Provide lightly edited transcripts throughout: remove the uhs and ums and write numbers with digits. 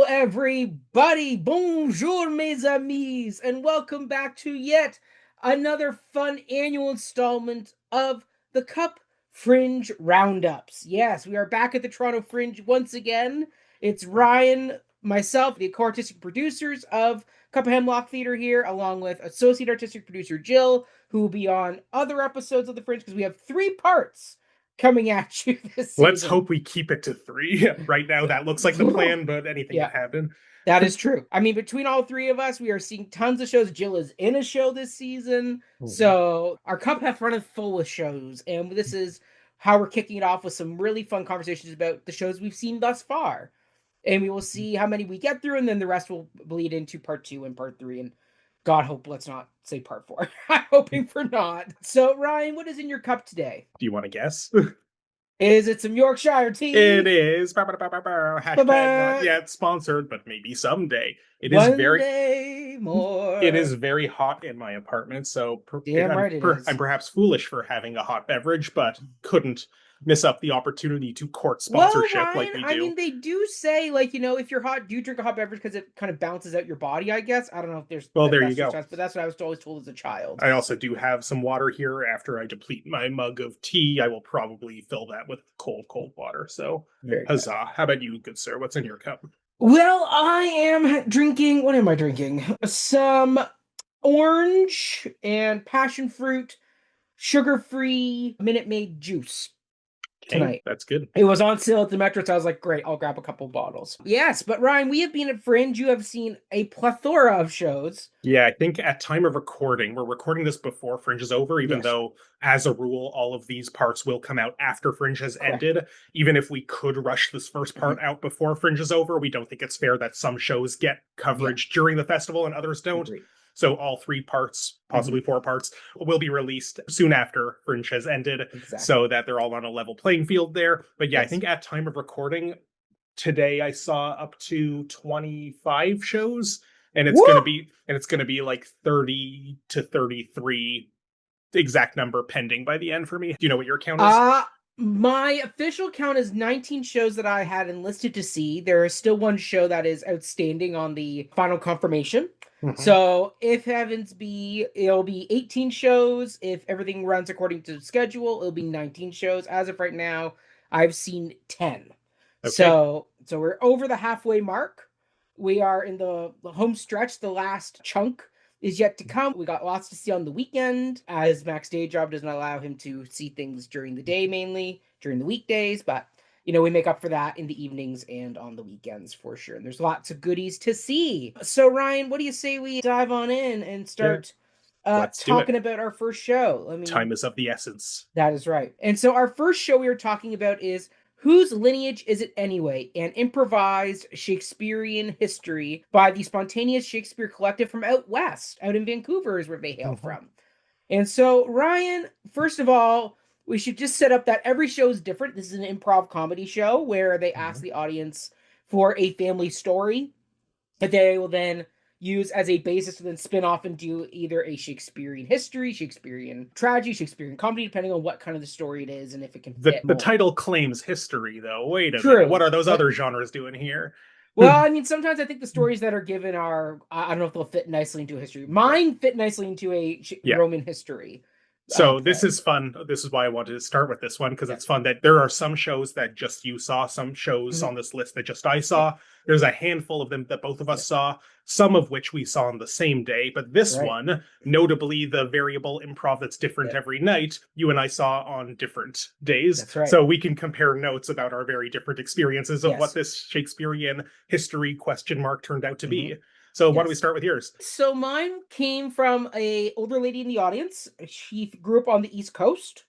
Everybody, bonjour mes amis, and welcome back to yet another fun annual installment of the Cup Fringe Roundups. Yes, we are back at the Toronto Fringe once again. It's Ryan, myself, the co-artistic producers of Cup of Hemlock Theatre here, along with associate artistic producer Jill, who will be on other episodes of the Fringe, because we have 3 parts coming at you this season. Let's hope we keep it to 3. Right now, that looks like the plan, but anything can happen. That is true. I mean, between all 3 of us, we are seeing tons of shows. Jill is in a show this season. So our cup half run full of shows. And this is how we're kicking it off with some really fun conversations about the shows we've seen thus far. And we will see how many we get through, and then the rest will bleed into part 2 and part 3. And God hope, let's not say part 4. I'm hoping for not. So, Ryan, what is in your cup today? Do you want to guess? Is it some Yorkshire tea? It is. Hashtag not yet sponsored, but maybe someday. It is One day more. It is very hot in my apartment, so I'm perhaps foolish for having a hot beverage, but couldn't miss up the opportunity to court sponsorship. Well, Ryan, like we do. I mean, they do say, like, if you're hot, do drink a hot beverage because it kind of bounces out your body, I guess. I don't know if there's... Well, there you go. But that's what I was always told as a child. I also do have some water here. After I deplete my mug of tea, I will probably fill that with cold water. So, huzzah. Good. How about you, good sir? What's in your cup? Well, I am drinking... What am I drinking? Some orange and passion fruit, sugar-free Minute Maid juice. Tonight. That's good. It was on sale at the Metro, so I was like, great, I'll grab a couple bottles. Yes, but Ryan, we have been at Fringe. You have seen a plethora of shows. Yeah, I think at time of recording, we're recording this before Fringe is over, even though, as a rule, all of these parts will come out after Fringe has ended. Even if we could rush this first part out before Fringe is over, we don't think it's fair that some shows get coverage during the festival and others don't. Agreed. So all 3 parts, possibly 4 parts, will be released soon after Fringe has ended, so that they're all on a level playing field there. But yeah, I think at time of recording today, I saw up to 25 shows, and it's going to be like 30 to 33 exact number pending by the end for me. Do you know what your count is? My official count is 19 shows that I had enlisted to see. There is still 1 show that is outstanding on the final confirmation. So if heavens be, it'll be 18 shows. If everything runs according to schedule, it'll be 19 shows. As of right now, I've seen 10. Okay. So we're over the halfway mark. We are in the home stretch. The last chunk is yet to come. We got lots to see on the weekend, as Mac's day job does not allow him to see things during the day, mainly during the weekdays, but we make up for that in the evenings and on the weekends for sure. And there's lots of goodies to see. So, Ryan, what do you say we dive on in and start talking about our first show? Time is of the essence. That is right. And so our first show we were talking about is Whose Lineage Is It Anyway? An improvised Shakespearean history by the Spontaneous Shakespeare Collective from out west, out in Vancouver is where they hail from. And so, Ryan, first of all, we should just set up that every show is different. This is an improv comedy show where they ask the audience for a family story that they will then use as a basis to then spin off and do either a Shakespearean history, Shakespearean tragedy, Shakespearean comedy, depending on what kind of the story it is and if it can fit. The title claims history, though. Wait a minute. What are those other genres doing here? Well, I mean, sometimes I think the stories that are given are, I don't know if they'll fit nicely into a history. Mine fit nicely into a Roman history. So this is fun. This is why I wanted to start with this one, because it's fun that there are some shows that just you saw, some shows on this list that just I saw. There's a handful of them that both of us saw, some of which we saw on the same day. But this one, notably the variable improv that's different every night, you and I saw on different days. That's right. So we can compare notes about our very different experiences of what this Shakespearean history ? Turned out to be. So why don't we start with yours? So mine came from an older lady in the audience. She grew up on the East Coast.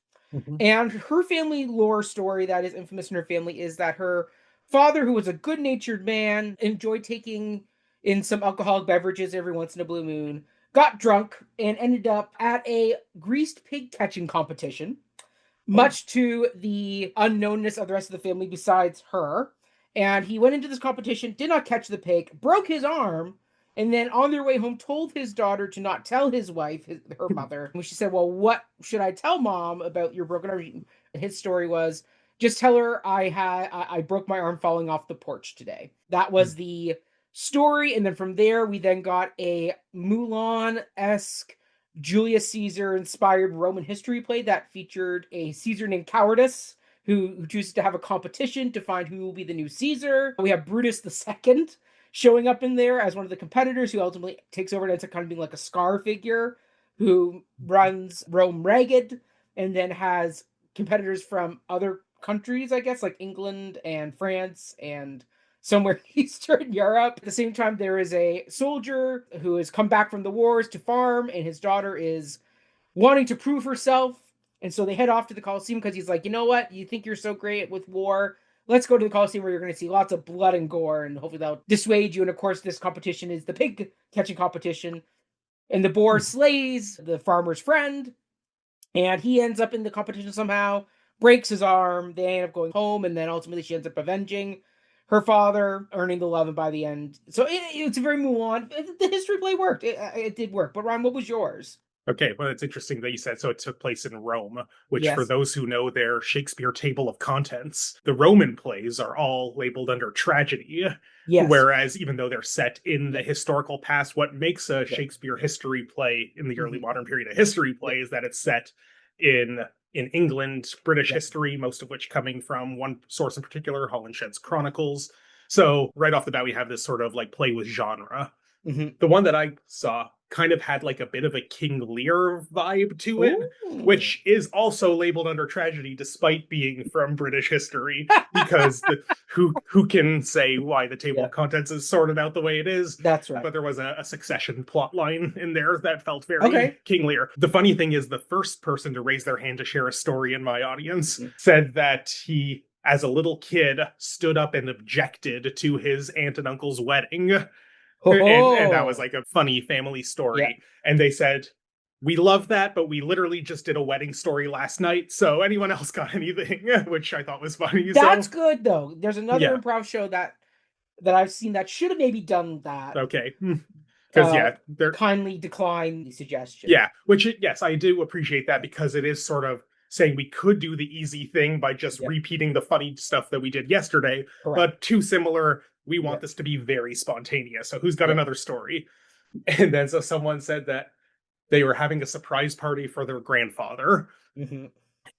And her family lore story that is infamous in her family is that her father, who was a good-natured man, enjoyed taking in some alcoholic beverages every once in a blue moon, got drunk, and ended up at a greased pig catching competition, much to the unknownness of the rest of the family besides her. And he went into this competition, did not catch the pig, broke his arm, and then on their way home told his daughter to not tell his wife, her mother. And she said, well, what should I tell mom about your broken arm? And his story was, just tell her I broke my arm falling off the porch today. That was the story. And then from there, we then got a Mulan-esque Julius Caesar inspired Roman history play that featured a Caesar named Cowardice who chooses to have a competition to find who will be the new Caesar. We have Brutus II showing up in there as one of the competitors who ultimately takes over and ends up kind of being like a scar figure who runs Rome ragged and then has competitors from other countries, I guess, like England and France and somewhere Eastern Europe. At the same time, there is a soldier who has come back from the wars to farm, and his daughter is wanting to prove herself. And so they head off to the Colosseum because he's like, you know what? You think you're so great with war. Let's go to the Colosseum where you're going to see lots of blood and gore, and hopefully that'll dissuade you. And of course, this competition is the pig catching competition. And the boar slays the farmer's friend, and he ends up in the competition somehow, breaks his arm. They end up going home, and then ultimately she ends up avenging her father, earning the love, and by the end. So it's a very Mulan. The history play worked. It did work. But Ryan, what was yours? Okay, well, it's interesting that you said so. It took place in Rome, which, for Yes. those who know their Shakespeare table of contents, the Roman plays are all labeled under tragedy. Yes. Whereas, even though they're set in the historical past, what makes a Shakespeare history play in the early modern period a history play is that it's set in England, British history, most of which coming from one source in particular, Holinshed's Chronicles. So right off the bat, we have this sort of like play with genre. The one that I saw kind of had like a bit of a King Lear vibe to it, which is also labeled under tragedy despite being from British history, because who can say why the table of contents is sorted out the way it is? That's right. But there was a succession plot line in there that felt very King Lear. The funny thing is, the first person to raise their hand to share a story in my audience said that he, as a little kid, stood up and objected to his aunt and uncle's wedding. And that was like a funny family story. Yeah. And they said, we love that, but we literally just did a wedding story last night. So anyone else got anything? Which I thought was funny. That's good, though. There's another improv show that I've seen that should have maybe done that. Okay. Because, they're kindly decline the suggestion. Yeah, which, yes, I do appreciate that, because it is sort of saying we could do the easy thing by just repeating the funny stuff that we did yesterday, but too similar. We want this to be very spontaneous. So who's got another story? And then so someone said that they were having a surprise party for their grandfather.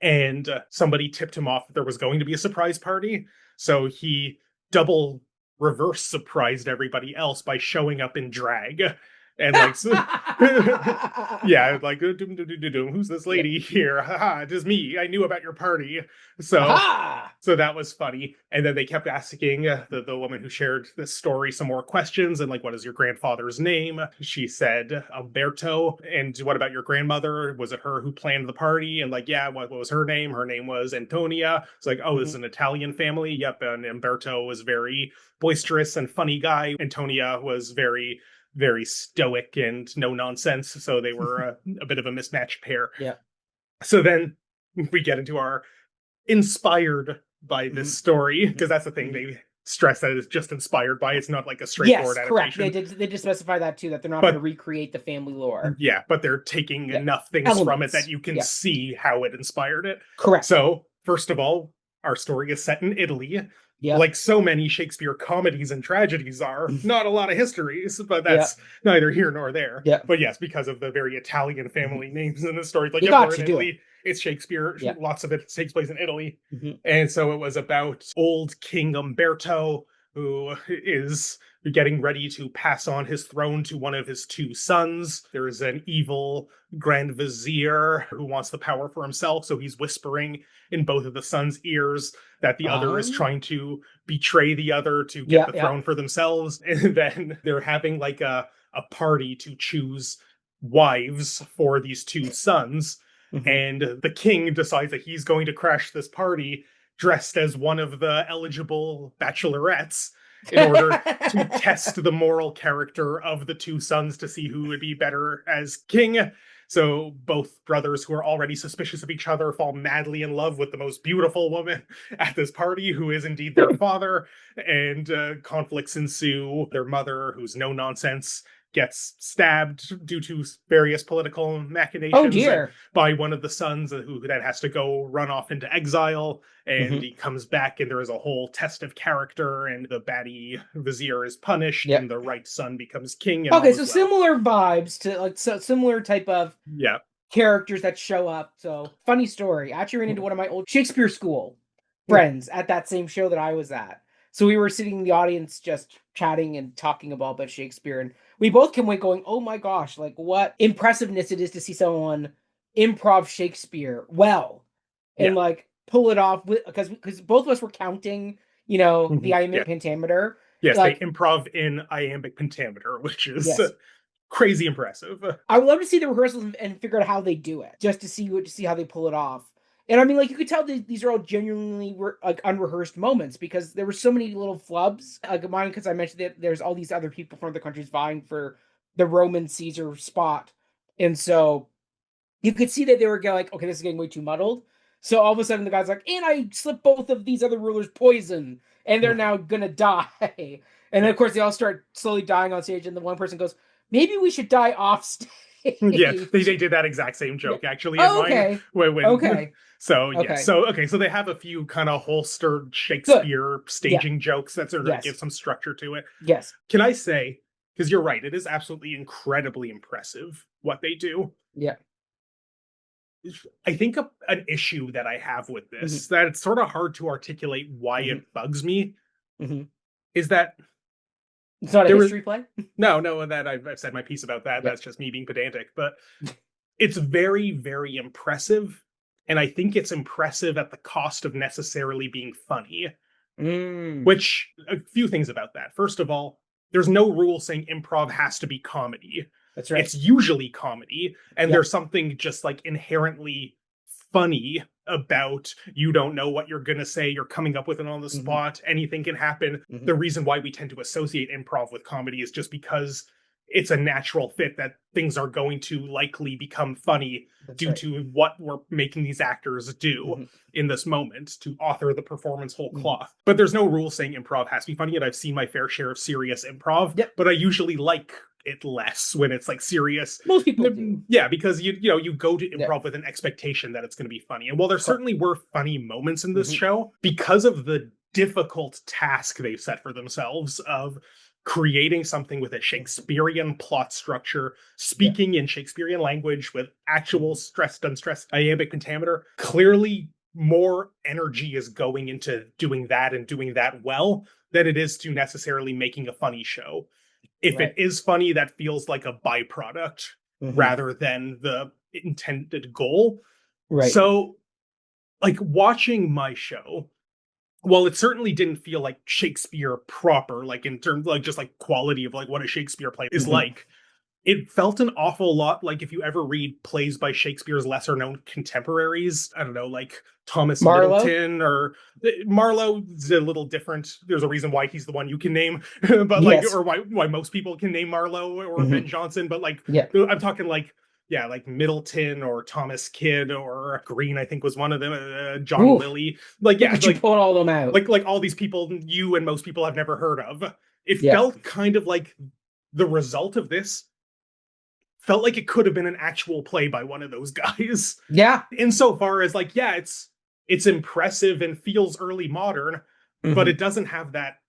And somebody tipped him off that there was going to be a surprise party. So he double reverse surprised everybody else by showing up in drag. And like, like, who's this lady here? Haha, it is me. I knew about your party. So that was funny. And then they kept asking the woman who shared this story some more questions, and like, what is your grandfather's name? She said Umberto. And what about your grandmother? Was it her who planned the party? And like, what was her name? Her name was Antonia. It's like, this is an Italian family. Yep. And Umberto was very boisterous and funny guy. Antonia was very stoic and no nonsense. So they were a bit of a mismatched pair. Yeah. So then we get into our inspired by this story, because that's the thing they stress, that it's just inspired by. It's not like a straightforward adaptation. Correct. They did specify that too, that they're not going to recreate the family lore. Yeah, but they're taking enough things from it that you can see how it inspired it. Correct. So first of all, our story is set in Italy. Like so many Shakespeare comedies and tragedies are, not a lot of histories, but that's neither here nor there. But yes, because of the very Italian family names in the story, like, we're in Italy, it's Shakespeare. Lots of it takes place in Italy. And so it was about old King Umberto, who is getting ready to pass on his throne to one of his two sons. There is an evil Grand Vizier who wants the power for himself, so he's whispering in both of the sons' ears that the other is trying to betray the other to get the throne for themselves. And then they're having like a party to choose wives for these two sons. And the king decides that he's going to crash this party dressed as one of the eligible bachelorettes in order to test the moral character of the two sons to see who would be better as king. So both brothers, who are already suspicious of each other, fall madly in love with the most beautiful woman at this party, who is indeed their father, and conflicts ensue. Their mother, who's no nonsense, gets stabbed due to various political machinations Oh dear. by one of the sons, who then has to go run off into exile, and he comes back, and there is a whole test of character, and the baddie vizier is punished, Yep. and the right son becomes king, and Okay, all so is well. similar vibes to like similar type of Yeah. characters that show up. So funny story. I actually ran into one of my old Shakespeare school friends at that same show that I was at. So we were sitting in the audience just chatting and talking about Shakespeare, and we both came away going, "Oh my gosh, like what impressiveness it is to see someone improv Shakespeare well and Yeah. like pull it off with because both of us were counting, you know, the iambic pentameter. Yes, Like, they improv in iambic pentameter, which is yes. crazy impressive. I would love to see the rehearsals and figure out how they do it, just to see how they pull it off. And I mean, like you could tell these are all genuinely like unrehearsed moments because there were so many little flubs. Like mine, because I mentioned that there's all these other people from other countries vying for the Roman Caesar spot, and so you could see that they were like, okay, this is getting way too muddled. So all of a sudden, the guy's like, and I slipped both of these other rulers poison, and they're now gonna die. And then, of course, they all start slowly dying on stage, and the one person goes, maybe we should die off stage. Yeah, they did that exact same joke actually in Okay. mine. Okay. So Okay. so they have a few kind of holstered Shakespeare Good. staging jokes that sort of Yes. give some structure to it. Yes. Can I say, because you're right, it is absolutely incredibly impressive what they do. Yeah. I think an issue that I have with this, that it's sort of hard to articulate why it bugs me, is that it's not a history play? No, that I've said my piece about that. That's just me being pedantic. But it's very, very impressive. And I think it's impressive at the cost of necessarily being funny. Which, a few things about that. First of all, there's no rule saying improv has to be comedy. That's right. It's usually comedy. And there's something just like inherently funny about you don't know what you're going to say. You're coming up with it on the spot. Anything can happen. The reason why we tend to associate improv with comedy is just because it's a natural fit that things are going to likely become funny due to what we're making these actors do in this moment to author the performance whole cloth. But there's no rule saying improv has to be funny, and I've seen my fair share of serious improv, but I usually like it less when it's like serious. Most people do. Yeah, because you go to improv with an expectation that it's going to be funny. And while there certainly were funny moments in this show, because of the difficult task they've set for themselves of creating something with a Shakespearean plot structure, speaking in Shakespearean language with actual stressed, unstressed iambic pentameter, clearly more energy is going into doing that and doing that well than it is to necessarily making a funny show. If it is funny, that feels like a byproduct rather than the intended goal. Right. So, like, watching my show, while it certainly didn't feel like Shakespeare proper, like in terms like just like quality of like what a Shakespeare play is like, it felt an awful lot like if you ever read plays by Shakespeare's lesser known contemporaries, I don't know, like Thomas Middleton or Marlowe's a little different. There's a reason why he's the one you can name, but like, or why most people can name Marlowe or Ben Jonson. But like, I'm talking like, like Middleton or Thomas Kidd or Green, I think was one of them. John Lilly, like, but you pulled all them out, like all these people you and most people have never heard of. It felt kind of like the result of this felt like it could have been an actual play by one of those guys. Yeah. Insofar as like, it's impressive and feels early modern, but it doesn't have that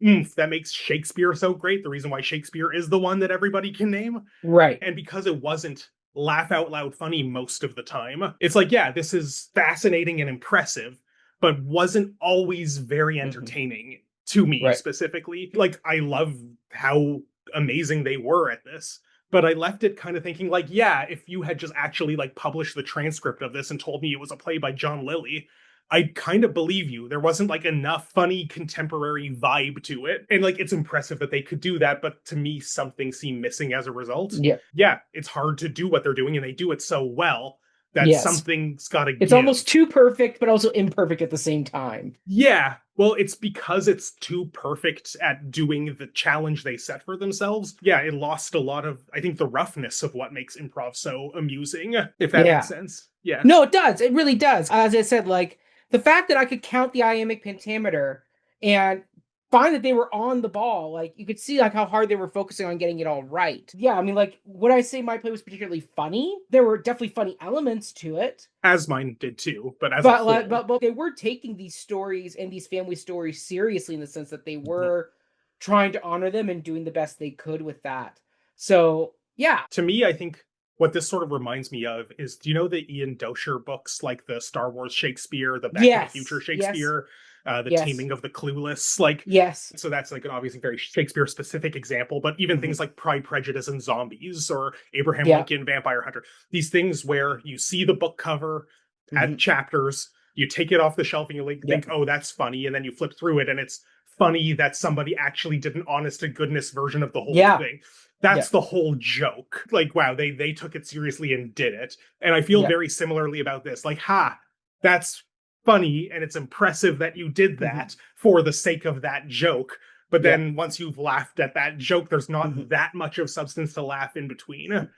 oomph that makes Shakespeare so great. The reason why Shakespeare is the one that everybody can name. Right. And because it wasn't laugh out loud funny most of the time, it's like, this is fascinating and impressive, but wasn't always very entertaining to me specifically. Like, I love how amazing they were at this. But I left it kind of thinking like, if you had just actually like published the transcript of this and told me it was a play by John Lilly, I'd kind of believe you. There wasn't like enough funny contemporary vibe to it. And like, it's impressive that they could do that. But to me, something seemed missing as a result. Yeah, it's hard to do what they're doing and they do it so well that something's got to give. It's almost too perfect, but also imperfect at the same time. Yeah. Well, it's because it's too perfect at doing the challenge they set for themselves. Yeah, it lost a lot of, I think, the roughness of what makes improv so amusing, if that makes sense. Yeah. No, it does. It really does. As I said, like, the fact that I could count the iambic pentameter and find that they were on the ball. Like, you could see like how hard they were focusing on getting it all right. Yeah, I mean, like, would I say my play was particularly funny? There were definitely funny elements to it. As mine did too, but as a whole. But they were taking these stories and these family stories seriously, in the sense that they were trying to honor them and doing the best they could with that. So, yeah. To me, I think what this sort of reminds me of is, do you know the Ian Doescher books, like the Star Wars Shakespeare, the Back to the Future Shakespeare, the Taming of the Clueless? Like, yes. So that's like an obviously very Shakespeare specific example, but even things like Pride, Prejudice, and Zombies, or Abraham Lincoln, Vampire Hunter, these things where you see the book cover at chapters, you take it off the shelf and you think, oh, that's funny. And then you flip through it and it's funny that somebody actually did an honest to goodness version of the whole thing. That's the whole joke. Like, wow, they took it seriously and did it. And I feel very similarly about this. Like, that's funny, and it's impressive that you did that for the sake of that joke. But then once you've laughed at that joke, there's not that much of substance to laugh in between.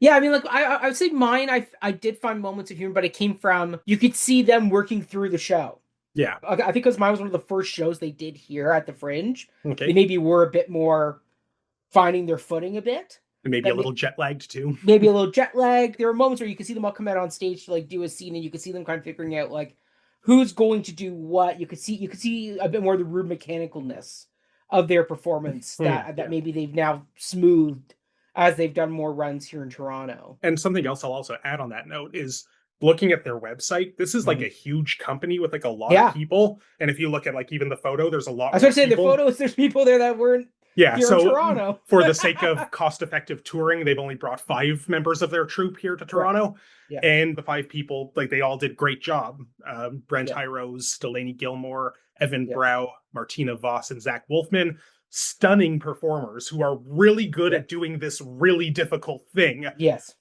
Yeah, I mean, like, I would say mine, I did find moments of humor, but it came from, you could see them working through the show. Yeah. I think because mine was one of the first shows they did here at the Fringe. Okay. They maybe were a bit more finding their footing a bit. And maybe a little jet lagged too. Maybe a little jet lag. There were moments where you could see them all come out on stage to like do a scene, and you could see them kind of figuring out like who's going to do what. You could see a bit more of the rude mechanicalness of their performance that maybe they've now smoothed as they've done more runs here in Toronto. And something else I'll also add on that note is, looking at their website, this is like a huge company with like a lot of people. And if you look at like even the photo, there's a lot. I was going to say, the photos, there's people there that weren't here in Toronto. For the sake of cost-effective touring, they've only brought 5 members of their troupe here to Toronto. Yeah. And the 5 people, like, they all did great job. Brent Hirose, Delaney Gilmore, Evan Brow, Martina Voss, and Zach Wolfman. Stunning performers who are really good at doing this really difficult thing. Yes.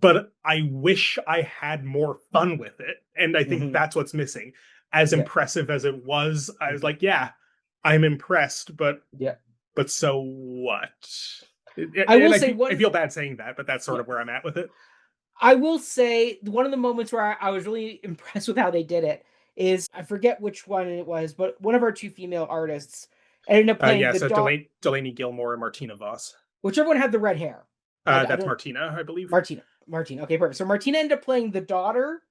But I wish I had more fun with it. And I think that's what's missing. As impressive as it was, I was like, I'm impressed, but so what? I feel bad saying that, but that's sort of where I'm at with it. I will say one of the moments where I was really impressed with how they did it is, I forget which one it was, but one of our 2 female artists ended up playing Delaney Gilmore and Martina Voss. Whichever one had the red hair. That's Martina, I believe. Martina. Okay, perfect. So Martina ended up playing the daughter,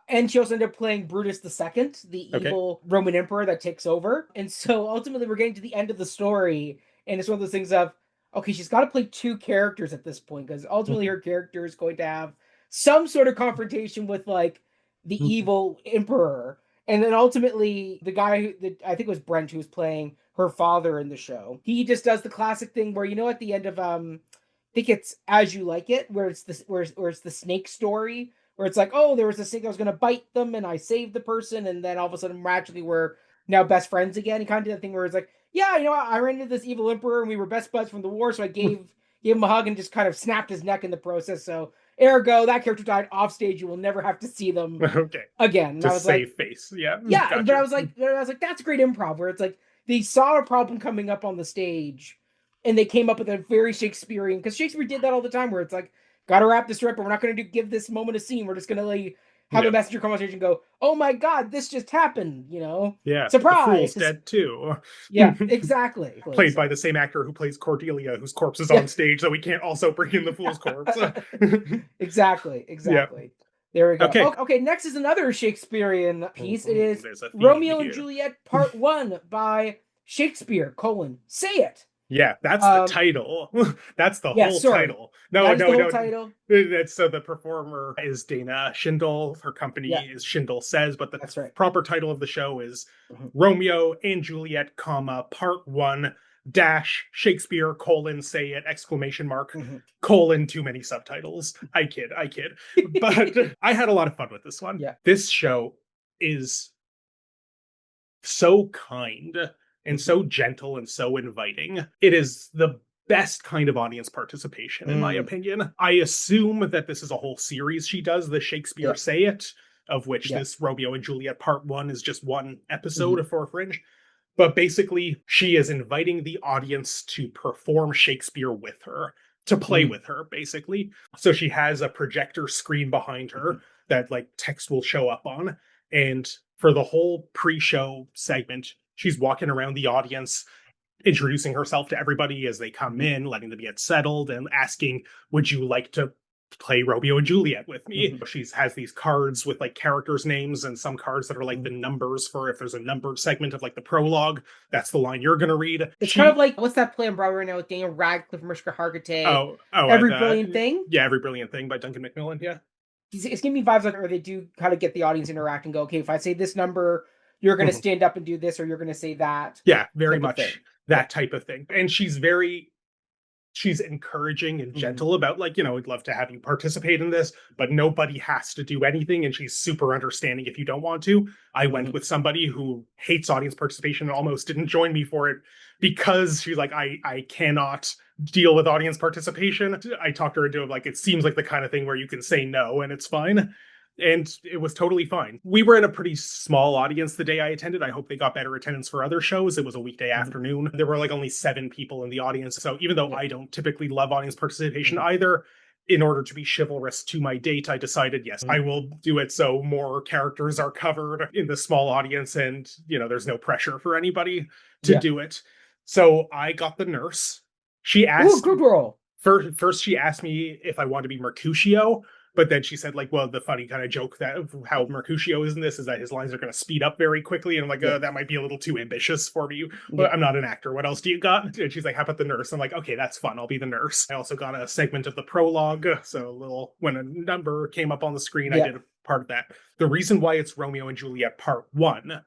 and she also ended up playing Brutus II, the evil Roman emperor that takes over. And so ultimately we're getting to the end of the story, and it's one of those things of, okay, she's got to play 2 characters at this point, because ultimately her character is going to have some sort of confrontation with like the evil emperor. And then ultimately the guy I think it was Brent, who was playing her father in the show, he just does the classic thing where, at the end of I think it's As You Like It, where it's this where it's the snake story, where it's like, oh, there was a snake that was going to bite them, and I saved the person, and then all of a sudden, magically, we're now best friends again. He kind of did that thing where it's like, I ran into this evil emperor, and we were best buds from the war, so I gave him a hug and just kind of snapped his neck in the process. So, ergo, that character died off stage. You will never have to see them again. To save face, yeah. Gotcha. But I was like, that's great improv, where it's like they saw a problem coming up on the stage, and they came up with a very Shakespearean, because Shakespeare did that all the time, where it's like, gotta wrap this up, but we're not going to give this moment a scene. We're just going to like have a messenger conversation go, oh my God, this just happened, Yeah. Surprise! The Fool's dead too. Yeah, exactly. Played by the same actor who plays Cordelia, whose corpse is on stage, so we can't also bring in the Fool's corpse. Exactly. Yeah. There we go. Okay, next is another Shakespearean piece. It is Romeo and Juliet Part 1 by Shakespeare, Say It. Yeah, that's the title. That's the whole title. No. Title. So the performer is Dana Schindel. Her company is Schindel Says, but the proper title of the show is Romeo and Juliet, Part 1 dash Shakespeare, Say It, ! Too many subtitles. I kid. But I had a lot of fun with this one. Yeah. This show is so kind and so gentle and so inviting. It is the best kind of audience participation, in my opinion. I assume that this is a whole series she does, the Shakespeare Say It, of which this Romeo and Juliet Part 1 is just one episode for Fringe. But basically, she is inviting the audience to perform Shakespeare with her, to play with her, basically. So she has a projector screen behind her that like text will show up on. And for the whole pre-show segment, she's walking around the audience, introducing herself to everybody as they come in, letting them get settled, and asking, would you like to play Romeo and Juliet with me? She has these cards with like characters' names, and some cards that are like the numbers for if there's a numbered segment of like the prologue, that's the line you're gonna read. It's kind of like, what's that play on Broadway right now with Daniel Radcliffe and Mariska Hargitay? Every Brilliant Thing? Yeah, Every Brilliant Thing by Duncan Macmillan, yeah. It's giving me vibes like where they do kind of get the audience interact and go, okay, if I say this number, you're going to stand up and do this, or you're going to say that. Yeah, very much that type of thing. And she's encouraging and gentle about like, we'd love to have you participate in this, but nobody has to do anything. And she's super understanding if you don't want to. I went with somebody who hates audience participation and almost didn't join me for it because she's like, I cannot deal with audience participation. I talked her into it, like, it seems like the kind of thing where you can say no and it's fine. And it was totally fine. We were in a pretty small audience the day I attended. I hope they got better attendance for other shows. It was a weekday afternoon. There were like only 7 people in the audience. So even though I don't typically love audience participation either, in order to be chivalrous to my date, I decided, yes, I will do it so more characters are covered in the small audience and, there's no pressure for anybody to do it. So I got the nurse. She asked, good girl. First, she asked me if I wanted to be Mercutio. But then she said, like, well, the funny kind of joke that how Mercutio is in this is that his lines are going to speed up very quickly. And I'm like, that might be a little too ambitious for me. But I'm not an actor. What else do you got? And she's like, how about the nurse? I'm like, okay, that's fun. I'll be the nurse. I also got a segment of the prologue. So when a number came up on the screen, I did a part of that. The reason why it's Romeo and Juliet Part 1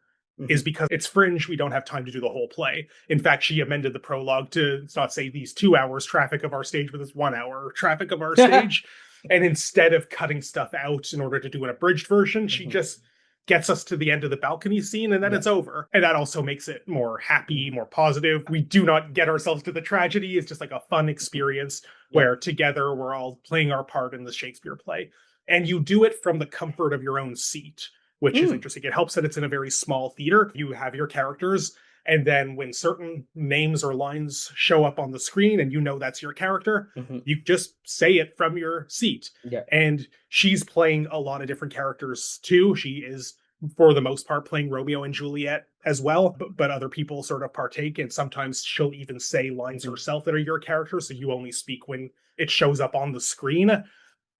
is because it's Fringe. We don't have time to do the whole play. In fact, she amended the prologue to not say these 2 hours traffic of our stage, but this 1 hour traffic of our stage. And instead of cutting stuff out in order to do an abridged version, she just gets us to the end of the balcony scene and then it's over. And that also makes it more happy, more positive. We do not get ourselves to the tragedy. It's just like a fun experience where together we're all playing our part in the Shakespeare play. And you do it from the comfort of your own seat, which is interesting. It helps that it's in a very small theater. You have your characters. And then when certain names or lines show up on the screen and that's your character, you just say it from your seat. Yeah. And she's playing a lot of different characters too. She is, for the most part, playing Romeo and Juliet as well. But other people sort of partake. And sometimes she'll even say lines herself that are your character. So you only speak when it shows up on the screen.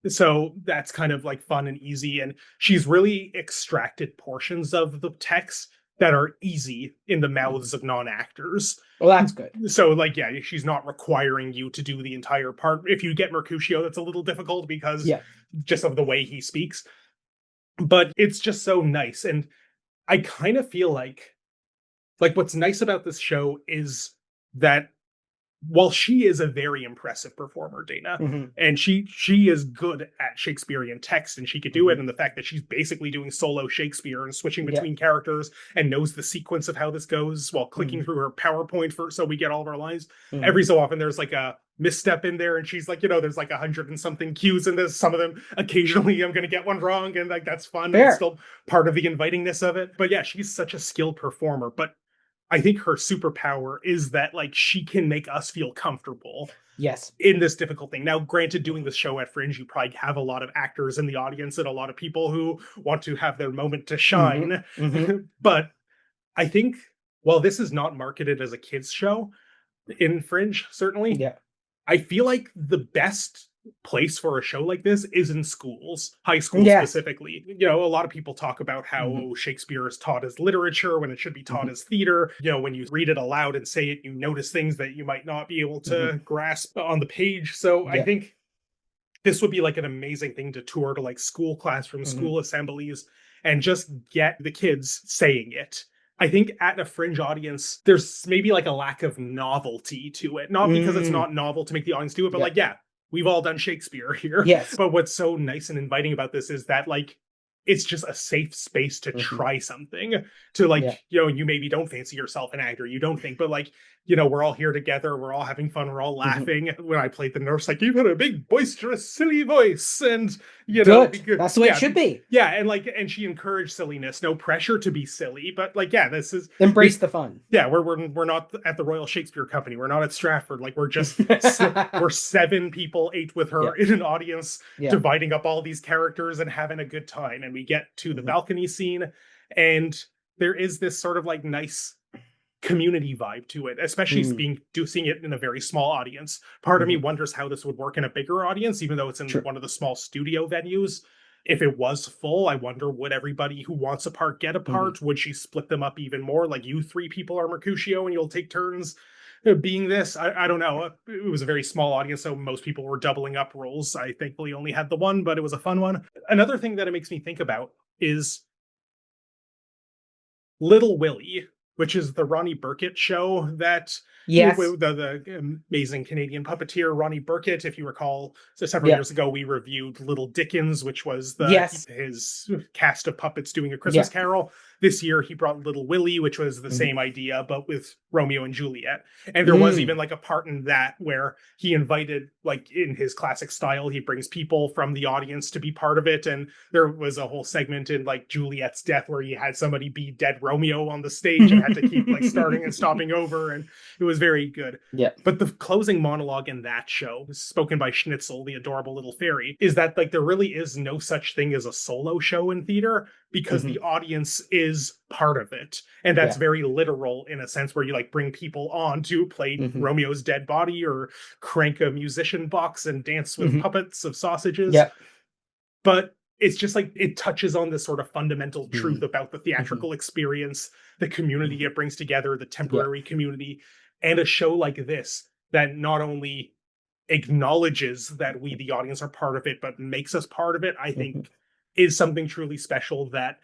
So that's kind of like fun and easy. And she's really extracted portions of the text that are easy in the mouths of non-actors. Well, that's good. So, like, she's not requiring you to do the entire part. If you get Mercutio, that's a little difficult because just of the way he speaks. But it's just so nice. And I kind of feel like what's nice about this show is that while she is a very impressive performer, Dana, and she is good at Shakespearean text and she could do it, and the fact that she's basically doing solo Shakespeare and switching between characters and knows the sequence of how this goes while clicking through her PowerPoint so we get all of our lines. Every so often there's like a misstep in there and she's like, there's like 100 and something cues in this. Some of them occasionally I'm going to get one wrong and like that's fun. It's still part of the invitingness of it. But she's such a skilled performer. But I think her superpower is that like she can make us feel comfortable in this difficult thing. Now, granted, doing this show at Fringe, you probably have a lot of actors in the audience and a lot of people who want to have their moment to shine. But I think while this is not marketed as a kids show in Fringe, certainly, I feel like the best place for a show like this is in schools, high school specifically. A lot of people talk about how Shakespeare is taught as literature when it should be taught as theater. When you read it aloud and say it, you notice things that you might not be able to grasp on the page. So I think this would be like an amazing thing to tour to like school classrooms, school assemblies, and just get the kids saying it. I think at a Fringe audience, there's maybe like a lack of novelty to it. Not because it's not novel to make the audience do it, but we've all done Shakespeare here. Yes. But what's so nice and inviting about this is that like it's just a safe space to try something, to like, you maybe don't fancy yourself an actor, you don't think, but like, we're all here together, we're all having fun, we're all laughing. When I played the nurse, like, you've got a big, boisterous, silly voice, and good. That's the way it should be. Yeah, and she encouraged silliness, no pressure to be silly, but like, this is embrace the fun. Yeah, we're not at the Royal Shakespeare Company, we're not at Stratford, like we're just we're 7 people, 8 with her in an audience, dividing up all these characters and having a good time. And we get to the balcony scene, and there is this sort of like nice community vibe to it, especially seeing it in a very small audience. Part of me wonders how this would work in a bigger audience, even though it's in one of the small studio venues. If it was full, I wonder, would everybody who wants a part get a part? Would she split them up even more? Like, you three people are Mercutio and you'll take turns being this. I don't know. It was a very small audience, so most people were doubling up roles. I thankfully only had the one, but it was a fun one. Another thing that it makes me think about is Little Willie, which is the Ronnie Burkett show that the amazing Canadian puppeteer Ronnie Burkett. If you recall, so several years ago we reviewed Little Dickens, which was his cast of puppets doing A Christmas Carol. This year he brought Little Willie, which was the same idea, but with Romeo and Juliet. And there was even like a part in that where he invited, like in his classic style, he brings people from the audience to be part of it. And there was a whole segment in like Juliet's death where he had somebody be dead Romeo on the stage and had to keep like starting and stopping over. And it was very good. Yeah. But the closing monologue in that show, spoken by Schnitzel, the adorable little fairy, is that like there really is no such thing as a solo show in theater, because the audience is part of it. And that's very literal in a sense, where you like bring people on to play Romeo's dead body or crank a musician box and dance with puppets of sausages. Yeah. But it's just like, it touches on this sort of fundamental truth about the theatrical experience, the community it brings together, the temporary community, and a show like this that not only acknowledges that we, the audience, are part of it, but makes us part of it, I think is something truly special that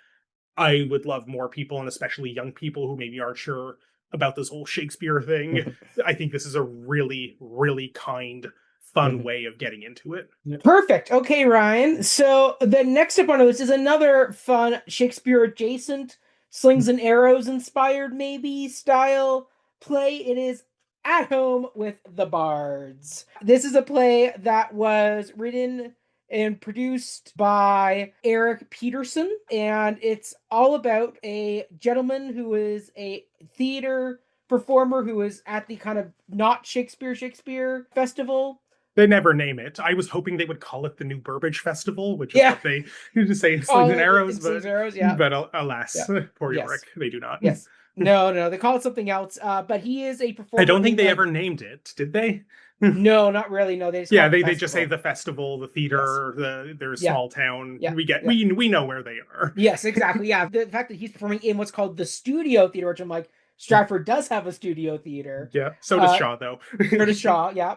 I would love more people, and especially young people who maybe aren't sure about this whole Shakespeare thing. I think this is a really, really kind, fun way of getting into it. Perfect. Okay, Ryan. So the next up on the list is another fun Shakespeare adjacent, slings and arrows inspired maybe style play. It is At Home with the Bards. This is a play that was written and produced by Eric Peterson, and it's all about a gentleman who is a theater performer who is at the kind of not Shakespeare festival. They never name it. I was hoping they would call it the New Burbage Festival, which is what they say in Slings and Arrows. But alas, poor Yorick, they do not. Yes. No, they call it something else. But he is a performer. I don't think they ever named it, did they? No, not really. No, they just they just say the festival, the theater, their small town. We know where they are. Yes, exactly. Yeah, the fact that he's performing in what's called the studio theater, which I'm like, Stratford does have a studio theater. Yeah, so does Shaw, though. So does Shaw. Yeah.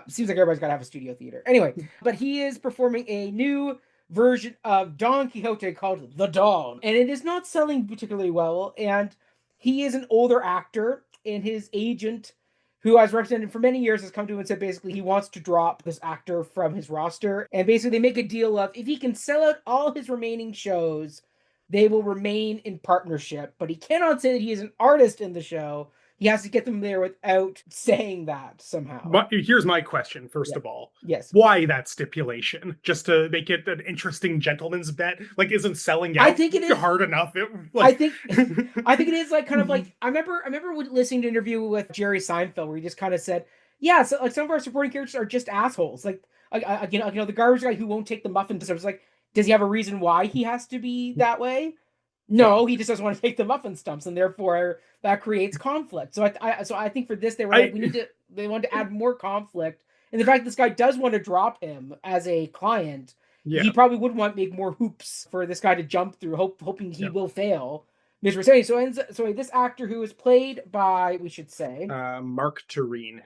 Seems like everybody's got to have a studio theater. Anyway, but he is performing a new version of Don Quixote called The Dawn, and it is not selling particularly well. And he is an older actor, and his agent, who has represented for many years, has come to him and said basically he wants to drop this actor from his roster. And basically they make a deal of, if he can sell out all his remaining shows, they will remain in partnership. But he cannot say that he is an artist in the show. He has to get them there without saying that somehow. But here's my question, first of all. Yes. Why that stipulation? Just to make it an interesting gentleman's bet? Like, isn't selling out hard enough? I think it is like kind of like, I remember listening to an interview with Jerry Seinfeld where he just kind of said, yeah, so like some of our supporting characters are just assholes. Like, the garbage guy who won't take the muffin. So I was like, does he have a reason why he has to be that way? No, he just doesn't want to take the muffin stumps, and therefore that creates conflict. So I think for this they were like, they wanted to add more conflict, and the fact that this guy does want to drop him as a client, he probably would want to make more hoops for this guy to jump through, hoping he will fail. So this actor who is played by, we should say, Mark Turenne.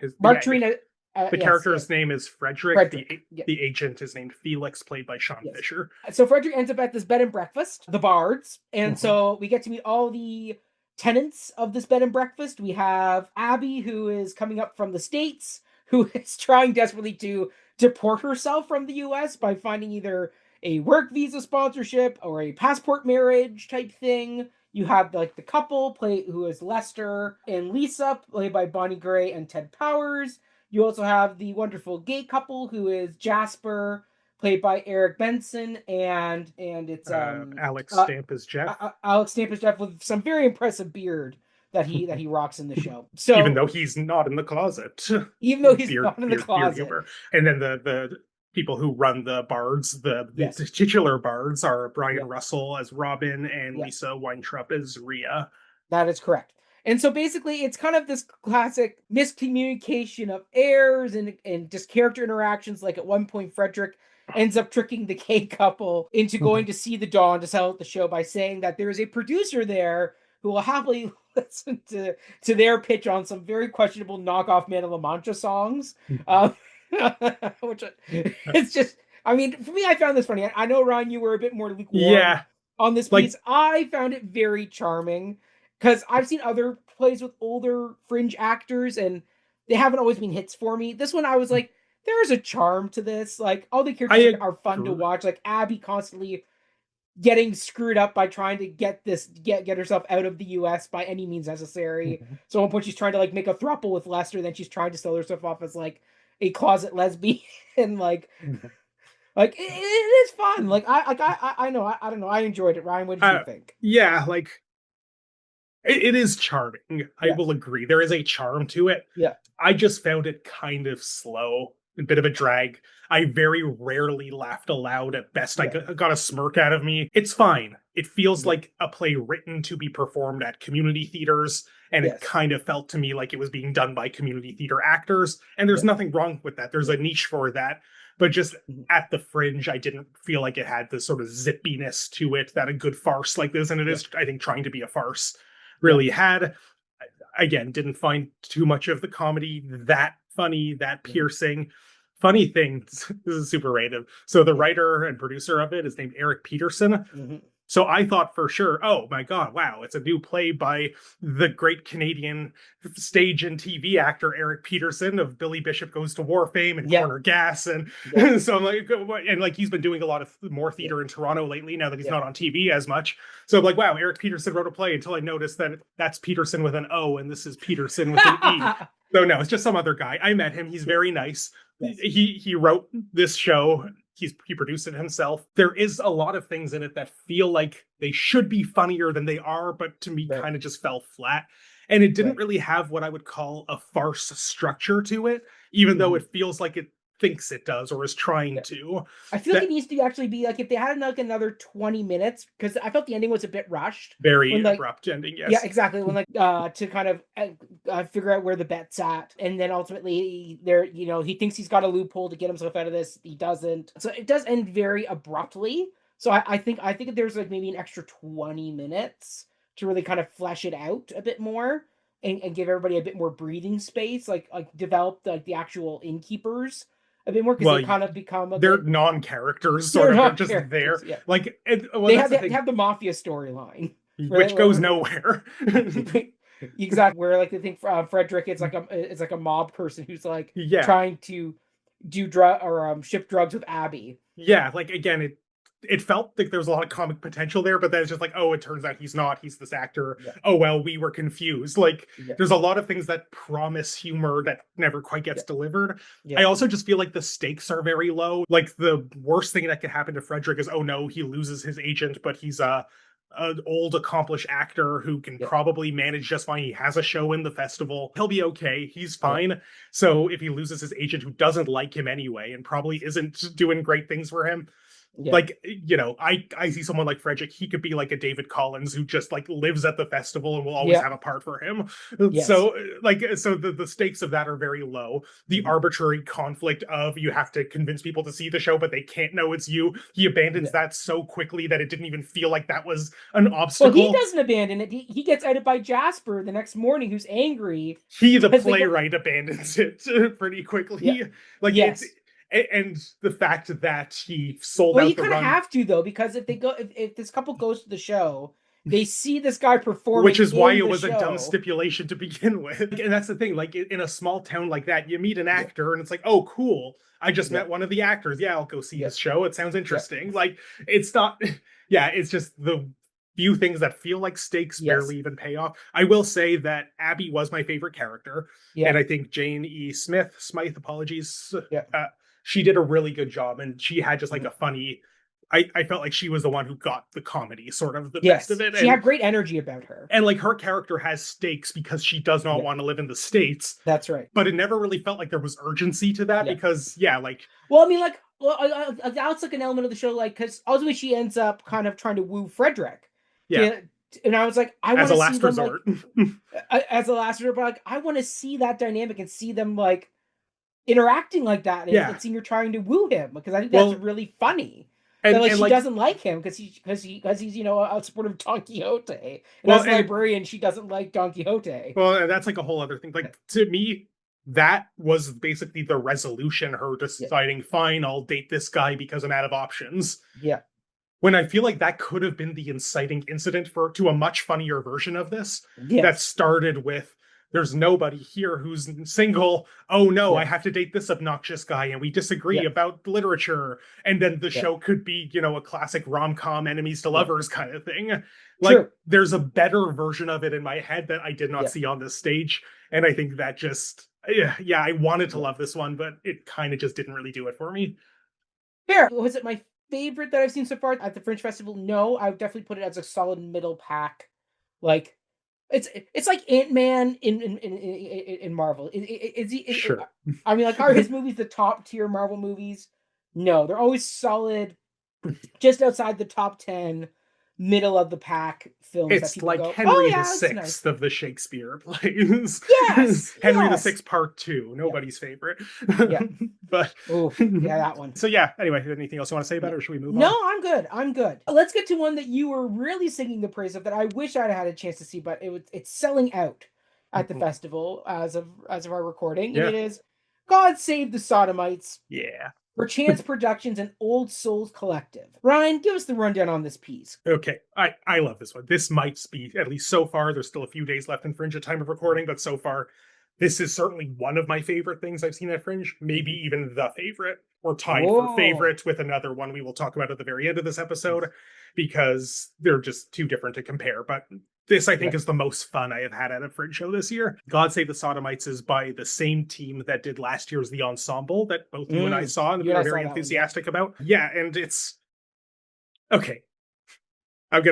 The character's name is Frederick. The agent is named Felix, played by Sean Fisher. So Frederick ends up at this bed and breakfast, the Bards. And so we get to meet all the tenants of this bed and breakfast. We have Abby, who is coming up from the States, who is trying desperately to deport herself from the US by finding either a work visa sponsorship or a passport marriage type thing. You have like the couple who is Lester and Lisa, played by Bonnie Gray and Ted Powers. You also have the wonderful gay couple who is Jasper, played by Eric Benson, and it's Alex Stamp as Jeff. Alex Stamp as Jeff, with some very impressive beard that he rocks in the show. So even though he's not in the closet, not in the closet, and then the people who run the Bards, the titular Bards, are Brian Russell as Robin and Lisa Weintraub as Rhea. That is correct. And so basically, it's kind of this classic miscommunication of airs and just character interactions. Like at one point, Frederick ends up tricking the gay couple into going to see the Dawn to sell out the show by saying that there is a producer there who will happily listen to their pitch on some very questionable knockoff Man of La Mancha songs. Which it's just, I mean, for me, I found this funny. I know, Ryan, you were a bit more lukewarm on this piece. I found it very charming because I've seen other plays with older fringe actors and they haven't always been hits for me. This one, I was like, there's a charm to this. Like, all the characters are fun to watch. Like Abby constantly getting screwed up by trying to get herself out of the US by any means necessary. So at one point she's trying to like make a throuple with Lester, then she's trying to sell herself off as like a closet lesbian and like like it is fun. Like I know I don't know, I enjoyed it. Ryan, what did you think? Yeah, like it is charming. I will agree. There is a charm to it. Yeah. I just found it kind of slow, a bit of a drag. I very rarely laughed aloud. At best, I got a smirk out of me. It's fine. It feels like a play written to be performed at community theaters, and it kind of felt to me like it was being done by community theater actors, and there's nothing wrong with that. There's a niche for that. But just at the Fringe, I didn't feel like it had this sort of zippiness to it that a good farce like this, and it is, I think, trying to be a farce, really had. Again, didn't find too much of the comedy that funny, that piercing. Funny thing, this is super random. So the writer and producer of it is named Eric Peterson. So I thought for sure, oh my God, wow, it's a new play by the great Canadian stage and TV actor Eric Peterson of Billy Bishop Goes to War fame and Corner Gas. And so I'm like, and like he's been doing a lot of more theater in Toronto lately now that he's not on TV as much. So I'm like, wow, Eric Peterson wrote a play, until I noticed that that's Peterson with an O and this is Peterson with an E. So no, it's just some other guy. I met him. He's very nice. He wrote this show. He produced it himself. There is a lot of things in it that feel like they should be funnier than they are, but to me kind of just fell flat. And it didn't really have what I would call a farce structure to it, even though it feels like it thinks it does or is trying to. I feel like it needs to actually be like if they had like another 20 minutes, because I felt the ending was a bit rushed. Very abrupt ending, yes. Yeah, exactly. When like to kind of figure out where the bet's at, and then ultimately there, you know, he thinks he's got a loophole to get himself out of this. He doesn't. So it does end very abruptly. So I think there's like maybe an extra 20 minutes to really kind of flesh it out a bit more and give everybody a bit more breathing space, like develop the actual innkeepers a bit more, because they kind of become they're non-characters, sort of. They're just there. Yeah. Like they have the mafia storyline, which goes nowhere. Exactly, where like they think Frederick it's like a mob person who's like trying to do ship drugs with Abby. Yeah, like again, it felt like there was a lot of comic potential there, but then it's just like, oh, it turns out he's not. He's this actor. Oh, well, we were confused. Like, there's a lot of things that promise humor that never quite gets delivered. I also just feel like the stakes are very low. Like, the worst thing that could happen to Frederick is, oh no, he loses his agent, but he's an old, accomplished actor who can probably manage just fine. He has a show in the festival. He'll be okay. He's fine. So if he loses his agent who doesn't like him anyway and probably isn't doing great things for him, like, you know, I see someone like Frederick, he could be like a David Collins who just like lives at the festival and will always have a part for him. So the stakes of that are very low. The arbitrary conflict of you have to convince people to see the show, but they can't know it's you. He abandons that so quickly that it didn't even feel like that was an obstacle. Well, he doesn't abandon it. He gets outed by Jasper the next morning, who's angry. He, the playwright, abandons it pretty quickly. Like and the fact that he sold out the run. Well, you kind of have to, though, because if this couple goes to the show, they see this guy performing, which is why it was a dumb stipulation to begin with. And that's the thing, like in a small town like that, you meet an actor and it's like, oh, cool, I just met one of the actors. Yeah, I'll go see his show. It sounds interesting. Like, it's not, it's just the few things that feel like stakes barely even pay off. I will say that Abby was my favorite character. And I think Jane E. Smythe, apologies. She did a really good job, and she had just like a funny, I felt like she was the one who got the comedy, sort of the best of it. She had great energy about her. And like her character has stakes because she does not want to live in the States. That's right. But it never really felt like there was urgency to that because, like... Well, I mean, like, that's like an element of the show, like, because ultimately she ends up kind of trying to woo Frederick. And I was like, I As want a to see last them like resort. as a last resort, but like I want to see that dynamic and see them like interacting like that, Yeah. and seeing her trying to woo him, because I think that's Well, really funny. That like and she like, doesn't like him because he's a supportive Don Quixote, and well, as a librarian she doesn't like Don Quixote. and that's like a whole other thing. Like, to me, that was basically the resolution, her Yeah, deciding, fine, I'll date this guy because I'm out of options. yeah, When I feel like that could have been the inciting incident to a much funnier version of this, that yes, started with, there's nobody here who's single. Oh no, I yeah, have to date this obnoxious guy, and we disagree yeah, about literature. And then the yeah, show could be, a classic rom-com enemies to yeah. lovers kind of thing. Like, True. there's a better version of it in my head that I did not Yeah, see on this stage. And I think that just, yeah, I wanted to yeah. love this one, but it kind of just didn't really do it for me. Fair. Was it my favorite that I've seen so far at the Fringe Festival? No, I would definitely put it as a solid middle pack. Like it's like Ant-Man in Marvel. Sure. I mean, like, are his movies the top tier Marvel movies? No, they're always solid, just outside the top 10, middle of the pack films that It's people like go, oh Henry the yeah, it's nice. Sixth of the Shakespeare plays. Yes, Henry the yes, Sixth Part Two, yeah, nobody's favorite. yeah. But Oh, yeah, that one. so yeah. Anyway, anything else you want to say about Yeah. it, or should we move No, on? I'm good. I'm good. Let's get to one that you were really singing the praise of that I wish I'd had a chance to see, but it's selling out at the festival as of our recording, and Yeah, it is God Save the Sodomites yeah. for Chance Productions and Old Souls Collective. Ryan, give us the rundown on this piece. Okay, I love this one. This might be, at least so far. There's still a few days left in Fringe at time of recording, but so far, this is certainly one of my favorite things I've seen at Fringe. Maybe even the favorite, or tied for Whoa. favorite with another one we will talk about at the very end of this episode, because they're just too different to compare. But this, I think, Yeah. is the most fun I have had at a Fringe show this year. God Save the Sodomites is by the same team that did last year's The Ensemble, that both you and I saw and You we and were I saw very that one, yeah. enthusiastic about. Yeah, and it's okay. I'm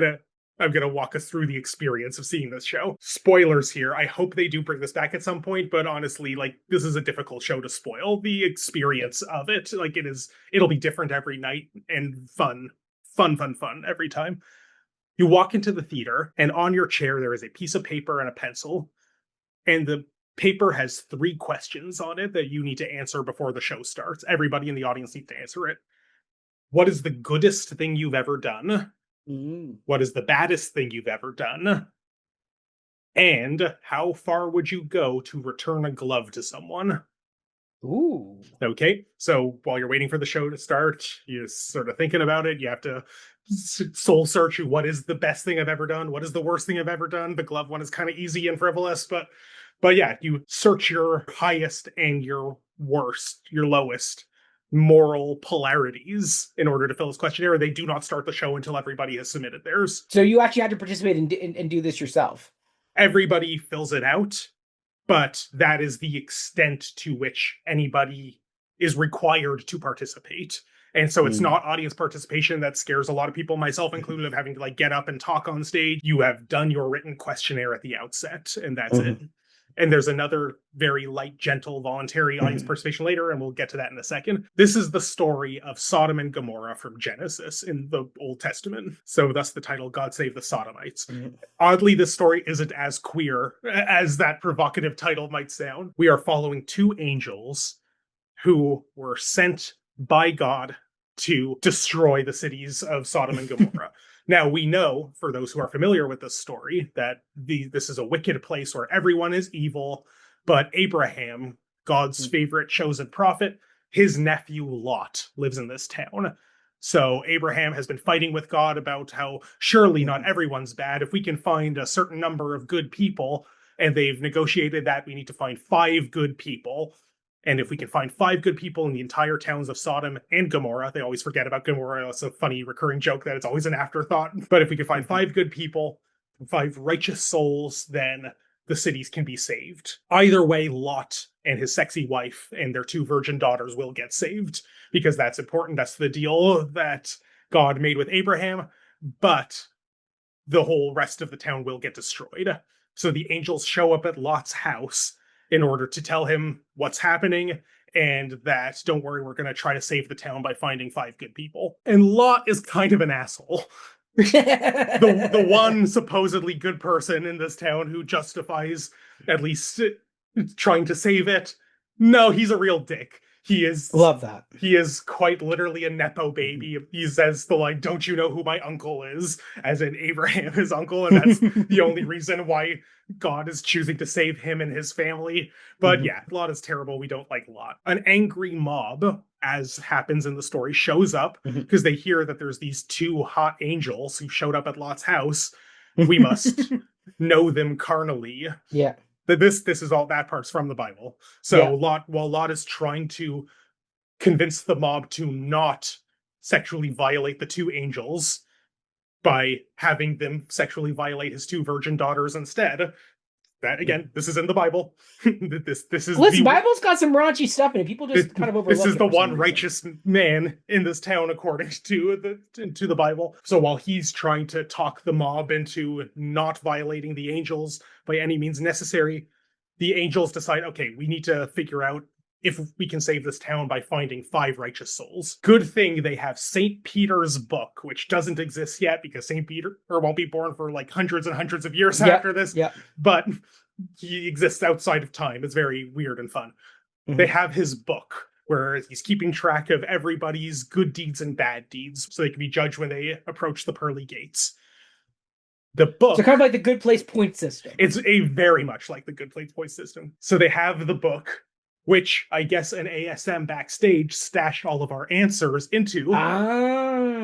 gonna walk us through the experience of seeing this show. Spoilers here. I hope they do bring this back at some point, but honestly, like, this is a difficult show to spoil the experience of it. Like, it'll be different every night and fun every time. You walk into the theater, and on your chair there is a piece of paper and a pencil, and the paper has 3 questions on it that you need to answer before the show starts. Everybody in the audience needs to answer it. What is the goodest thing you've ever done? Mm. What is the baddest thing you've ever done? And how far would you go to return a glove to someone? Ooh. Okay, so while you're waiting for the show to start, you're sort of thinking about it. You have to soul search. What is the best thing I've ever done? What is the worst thing I've ever done? The glove one is kind of easy and frivolous, but yeah, you search your highest and your worst, your lowest moral polarities in order to fill this questionnaire. They do not start the show until everybody has submitted theirs. So you actually had to participate and do this yourself. Everybody fills it out, but that is the extent to which anybody is required to participate. And so it's not audience participation that scares a lot of people, myself included, of having to like get up and talk on stage. You have done your written questionnaire at the outset, and that's it. And there's another very light, gentle, voluntary audience participation later, and we'll get to that in a second. This is the story of Sodom and Gomorrah from Genesis in the Old Testament. So thus the title, God Save the Sodomites. Oddly, this story isn't as queer as that provocative title might sound. We are following 2 angels who were sent by God to destroy the cities of Sodom and Gomorrah. Now, we know, for those who are familiar with this story, that this is a wicked place where everyone is evil, but Abraham, God's favorite chosen prophet, his nephew Lot lives in this town. So Abraham has been fighting with God about how surely not everyone's bad. If we can find a certain number of good people, and they've negotiated that we need to find 5 good people. And if we can find 5 good people in the entire towns of Sodom and Gomorrah, they always forget about Gomorrah. It's a funny recurring joke that it's always an afterthought. But if we can find 5 good people, 5 righteous souls, then the cities can be saved. Either way, Lot and his sexy wife and their 2 virgin daughters will get saved, because that's important. That's the deal that God made with Abraham. But the whole rest of the town will get destroyed. So the angels show up at Lot's house in order to tell him what's happening, and that, don't worry, we're going to try to save the town by finding 5 good people. And Lot is kind of an asshole. The one supposedly good person in this town who justifies at least trying to save it. No, he's a real dick. Love that. He is quite literally a nepo baby. He says the line, "Don't you know who my uncle is?" As in Abraham, his uncle, and that's the only reason why God is choosing to save him and his family. But yeah, Lot is terrible. We don't like Lot. An angry mob, as happens in the story, shows up because they hear that there's these two hot angels who showed up at Lot's house. We must know them carnally. Yeah. This is all, that part's from the Bible. So while Lot is trying to convince the mob to not sexually violate the two angels by having them sexually violate his two virgin daughters instead. That again, this is in the Bible. this is the Bible's got some raunchy stuff in it. People just kind of overlook. This is the one righteous man in this town, according to the Bible. So while he's trying to talk the mob into not violating the angels by any means necessary, the angels decide, okay, we need to figure out if we can save this town by finding 5 righteous souls. Good thing they have St. Peter's book, which doesn't exist yet because St. Peter won't be born for like hundreds and hundreds of years after this. But he exists outside of time. It's very weird and fun. They have his book where he's keeping track of everybody's good deeds and bad deeds so they can be judged when they approach the pearly gates. The book... So kind of like the good place point system. It's a very much like the good place point system. So they have the book, which I guess an ASM backstage stashed all of our answers into.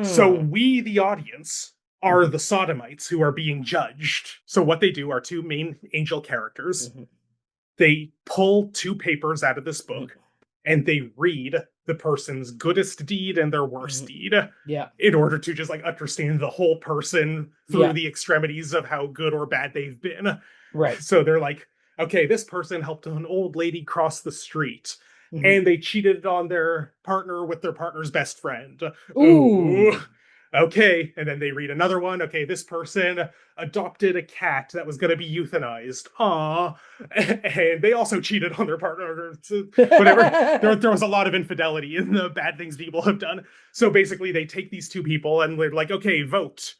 So we, the audience, are the Sodomites who are being judged. So what they do are 2 main angel characters. They pull 2 papers out of this book and they read the person's goodest deed and their worst deed. In order to just like understand the whole person through the extremities of how good or bad they've been. Right. So they're like, okay, this person helped an old lady cross the street. And they cheated on their partner with their partner's best friend. Ooh. Okay. And then they read another one. Okay, this person adopted a cat that was going to be euthanized. Aww. And they also cheated on their partner. Whatever. There was a lot of infidelity in the bad things people have done. So basically they take these 2 people and they're like, okay, vote.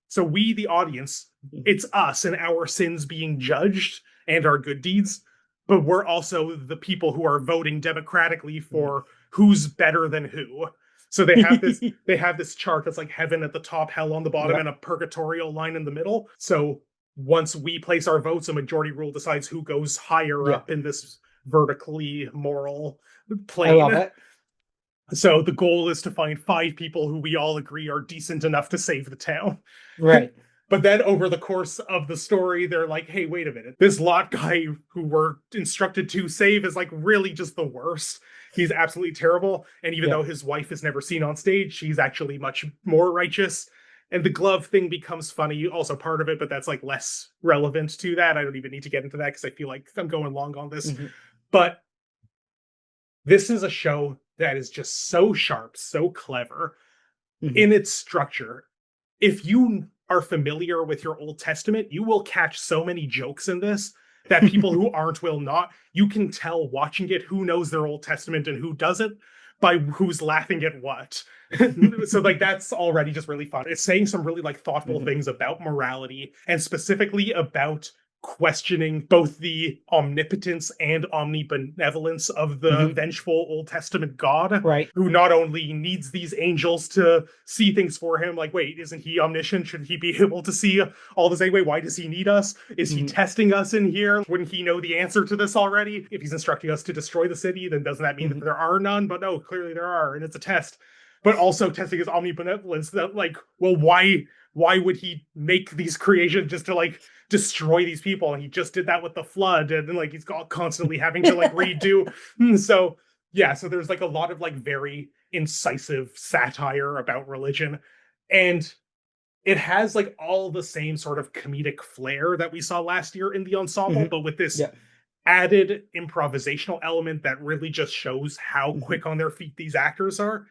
So we, the audience, it's us and our sins being judged and our good deeds, but we're also the people who are voting democratically for who's better than who. So they have this chart that's like heaven at the top, hell on the bottom, and a purgatorial line in the middle. So once we place our votes, a majority rule decides who goes higher up in this vertically moral plane. I love it. So the goal is to find 5 people who we all agree are decent enough to save the town. Right. But then over the course of the story, they're like, hey, wait a minute. This Lot guy who we're instructed to save is like really just the worst. He's absolutely terrible. And even though his wife is never seen on stage, she's actually much more righteous. And the glove thing becomes funny, also part of it, but that's like less relevant to that. I don't even need to get into that because I feel like I'm going long on this. But this is a show that is just so sharp, so clever in its structure. If you are familiar with your Old Testament, you will catch so many jokes in this that people who aren't will not. You can tell watching it who knows their Old Testament and who doesn't by who's laughing at what. So like that's already just really fun. It's saying some really like thoughtful things about morality and specifically about questioning both the omnipotence and omnibenevolence of the vengeful Old Testament God, who not only needs these angels to see things for him, like, wait, isn't he omniscient? Should he be able to see all this anyway? Why does he need us? Is he testing us in here? Wouldn't he know the answer to this already? If he's instructing us to destroy the city, then doesn't that mean that there are none? But no, clearly there are, and it's a test. But also testing his omnibenevolence, that like, well, why would he make these creations just to like destroy these people? And he just did that with the flood, and like he's constantly having to like redo. So yeah, so there's like a lot of like very incisive satire about religion, and it has like all the same sort of comedic flair that we saw last year in the ensemble, but with this added improvisational element that really just shows how quick on their feet these actors are.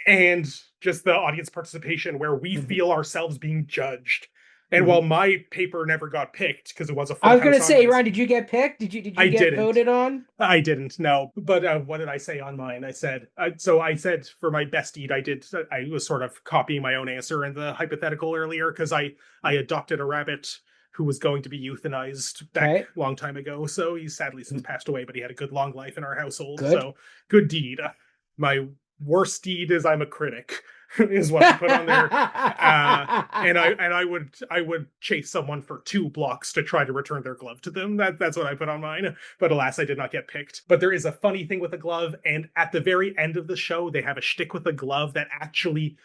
And just the audience participation where we feel ourselves being judged. And while my paper never got picked because it was a full I was house gonna say, audience, Ryan, did you get picked? Did you I get didn't. voted on? I didn't know. But what did I say on mine? I said, I said for my best deed, I was sort of copying my own answer in the hypothetical earlier because I adopted a rabbit who was going to be euthanized back a long time ago. So he's sadly since passed away, but he had a good long life in our household. Good. So good deed. My worst deed is I'm a critic. Is what I put on there, and I would chase someone for 2 blocks to try to return their glove to them. That's what I put on mine. But alas, I did not get picked. But there is a funny thing with a glove, and at the very end of the show, they have a shtick with a glove that actually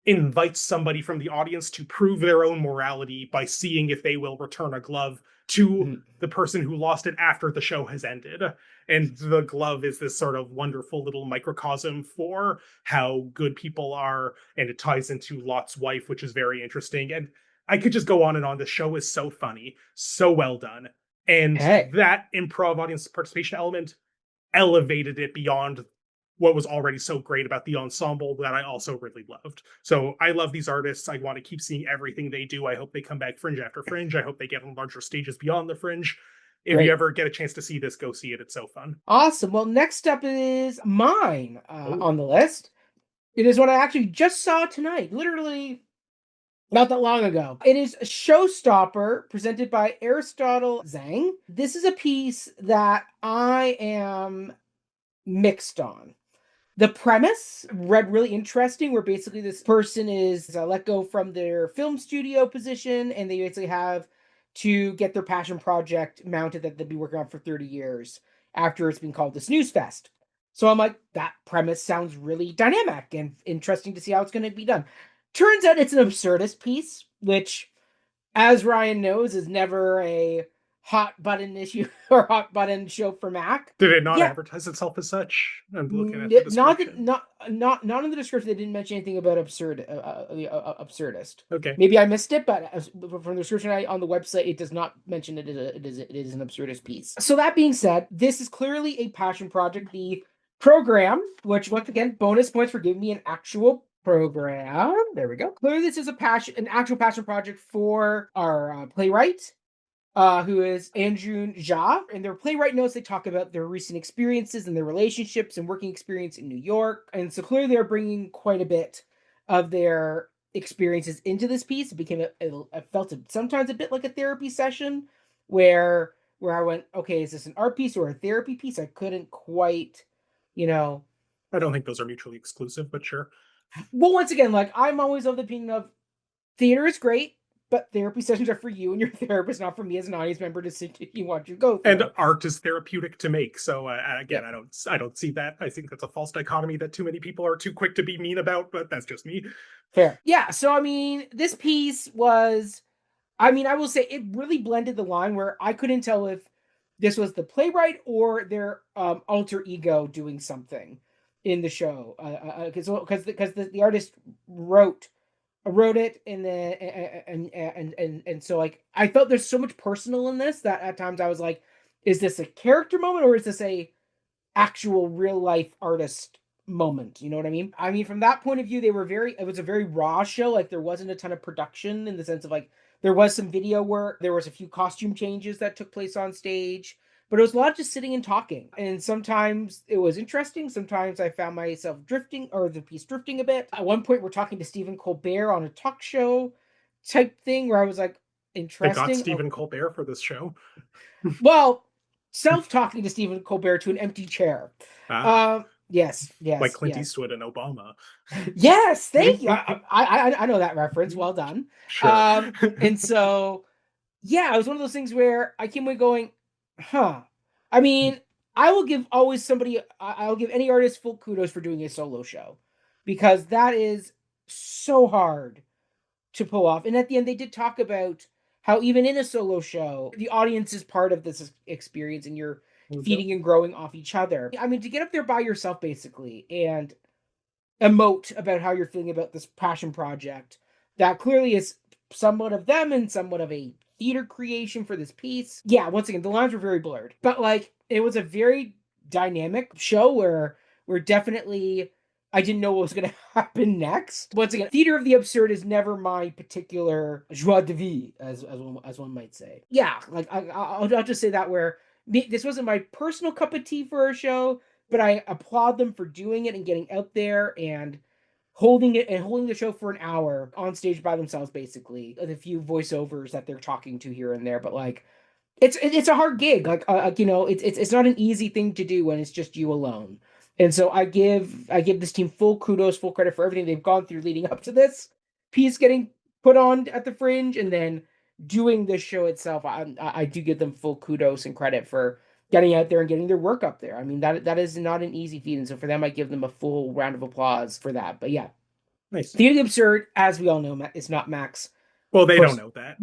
invites somebody from the audience to prove their own morality by seeing if they will return a glove to the person who lost it after the show has ended. And the glove is this sort of wonderful little microcosm for how good people are. And it ties into Lot's wife, which is very interesting. And I could just go on and on. The show is so funny, so well done. And that improv audience participation element elevated it beyond what was already so great about the ensemble that I also really loved. So I love these artists. I want to keep seeing everything they do. I hope they come back Fringe after Fringe. I hope they get on larger stages beyond the Fringe. If you ever get a chance to see this, go see it. It's so fun. Awesome. Well, next up is mine on the list. It is what I actually just saw tonight, literally not that long ago. It is Showstopper, presented by Aristotle Zhang. This is a piece that I am mixed on. The premise read really interesting, where basically this person is let go from their film studio position, and they basically have to get their passion project mounted that they've been working on for 30 years after it's been called the Snooze Fest. So I'm like, that premise sounds really dynamic and interesting to see how it's going to be done. Turns out it's an absurdist piece, which, as Ryan knows, is never a hot button issue or hot button show for Mac. Did it not advertise itself as such? I'm looking at the description. Not in the description. They didn't mention anything about absurdist. Okay, maybe I missed it, but from the description on the website, it does not mention it is an absurdist piece. So that being said, this is clearly a passion project. The program, which once again, bonus points for giving me an actual program. There we go. Clearly, this is an actual passion project for our playwright, who is Andrew Jha. In their playwright notes, they talk about their recent experiences and their relationships and working experience in New York. And so clearly they're bringing quite a bit of their experiences into this piece. It became, I felt it sometimes a bit like a therapy session where I went, okay, is this an art piece or a therapy piece? I couldn't quite, I don't think those are mutually exclusive, but sure. Well, once again, like, I'm always of the opinion of theater is great, but therapy sessions are for you and your therapist, not for me as an audience member to sit if you want to go through. And art is therapeutic to make. So again, I don't see that. I think that's a false dichotomy that too many people are too quick to be mean about, but that's just me. Fair. Yeah. So, I mean, this piece was, I will say it really blended the line where I couldn't tell if this was the playwright or their alter ego doing something in the show. Because the artist wrote it and so, like, I felt there's so much personal in this that at times I was like, is this a character moment or is this a actual real life artist moment? You know what I mean? From that point of view, it was a very raw show. Like, there wasn't a ton of production in the sense of, like, there was some video work, there was a few costume changes that took place on stage, but it was a lot of just sitting and talking. And sometimes it was interesting. Sometimes I found myself drifting, or the piece drifting a bit. At one point, we're talking to Stephen Colbert on a talk show type thing where I was like, interesting. They got Stephen Colbert for this show. Well, self-talking to Stephen Colbert to an empty chair. Yes. Like Clint Eastwood and Obama. Yes, thank you. I know that reference. Well done. Sure. And so, yeah, it was one of those things where I came away going, huh. I'll give any artist full kudos for doing a solo show, because that is so hard to pull off. And at the end, they did talk about how even in a solo show, the audience is part of this experience and you're feeding and growing off each other. To get up there by yourself, basically, and emote about how you're feeling about this passion project that clearly is somewhat of them and somewhat of a theater creation for this piece. Yeah, once again, the lines were very blurred, but, like, it was a very dynamic show where we're definitely I didn't know what was going to happen next. Once again, theater of the absurd is never my particular joie de vivre, as one might say. Yeah, like I'll just say that where this wasn't my personal cup of tea for a show, but I applaud them for doing it and getting out there and holding the show for an hour on stage by themselves, basically, with a few voiceovers that they're talking to here and there. But like, it's a hard gig. Like, it's not an easy thing to do when it's just you alone. And so I give this team full kudos, full credit for everything they've gone through leading up to this piece getting put on at the Fringe, and then doing this show itself. I do give them full kudos and credit for getting out there and getting their work up there. I mean, that is not an easy feat, and so for them, I give them a full round of applause for that. But yeah, Nice. Theater of the Absurd, as we all know, is not Max. Well, they don't know that,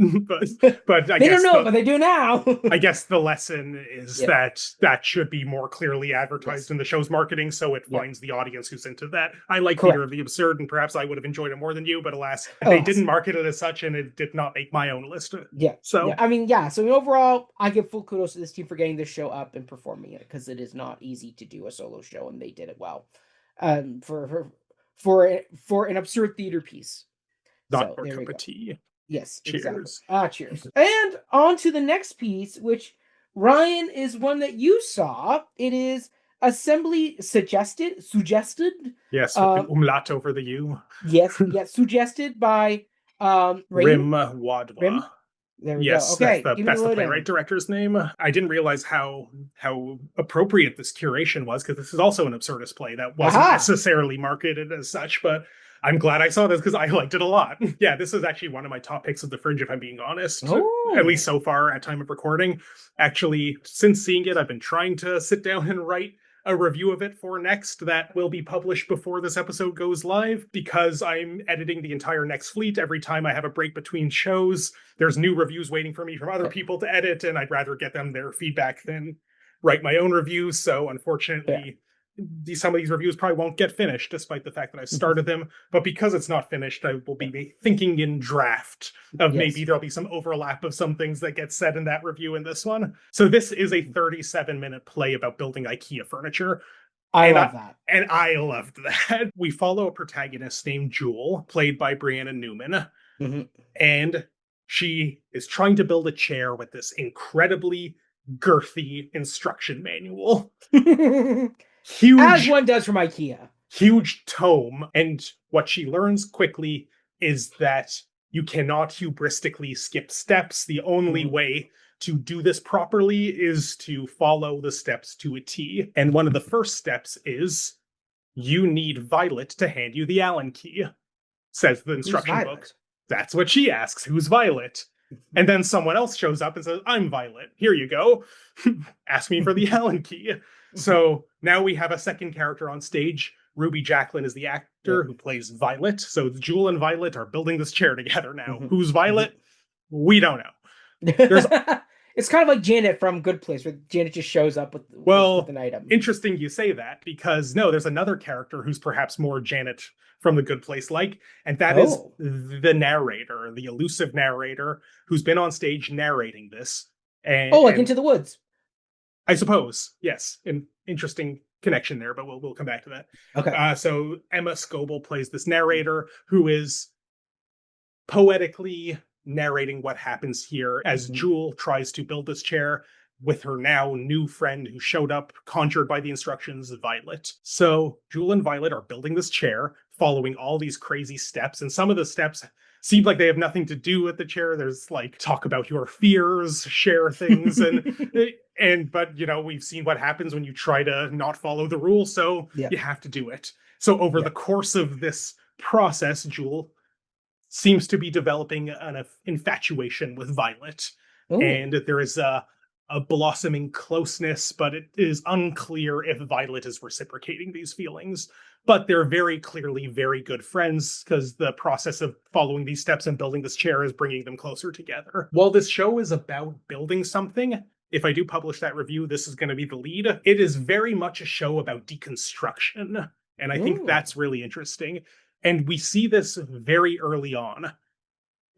but I they guess don't know, but they do now. I guess the lesson is that should be more clearly advertised in the show's marketing, so it finds the audience who's into that. I like Theater of the Absurd, and perhaps I would have enjoyed it more than you, but alas, they didn't market it as such, and it did not make my own list. So I mean, So overall, I give full kudos to this team for getting this show up and performing it, because it is not easy to do a solo show, and they did it well. For an absurd theater piece. Not for cup of tea. Yes, cheers. Exactly. Cheers. And on to the next piece, which, Ryan, is one that you saw. It is Assembly Suggested. Yes, with the umlaut over the U. Yes, Suggested by Rim Wadwa. Rim? There we go. Okay, that's the playwright director's name. I didn't realize how appropriate this curation was, because this is also an absurdist play that wasn't necessarily marketed as such, but I'm glad I saw this because I liked it a lot. Yeah, this is actually one of my top picks of the Fringe, if I'm being honest. At least so far at time of recording. Actually, since seeing it, I've been trying to sit down and write a review of it for next that will be published before this episode goes live, because I'm editing the entire Next Fleet. Every time I have a break between shows, there's new reviews waiting for me from other people to edit, and I'd rather get them their feedback than write my own reviews. So unfortunately, some of these reviews probably won't get finished, despite the fact that I've started them. But because it's not finished, I will be thinking in draft of maybe there'll be some overlap of some things that get said in that review in this one. So this is a 37-minute play about building IKEA furniture. I love that. And I loved that. We follow a protagonist named Jewel, played by Brianna Newman. And she is trying to build a chair with this incredibly girthy instruction manual. Huge, as one does from IKEA. Huge tome. And what she learns quickly is that you cannot hubristically skip steps. The only way to do this properly is to follow the steps to a T. And one of the first steps is you need Violet to hand you the Allen key, says the instruction book. That's what she asks. Who's Violet? And then someone else shows up and says, I'm Violet. Here you go. Ask me for the Allen key. So now we have a second character on stage. Ruby Jacqueline is the actor who plays Violet. So Jewel and Violet are building this chair together now. Who's Violet? We don't know. It's kind of like Janet from Good Place, where Janet just shows up with an item. Interesting you say that, because no, there's another character who's perhaps more Janet from the Good Place like, and that is the narrator, the elusive narrator who's been on stage narrating this. And Into the Woods. I suppose, yes. An interesting connection there, but we'll come back to that. Okay. So Emma Scoble plays this narrator who is poetically narrating what happens here as Jewel tries to build this chair with her now new friend who showed up, conjured by the instructions, Violet. So Jewel and Violet are building this chair, following all these crazy steps, and some of the steps seem like they have nothing to do with the chair. There's like talk about your fears, share things, but we've seen what happens when you try to not follow the rules, so you have to do it. So over the course of this process, Jewel seems to be developing an infatuation with Violet. Ooh. And there is a blossoming closeness, but it is unclear if Violet is reciprocating these feelings. But they're very clearly very good friends, because the process of following these steps and building this chair is bringing them closer together. While this show is about building something, if I do publish that review, this is going to be the lead. It is very much a show about deconstruction. And I think that's really interesting. And we see this very early on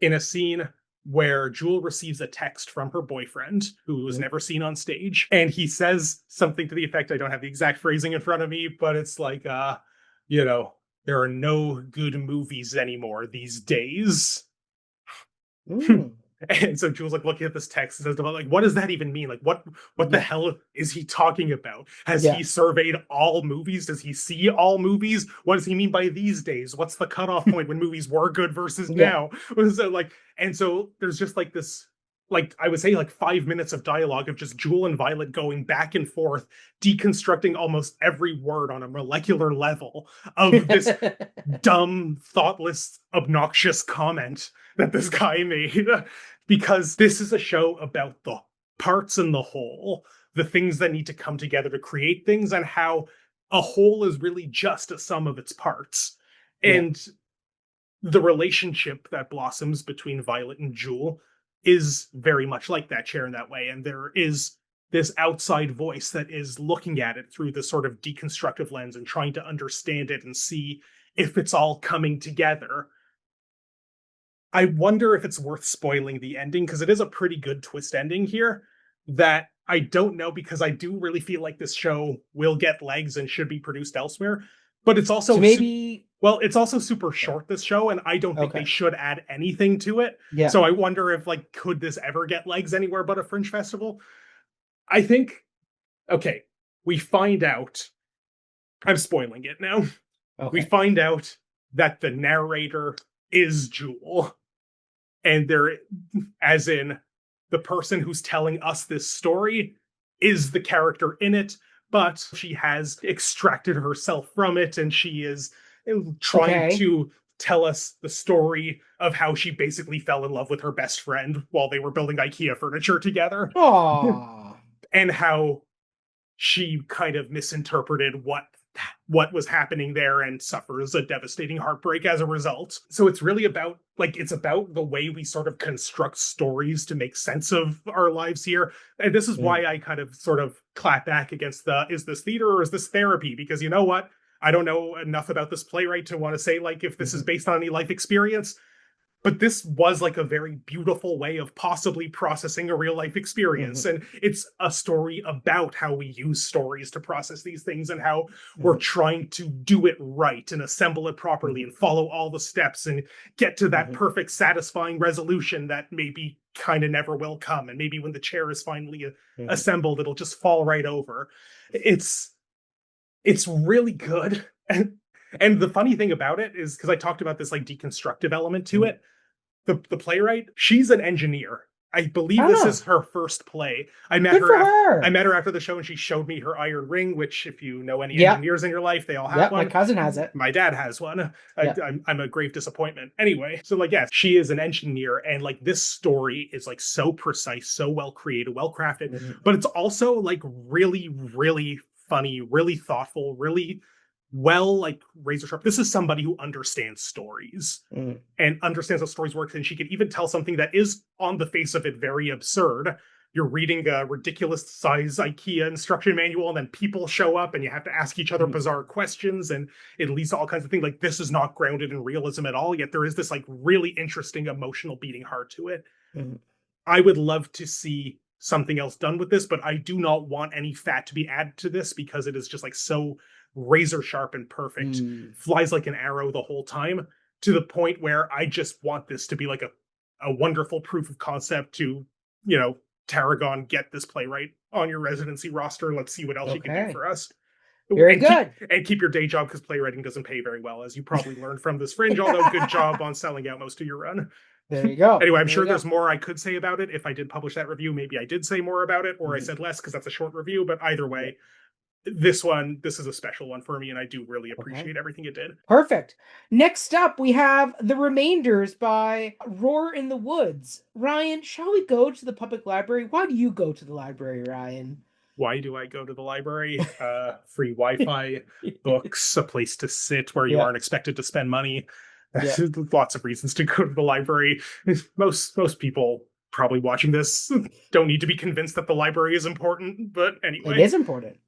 in a scene where Jewel receives a text from her boyfriend, who was never seen on stage. And he says something to the effect, I don't have the exact phrasing in front of me, but it's like, you know, there are no good movies anymore these days. Mm. And so Jules like looking at this text and says, like, what does that even mean? Like, what the Yeah. hell is he talking about? Has Yeah. he surveyed all movies? Does he see all movies? What does he mean by these days? What's the cutoff point when movies were good versus Yeah. now? So like, and so there's just like this, like I would say like 5 minutes of dialogue of just Jewel and Violet going back and forth, deconstructing almost every word on a molecular level of this dumb, thoughtless, obnoxious comment that this guy made. Because this is a show about the parts and the whole, the things that need to come together to create things, and how a whole is really just a sum of its parts. Yeah. And the relationship that blossoms between Violet and Jewel is very much like that, share in that way. And there is this outside voice that is looking at it through this sort of deconstructive lens and trying to understand it and see if it's all coming together. I wonder if it's worth spoiling the ending, because it is a pretty good twist ending here that I don't know, because I do really feel like this show will get legs and should be produced elsewhere. But it's also So maybe well, it's also super short, this show, and I don't think okay. they should add anything to it. Yeah. So I wonder if, like, could this ever get legs anywhere but a Fringe festival? I think, okay, we find out, I'm spoiling it now. We Okay. find out that the narrator is Jewel. And there, as in the person who's telling us this story is the character in it, but she has extracted herself from it, and she is trying Okay. to tell us the story of how she basically fell in love with her best friend while they were building IKEA furniture together. Aww. And how she kind of misinterpreted what was happening there and suffers a devastating heartbreak as a result. So it's really about, like, it's about the way we sort of construct stories to make sense of our lives here. And this is why I kind of sort of clap back against the, is this theater or is this therapy? Because you know what? I don't know enough about this playwright to want to say, like, if this is based on any life experience. But this was like a very beautiful way of possibly processing a real life experience. And it's a story about how we use stories to process these things, and how we're trying to do it right and assemble it properly and follow all the steps and get to that perfect, satisfying resolution that maybe kind of never will come. And maybe when the chair is finally assembled, it'll just fall right over. It's really good. And the funny thing about it is, because I talked about this like deconstructive element to it, the playwright, she's an engineer. I believe this is her first play. I met her after the show, and she showed me her iron ring, which, if you know any engineers in your life, they all have one. My cousin has it. My dad has one. I'm a grave disappointment. Anyway, so like, yes, she is an engineer, and like this story is like so precise, so well created, well crafted, but it's also like really, really funny, really thoughtful, really well, like razor sharp. This is somebody who understands stories and understands how stories work, and she can even tell something that is on the face of it very absurd. You're reading a ridiculous size IKEA instruction manual, and then people show up and you have to ask each other bizarre questions, and it leads to all kinds of things. Like, this is not grounded in realism at all, yet there is this like really interesting emotional beating heart to it. I would love to see something else done with this, but I do not want any fat to be added to this, because it is just like so razor sharp and perfect, flies like an arrow the whole time, to the point where I just want this to be like a wonderful proof of concept to, you know, Tarragon, get this playwright on your residency roster. Let's see what else you can do for us. Very good. Keep your day job, because playwriting doesn't pay very well, as you probably learned from this Fringe, although good job on selling out most of your run. There you go. Anyway, I'm sure there's more I could say about it. If I did publish that review, maybe I did say more about it, or I said less, because that's a short review. But either way, this is a special one for me, and I do really appreciate everything it did. Perfect. Next up, we have The Remainders by Roar in the Woods. Ryan, shall we go to the public library? Why do you go to the library, Ryan? Why do I go to the library? Free Wi-Fi, books, a place to sit where you aren't expected to spend money. Lots of reasons to go to the library. Most people probably watching this don't need to be convinced that the library is important, but anyway. It is important.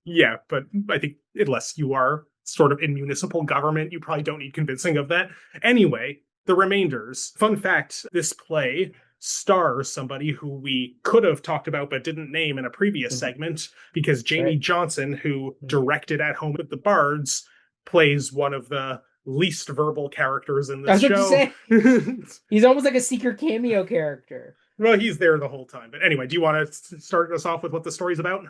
Yeah, but I think unless you are sort of in municipal government, you probably don't need convincing of that. Anyway, The Remainders. Fun fact, this play stars somebody who we could have talked about but didn't name in a previous segment, because Jamie Johnson, who directed At Home with the Bards, plays one of the least verbal characters in I this was about to show. say, he's almost like a secret cameo character. Well, he's there the whole time. But anyway, do you want to start us off with what the story's about?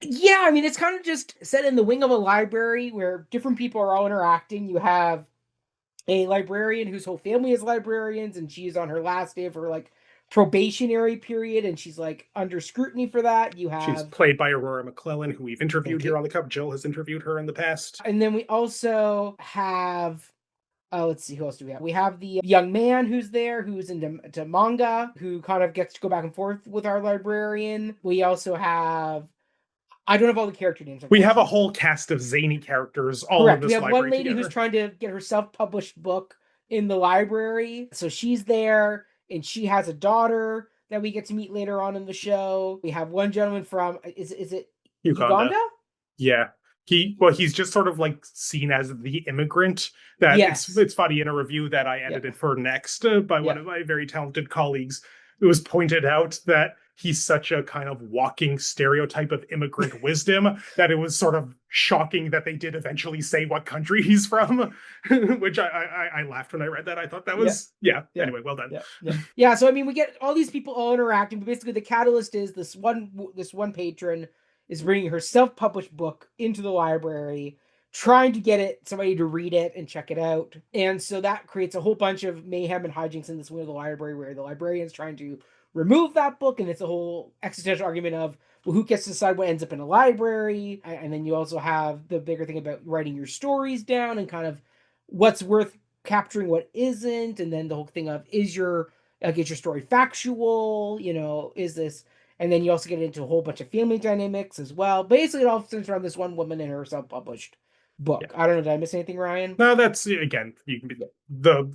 Yeah, I mean, it's kind of just set in the wing of a library where different people are all interacting. You have a librarian whose whole family is librarians, and she's on her last day of her like probationary period, and she's like under scrutiny for that. You She's have played by Aurora McClellan, who we've interviewed here on the Cup. Jill has interviewed her in the past. and then we also have let's see, who else do we have? We have the young man who's there, who's into manga, who kind of gets to go back and forth with our librarian. We also have, I don't have all the character names. We have a whole cast of zany characters all Correct. in this We have library one lady together. who's trying to get her self-published book in the library. So she's there, and she has a daughter that we get to meet later on in the show. We have one gentleman from, is it Uganda? Yeah. He's just sort of like seen as the immigrant. That Yes. It's funny, in a review that I edited for Next by one of my very talented colleagues, it was pointed out that he's such a kind of walking stereotype of immigrant wisdom that it was sort of shocking that they did eventually say what country he's from, which I laughed when I read that. I thought that was, anyway, well done. Yeah, so I mean, we get all these people all interacting, but basically the catalyst is this one patron is bringing her self-published book into the library, trying to get somebody to read it and check it out. And so that creates a whole bunch of mayhem and hijinks in this wing of the library where the librarian's trying to remove that book, and it's a whole existential argument of, well, who gets to decide what ends up in a library? And then you also have the bigger thing about writing your stories down and kind of what's worth capturing, what isn't, and then the whole thing of, is your story factual? Is this... And then you also get into a whole bunch of family dynamics as well. Basically, it all centers around this one woman and her self-published book. I don't know. Did I miss anything, Ryan? No, that's, again, you can be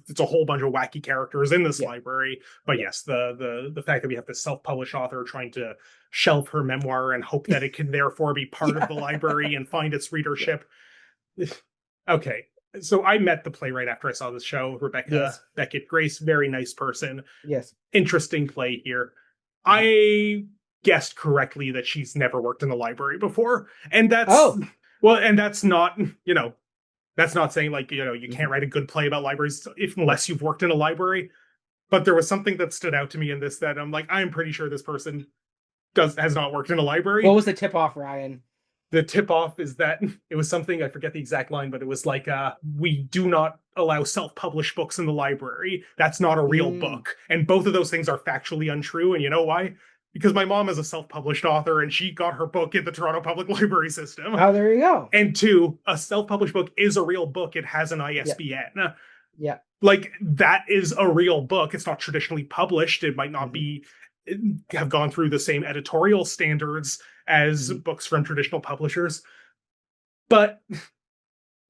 it's a whole bunch of wacky characters in this library. But yes, the fact that we have this self-published author trying to shelve her memoir and hope that it can therefore be part of the library and find its readership. Okay. So I met the playwright after I saw this show, Rebecca Beckett Grace, very nice person. Yes. Interesting Play here. I guessed correctly that she's never worked in the library before. And that's and that's not, that's not saying like, you can't write a good play about libraries unless you've worked in a library. But there was something that stood out to me in this that I'm like, I'm pretty sure this person has not worked in a library. What was the tip off, Ryan? The tip off is that it was something, I forget the exact line, but it was like, we do not allow self-published books in the library. That's not a real book. And both of those things are factually untrue. And you know why? Because my mom is a self-published author and she got her book in the Toronto Public Library system. Oh, there you go. And two, a self-published book is a real book. It has an ISBN. Yeah. Like, that is a real book. It's not traditionally published. It might not have gone through the same editorial standards as books from traditional publishers. But,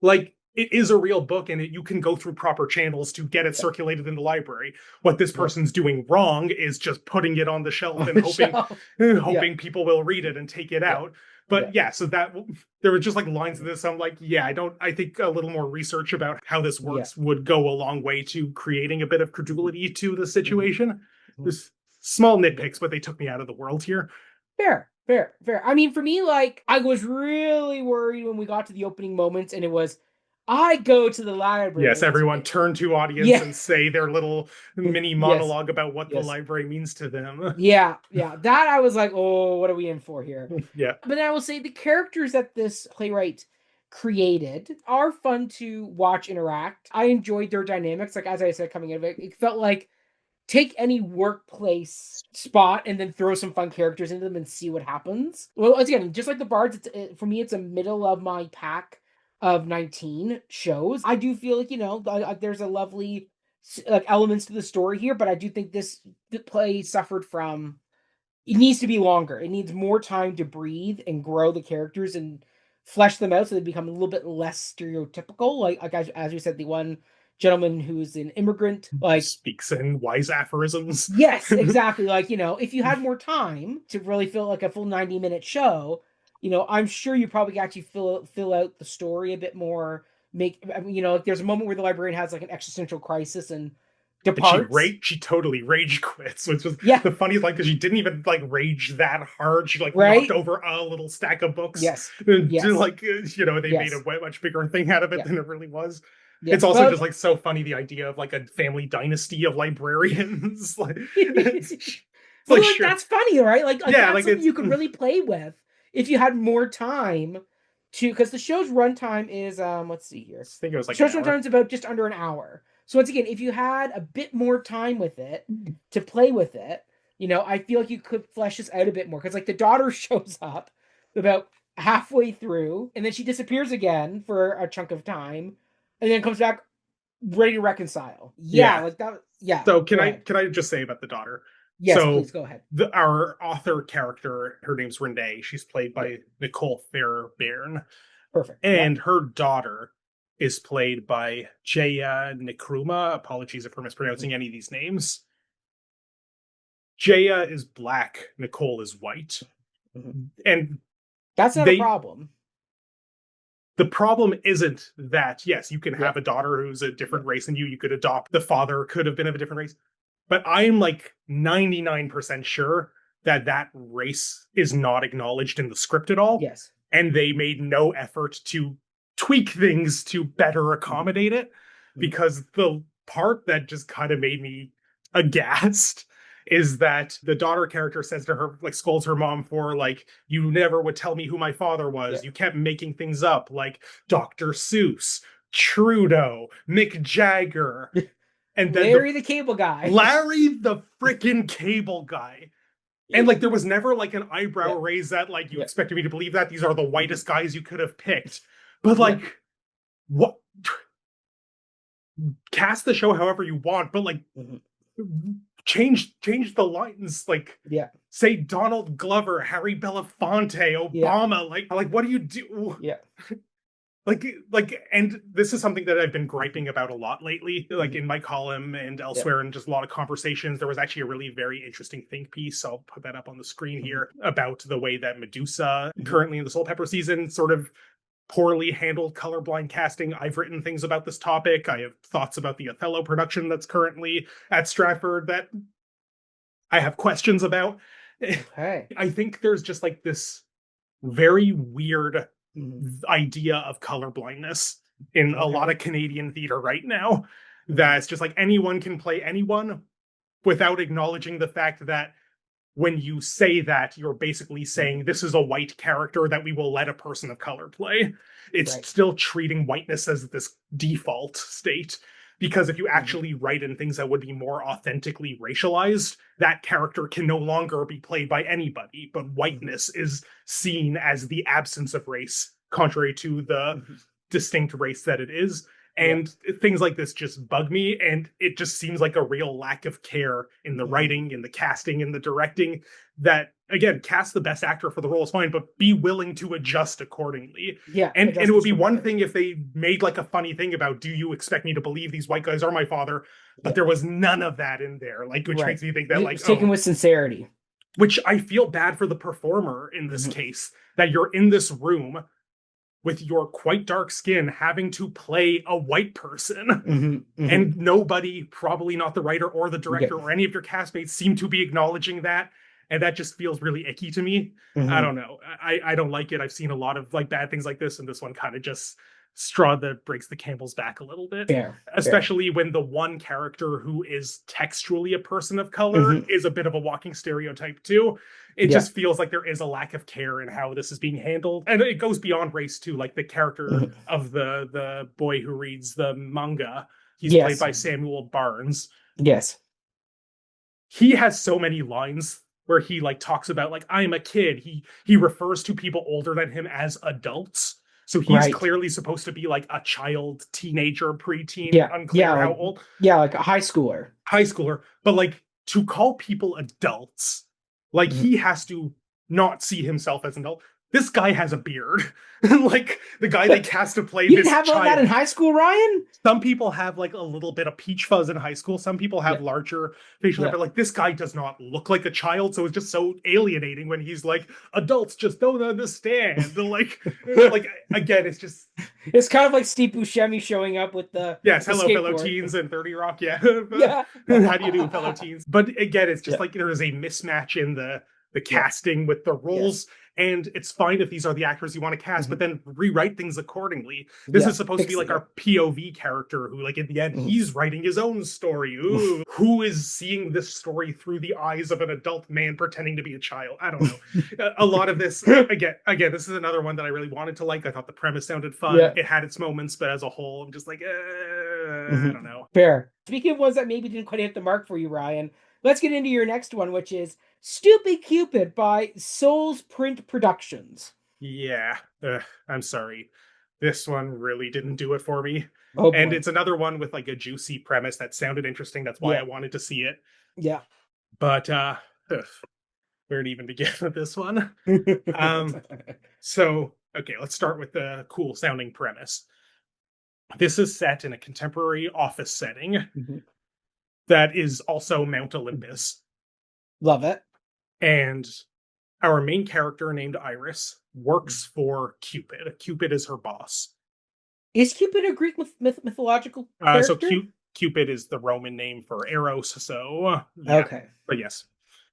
like, it is a real book, and you can go through proper channels to get it circulated in the library. What this person's doing wrong is just putting it on the shelf and hoping people will read it and take it out. But so that there were just like lines of this. I'm like, I think a little more research about how this works would go a long way to creating a bit of credulity to the situation. There's small nitpicks, but they took me out of the world here. Fair. I mean, for me, like, I was really worried when we got to the opening moments and it was, I go to the library. Yes, everyone turn to audience and say their little mini monologue about what the library means to them. Yeah. That I was like, oh, what are we in for here? But I will say the characters that this playwright created are fun to watch interact. I enjoyed their dynamics. Like, as I said, coming in of it felt like take any workplace spot and then throw some fun characters into them and see what happens. Well, again, just like the Bards, for me, it's a middle of my pack of 19 shows. I do feel like, there's a lovely elements to the story here, but I do think the play suffered from, it needs to be longer. It needs more time to breathe and grow the characters and flesh them out so they become a little bit less stereotypical. Like as we said, the one gentleman who's an immigrant, like, speaks in wise aphorisms. Yes, exactly. Like, if you had more time to really feel like a full 90-minute show, I'm sure you probably got to fill out the there's a moment where the librarian has like an existential crisis and And she Departs. she totally rage quits, which was Yeah. the funniest, like, because she didn't even like rage that hard. She like Right? knocked over a little stack of books. Yes. And Yes. like, you know, they made Yes. a much bigger thing out of it Yeah. than it really was. Yeah. It's also But just like so funny, the idea of like a family dynasty of librarians. Like, it's but like, like sure. that's funny, right? Like Yeah, that's like something it's you could really play with if you had more time to, because the show's runtime is let's see here. I think it was The like an show's hour. runtime is about just under an hour. So once again, if you had a bit more time with it to play with it, you know, I feel like you could flesh this out a bit more. Because like the daughter shows up about halfway through, and then she disappears again for a chunk of time, and then comes back ready to reconcile. Yeah, like that. Yeah. So Go ahead. can I just say about the daughter? Yes, So please go ahead. our author character, her name's Renee. She's played by Nicole Fairbairn. Perfect. And her daughter is played by Jaya Nkrumah. Apologies if we're mispronouncing any of these names. Jaya is black, Nicole is white. And that's not a problem. The problem isn't that, yes, you can have a daughter who's a different race than you. You could adopt. The father could have been of a different race. But I'm like 99% sure that that race is not acknowledged in the script at all. Yes. And they made no effort to tweak things to better accommodate it, because the part that just kind of made me aghast is that the daughter character says to her, like, scolds her mom for, like, you never would tell me who my father was. You kept making things up, like Dr. Seuss, Trudeau, Mick Jagger, and then Larry the Cable Guy. Larry the freaking Cable Guy. And like, there was never like an eyebrow raise that like you expected me to believe that these are the whitest guys you could have picked. But like, what? Cast the show however you want, but like, change the lines. Like, say Donald Glover, Harry Belafonte, Obama. Like, what do you do? Like, and this is something that I've been griping about a lot lately, like in my column and elsewhere, and just a lot of conversations. There was actually a really very interesting think piece, I'll put that up on the screen here, about the way that Medusa, currently in the Soul Pepper season, sort of poorly handled colorblind casting. I've written things about this topic. I have thoughts about the Othello production that's currently at Stratford that I have questions about. I think there's just like this very weird idea of colorblindness in a lot of Canadian theater right now, that's just like anyone can play anyone, without acknowledging the fact that when you say that, you're basically saying this is a white character that we will let a person of color play. It's still treating whiteness as this default state. Because if you actually write in things that would be more authentically racialized, that character can no longer be played by anybody, but whiteness is seen as the absence of race, contrary to the distinct race that it is. And things like this just bug me, and it just seems like a real lack of care in the writing, in the casting, in the directing, that, again, cast the best actor for the role is fine, but be willing to adjust accordingly. And it would be one thing if they made like a funny thing about, do you expect me to believe these white guys are my father? But there was none of that in there, like, which makes me think that, like, it's taken with sincerity. Which I feel bad for the performer in this case, that you're in this room with your quite dark skin having to play a white person, and nobody, probably not the writer or the director or any of your castmates, seem to be acknowledging that. And that just feels really icky to me. I don't know. I don't like it. I've seen a lot of like bad things like this, and this one kind of just straw that breaks the camel's back a little bit. Especially when the one character who is textually a person of color is a bit of a walking stereotype too. It just feels like there is a lack of care in how this is being handled. And it goes beyond race too. Like the character of the boy who reads the manga, he's played by Samuel Barnes. He has so many lines where he like talks about like, I'm a kid. He refers to people older than him as adults. So he's clearly supposed to be like a child, teenager, preteen, unclear how old. Like a high schooler. But like, to call people adults, like he has to not see himself as an adult. this guy has a beard. Like the guy they cast to play You this didn't have all that in child. high school, Ryan? Some people have like a little bit of peach fuzz in high school. Some people have Yeah. larger facial hair, Yeah. but like this guy does not look like a child. So it's just so alienating when he's like, adults just don't understand. Like again, it's just It's kind of like Steve Buscemi showing up with the yes, the hello, fellow skateboard. teens and 30 Rock. Yeah. Yeah. How do you do, fellow teens? But again, it's just Yeah. like there is a mismatch in the Yeah. casting with the roles. Yes. And it's fine if these are the actors you want to cast, but then rewrite things accordingly. This Yeah. is supposed to be like our POV character who, like, in the end, Mhm. he's writing his own story. Ooh, who is seeing this story through the eyes of an adult man pretending to be a child? I don't know. A lot of this, again, this is another one that I really wanted to like. I thought the premise sounded fun. Yeah. It had its moments, but as a whole, I'm just like, I don't know. Fair. Speaking of ones that maybe didn't quite hit the mark for you, Ryan, let's get into your next one, which is Stupid Cupid by Souls Print Productions. Yeah, I'm sorry. This one really didn't do it for me. Oh, And boy. it's another one with like a juicy premise that sounded interesting. That's why Yeah. I wanted to see it. Yeah. But where to even begin with this one? So, okay, let's start with the cool sounding premise. This is set in a contemporary office setting Mhm. that is also Mount Olympus. Love it. And our main character named Iris works for Cupid. Cupid is her boss. Is Cupid a Greek mythological So character? Cupid is the Roman name for Eros. So yeah. Okay. But yes,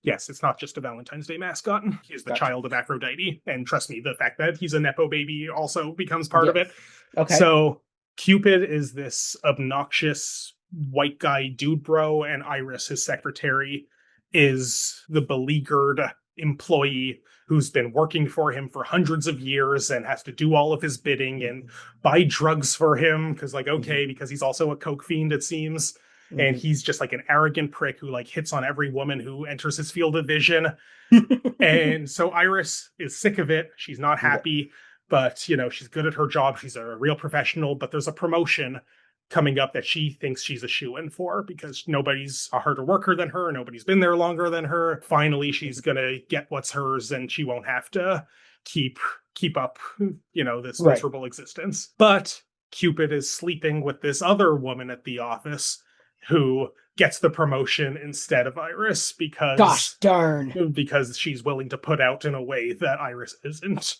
it's not just a Valentine's Day mascot. He's the Gotcha. child of Aphrodite, and trust me, the fact that he's a nepo baby also becomes part of Yeah. it. Okay. So Cupid is this obnoxious white guy dude bro, and Iris, his secretary, is the beleaguered employee who's been working for him for hundreds of years and has to do all of his bidding and buy drugs for him because, like, okay, because he's also a coke fiend, it seems. And he's just like an arrogant prick who like hits on every woman who enters his field of vision. And so Iris is sick of it. She's not happy, but you know, she's good at her job. She's a real professional, but there's a promotion coming up that she thinks she's a shoo-in for because nobody's a harder worker than her. Nobody's been there longer than her. Finally, she's going to get what's hers and she won't have to keep up, you know, this miserable existence. But Cupid is sleeping with this other woman at the office who gets the promotion instead of Iris because gosh darn, because she's willing to put out in a way that Iris isn't.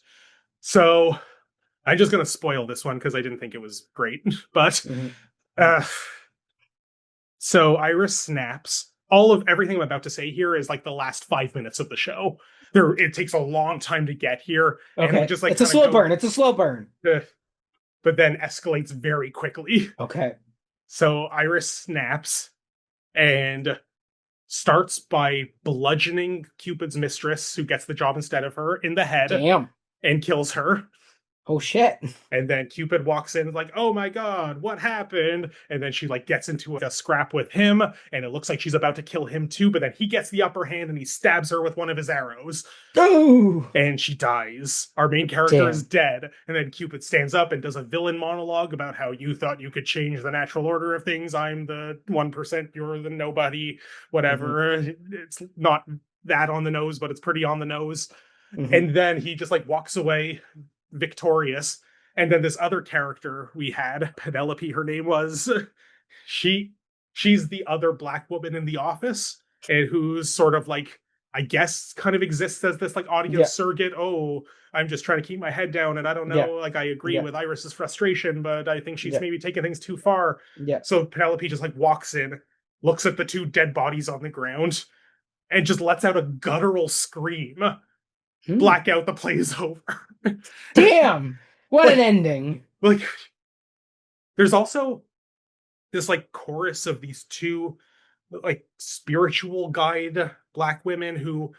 So I'm just gonna spoil this one because I didn't think it was great. But so Iris snaps. All of everything I'm about to say here is like the last 5 minutes of the show. It takes a long time to get here. Okay. And just like it's a slow burn. It's a slow burn. But then escalates very quickly. Okay. So Iris snaps and starts by bludgeoning Cupid's mistress, who gets the job instead of her, in the head. Damn. And kills her. Oh shit. And then Cupid walks in like, oh my god, what happened? And then she like gets into a scrap with him, and it looks like she's about to kill him too, but then he gets the upper hand and he stabs her with one of his arrows. Oh! And she dies. Our main character is dead. And then Cupid stands up and does a villain monologue about how you thought you could change the natural order of things. I'm the 1%, you're the nobody, whatever. It's not that on the nose, but it's pretty on the nose. And then he just like walks away victorious. And then this other character we had, Penelope, her name was, she's the other black woman in the office, and who's sort of like, I guess, kind of exists as this like audience surrogate. Oh, I'm just trying to keep my head down, and I don't know, like, I agree with Iris's frustration, but I think she's maybe taking things too far. So Penelope just like walks in, looks at the two dead bodies on the ground, and just lets out a guttural scream. Blackout, the play is over. Damn! What an ending. Like, there's also this like chorus of these two like spiritual guide black women who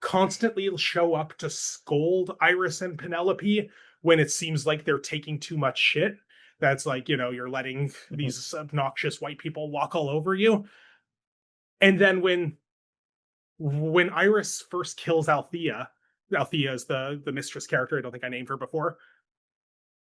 constantly show up to scold Iris and Penelope when it seems like they're taking too much shit. That's like, you know, you're letting these obnoxious white people walk all over you. And then when Iris first kills Althea is the mistress character. I don't think I named her before.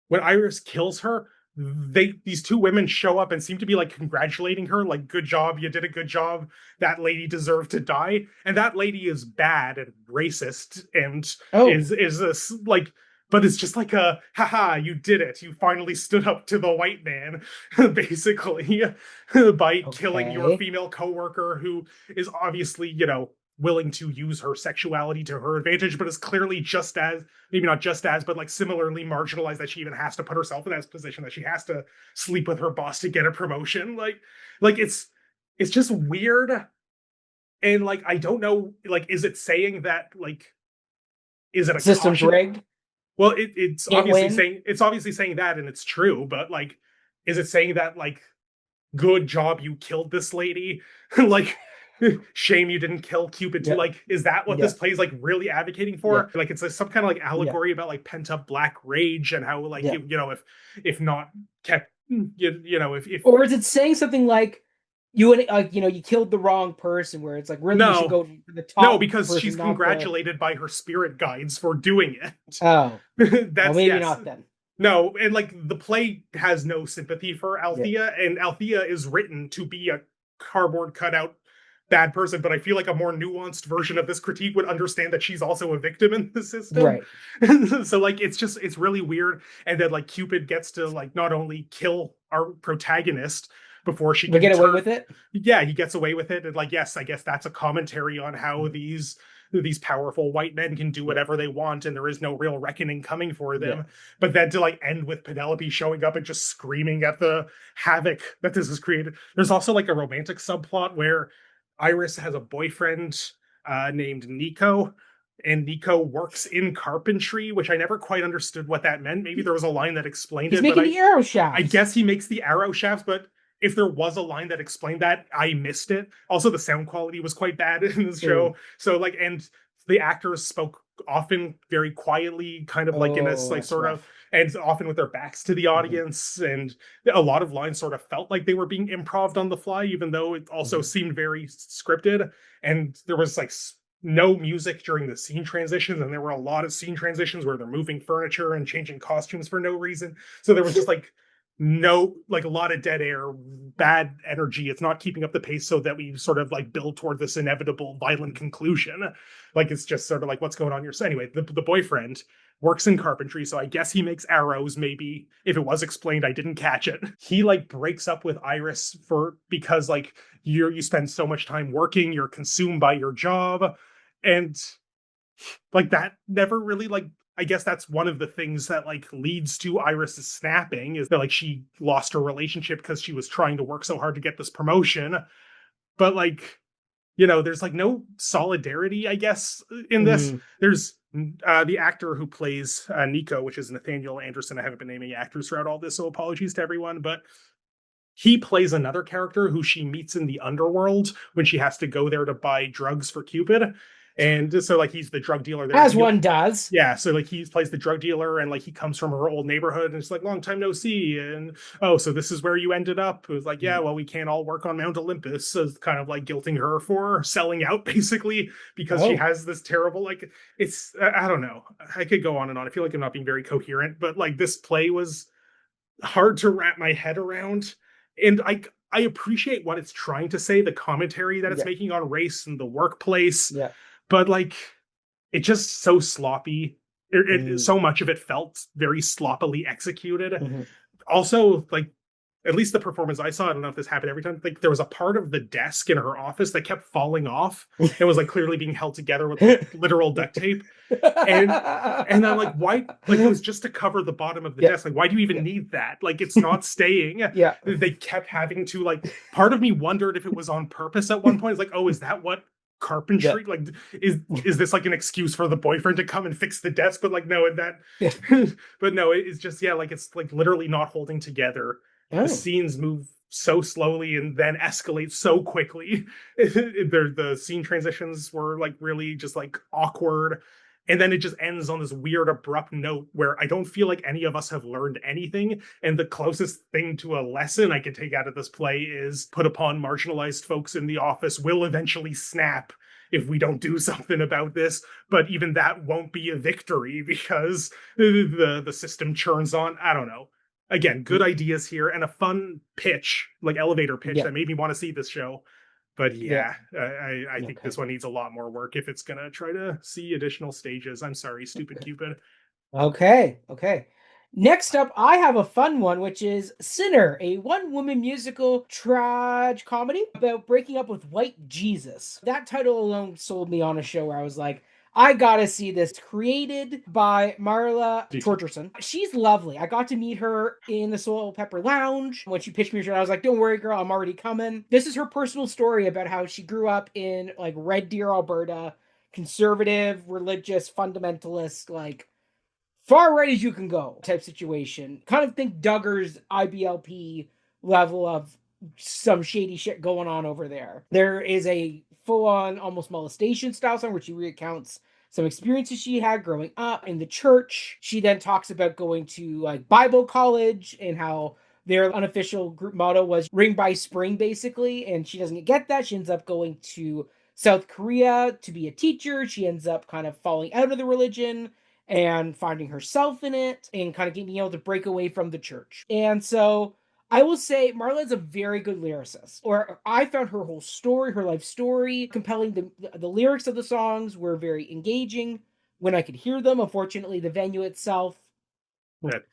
When Iris kills her, these two women show up and seem to be like congratulating her, like, good job, you did a good job, that lady deserved to die, and that lady is bad and racist and Oh, is this like, but it's just like a haha, you did it, you finally stood up to the white man basically by killing your okay. female coworker who is obviously, you know, willing to use her sexuality to her advantage, but is clearly just as, maybe not just as, but like similarly marginalized, that she even has to put herself in that position, that she has to sleep with her boss to get a promotion. Like it's just weird. And like, I don't know, like, is it saying that, like, is it a System's caution? rigged. Well, Can't win. it's obviously saying that, and it's true, but like, is it saying that, like, good job, you killed this lady? Like, shame you didn't kill Cupid too. Yeah. Like, is that what Yeah. this play is like really advocating Yeah. for? Like, it's some kind of like Yeah. allegory about like pent up black rage, and how like, Yeah. you know, if not kept, you know, if Or is it saying something like you killed the wrong person, where it's like really you should no, go for the no, top because she's person, not the congratulated by her spirit guides for doing oh. it. Oh, That's, maybe yes. not then. No, and like, the play has no sympathy for Yeah. Althea, and Althea is written to be a cardboard cutout bad person, but I feel like a more nuanced version of this critique would understand that she's also a victim in the system. Right. So like, it's really weird. And then like, Cupid gets to like not only kill our protagonist before she We can get away turn, with it. yeah, he gets away with it. And like, yes, I guess that's a commentary on how these powerful white men can do Yeah. whatever they want, and there is no real reckoning coming for them. Yeah. But then to like end with Penelope showing up and just screaming at the havoc that this has created. There's also like a romantic subplot where Iris has a boyfriend named Nico, and Nico works in carpentry, which I never quite understood what that meant. Maybe there was a line that explained He's it, but making the arrow I shafts. guess he makes the arrow shafts, but if there was a line that explained that, I missed it. Also, the sound quality was quite bad in this show. So like, and the actors spoke often very quietly, kind of like in a Oh, like that's sort of, rough. and often with their backs to the Mhm. audience, and a lot of lines sort of felt like they were being improv on the fly, even though it also Mhm. seemed very scripted. And there was like no music during the scene transitions, and there were a lot of scene transitions where they're moving furniture and changing costumes for no reason. So there was just like no, like, a lot of dead air, bad energy. It's not keeping up the pace, so that we sort of like build toward this inevitable violent conclusion. Like, it's just sort of like, what's going on here? So anyway, the boyfriend works in carpentry, so I guess he makes arrows. Maybe if it was explained, I didn't catch it. He like breaks up with Iris for, because like, you spend so much time working, you're consumed by your job, and like, that never really, like, I guess that's one of the things that like leads to Iris's snapping, is that like, she lost her relationship because she was trying to work so hard to get this promotion. But like, you know, there's like no solidarity, I guess, in this. Mhm. There's the actor who plays Nico, which is Nathaniel Anderson. I haven't been naming actors throughout all this, so apologies to everyone, but he plays another character who she meets in the underworld when she has to go there to buy drugs for Cupid. And so like, he's the drug dealer there. As one does. Yeah, so like, he plays the drug dealer, and like, he comes from her old neighborhood, and it's like, long time no see, and oh, so this is where you ended up. It was like, yeah, Mhm. well, we can't all work on Mount Olympus. So it's kind of like guilting her for selling out basically, because she Oh. has this terrible, like, it's, I don't know, I could go on and on. I feel like I'm not being very coherent, but like, this play was hard to wrap my head around. And I appreciate what it's trying to say, the commentary that it's Yeah. making on race and the workplace, Yeah. but like, it just so sloppy. Mm. So much of it felt very sloppily executed. Mhm. Also, like, at least the performance I saw, I don't know if this happened every time, like, there was a part of the desk in her office that kept falling off and was like clearly being held together with like literal duct tape. And I'm like, why? Like, it was just to cover the bottom of the Yeah. desk. Like, why do you even Yeah. need that? Like, it's not staying. Yeah. They kept having to, like, part of me wondered if it was on purpose at one point. It's like, oh, is that what Yeah. carpentry, like, is this like an excuse for the boyfriend to come and fix the desk? But like, no, and that Yeah. but no, it's just, yeah, like, it's like literally not holding together. The Oh. scenes move so slowly and then escalate so quickly. The scene transitions were like really just like awkward, and then it just ends on this weird abrupt note where I don't feel like any of us have learned anything. And the closest thing to a lesson I could take out of this play is, put upon marginalized folks in the office will eventually snap if we don't do something about this. But even that won't be a victory, because the system churns on. I don't know. again, good ideas here and a fun pitch, like elevator pitch Yeah. that made me want to see this show. But Yeah. I think this one needs a lot more work if it's gonna try to see additional stages. I'm sorry, stupid Cupid. Okay. Okay. Next up, I have a fun one, which is Sinner, a one-woman musical tragicomedy about breaking up with white Jesus. That title alone sold me on a show where I was like, I gotta see this. Created by Marla Torgerson. She's lovely. I got to meet her in the Soul Pepper Lounge. When she pitched me, I was like, don't worry, girl, I'm already coming. This is her personal story about how she grew up in like Red Deer, Alberta, conservative, religious, fundamentalist, like far right as you can go type situation. Kind of think Duggar's IBLP level of some shady shit going on over there. There is a full-on almost molestation style song where she recounts some experiences she had growing up in the church. She then talks about going to like Bible college and how their unofficial group motto was ring by spring, basically. And she doesn't get that. She ends up going to South Korea to be a teacher. She ends up kind of falling out of the religion and finding herself in it and kind of being able to break away from the church. And so I will say Marla is a very good lyricist. Or I found her whole story, her life story, compelling. The lyrics of the songs were very engaging when I could hear them. Unfortunately, the venue itself.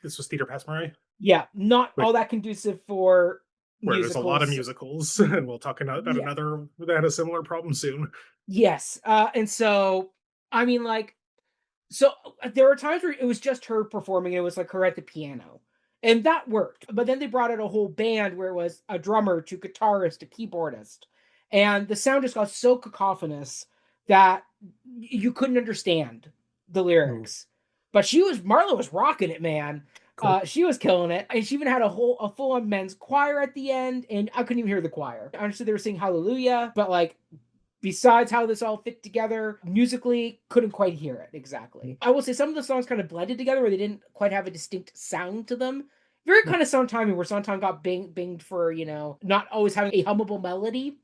This was Theatre Pasmaray? Yeah, not all that conducive for where musicals. There's a lot of musicals, and we'll talk about another that had a similar problem soon. Yes. And so, I mean, like, so there were times where it was just her performing. It was like her at the piano, and that worked. But then they brought out a whole band where it was a drummer, to guitarist, to keyboardist, and the sound just got so cacophonous that you couldn't understand the lyrics. But Marla was rocking it, man. Cool. She was killing it, and she even had a full-on men's choir at the end, and I couldn't even hear the choir. I understood they were singing Hallelujah, but like, besides how this all fit together musically, couldn't quite hear it exactly. I will say some of the songs kind of blended together where they didn't quite have a distinct sound to them. Very kind of Sondheim, where Sondheim got binged for, not always having a hummable melody.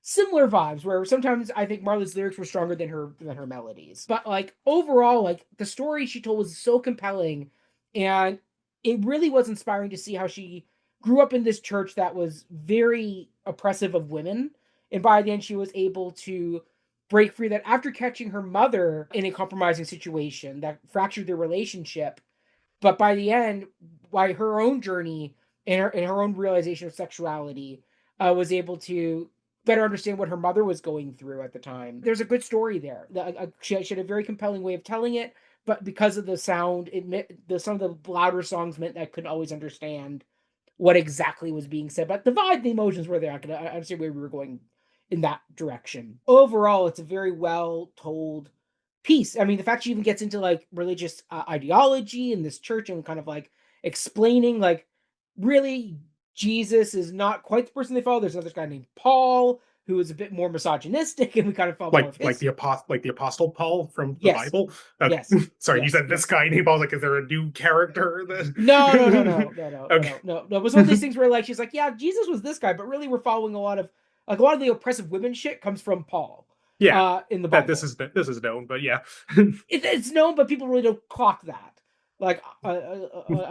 Similar vibes where sometimes I think Marla's lyrics were stronger than her melodies. But like overall, like the story she told was so compelling, and it really was inspiring to see how she grew up in this church that was very oppressive of women. And by the end, she was able to break free that after catching her mother in a compromising situation that fractured their relationship. But by the end, by her own journey and her own realization of sexuality, was able to better understand what her mother was going through at the time. There's a good story there. She had a very compelling way of telling it, but because of the sound, some of the louder songs meant that I couldn't always understand what exactly was being said. But the vibe, the emotions were there. I could understand where we were going in that direction. Overall, it's a very well told piece. I mean, the fact she even gets into like religious ideology in this church and kind of like explaining like really Jesus is not quite the person they follow. There's another guy named Paul who is a bit more misogynistic, and we kind of follow more of his. like the apostle Paul from the Bible. Okay. Yes. Sorry, yes. You said this guy named Paul. Like, is there a new character? No. Okay. No. It was one of these things where like she's like, yeah, Jesus was this guy, but really we're following a lot of the oppressive women shit comes from Paul. Yeah, in the Bible. This is known, but yeah, it's known, but people really don't clock that. Like,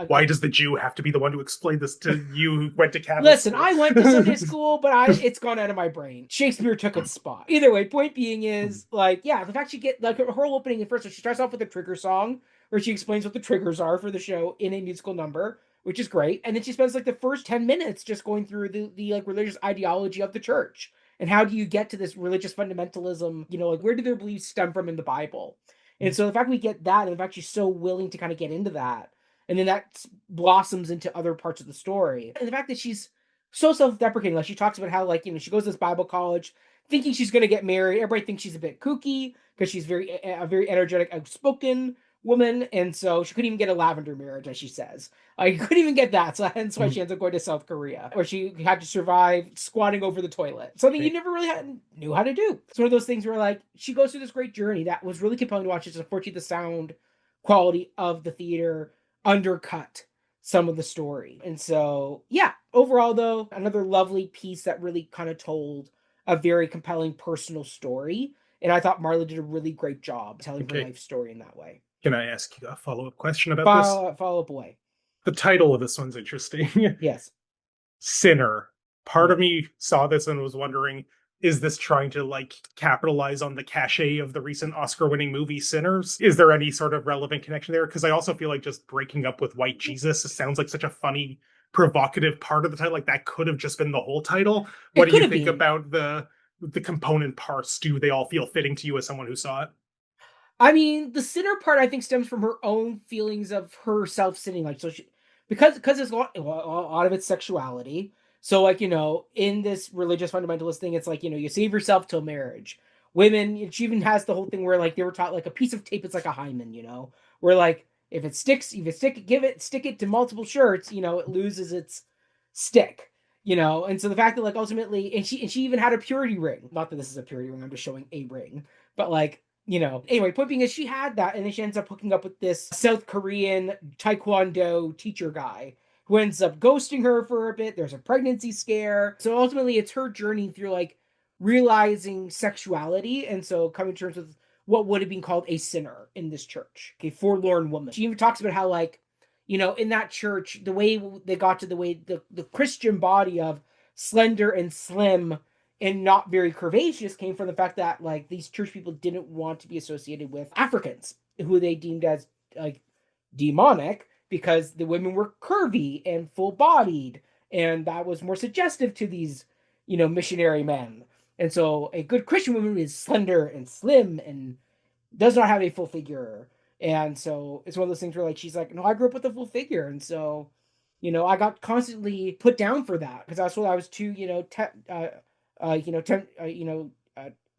why does the Jew have to be the one to explain this to you who went to Catholic Listen, school? I went to Sunday school, but it's gone out of my brain. Shakespeare took its spot. Either way, point being is, like, yeah, the fact she get like her whole opening at first, so she starts off with a trigger song where she explains what the triggers are for the show in a musical number, which is great. And then she spends like the first 10 minutes just going through the like religious ideology of the church. And how do you get to this religious fundamentalism? Like, where do their beliefs stem from in the Bible? And so the fact we get that, and the fact she's so willing to kind of get into that, and then that blossoms into other parts of the story. And the fact that she's so self-deprecating, like she talks about how, like, she goes to this Bible college thinking she's going to get married. Everybody thinks she's a bit kooky because she's a very energetic, outspoken woman. And so she couldn't even get a lavender marriage, as she says. I couldn't even get that. So hence why she ends up going to South Korea, where she had to survive squatting over the toilet. Something you never really knew how to do. It's one of those things where, like, she goes through this great journey that was really compelling to watch. It's unfortunately the sound quality of the theater undercut some of the story. And so, yeah, overall, though, another lovely piece that really kind of told a very compelling personal story. And I thought Marla did a really great job telling her life story in that way. Can I ask you a follow-up question about this? Follow up away. The title of this one's interesting. Yes. Sinner. Part of me saw this and was wondering, is this trying to like capitalize on the cachet of the recent Oscar-winning movie Sinners? Is there any sort of relevant connection there? Because I also feel like just breaking up with white Jesus sounds like such a funny, provocative part of the title. Like that could have just been the whole title. What do you think about the component parts? Do they all feel fitting to you as someone who saw it? I mean, the sinner part I think stems from her own feelings of herself sinning. Like, so she, because it's a lot of it's sexuality. So, like, in this religious fundamentalist thing, it's like, you save yourself till marriage. Women, she even has the whole thing where like they were taught like a piece of tape is like a hymen, where like if it sticks, stick it to multiple shirts, it loses its stick. And so the fact that like ultimately, and she even had a purity ring. Not that this is a purity ring, I'm just showing a ring, but like anyway, point being is she had that, and then she ends up hooking up with this South Korean Taekwondo teacher guy who ends up ghosting her for a bit. There's a pregnancy scare. So ultimately, it's her journey through like realizing sexuality, and so coming to terms with what would have been called a sinner in this church, a forlorn woman. She even talks about how like, in that church, the way they got to the Christian body of slender and slim and not very curvaceous came from the fact that like these church people didn't want to be associated with Africans who they deemed as like demonic because the women were curvy and full-bodied, and that was more suggestive to these missionary men. And so a good Christian woman is slender and slim and does not have a full figure. And so it's one of those things where like she's like, no, I grew up with a full figure, and so I got constantly put down for that because that's what I was too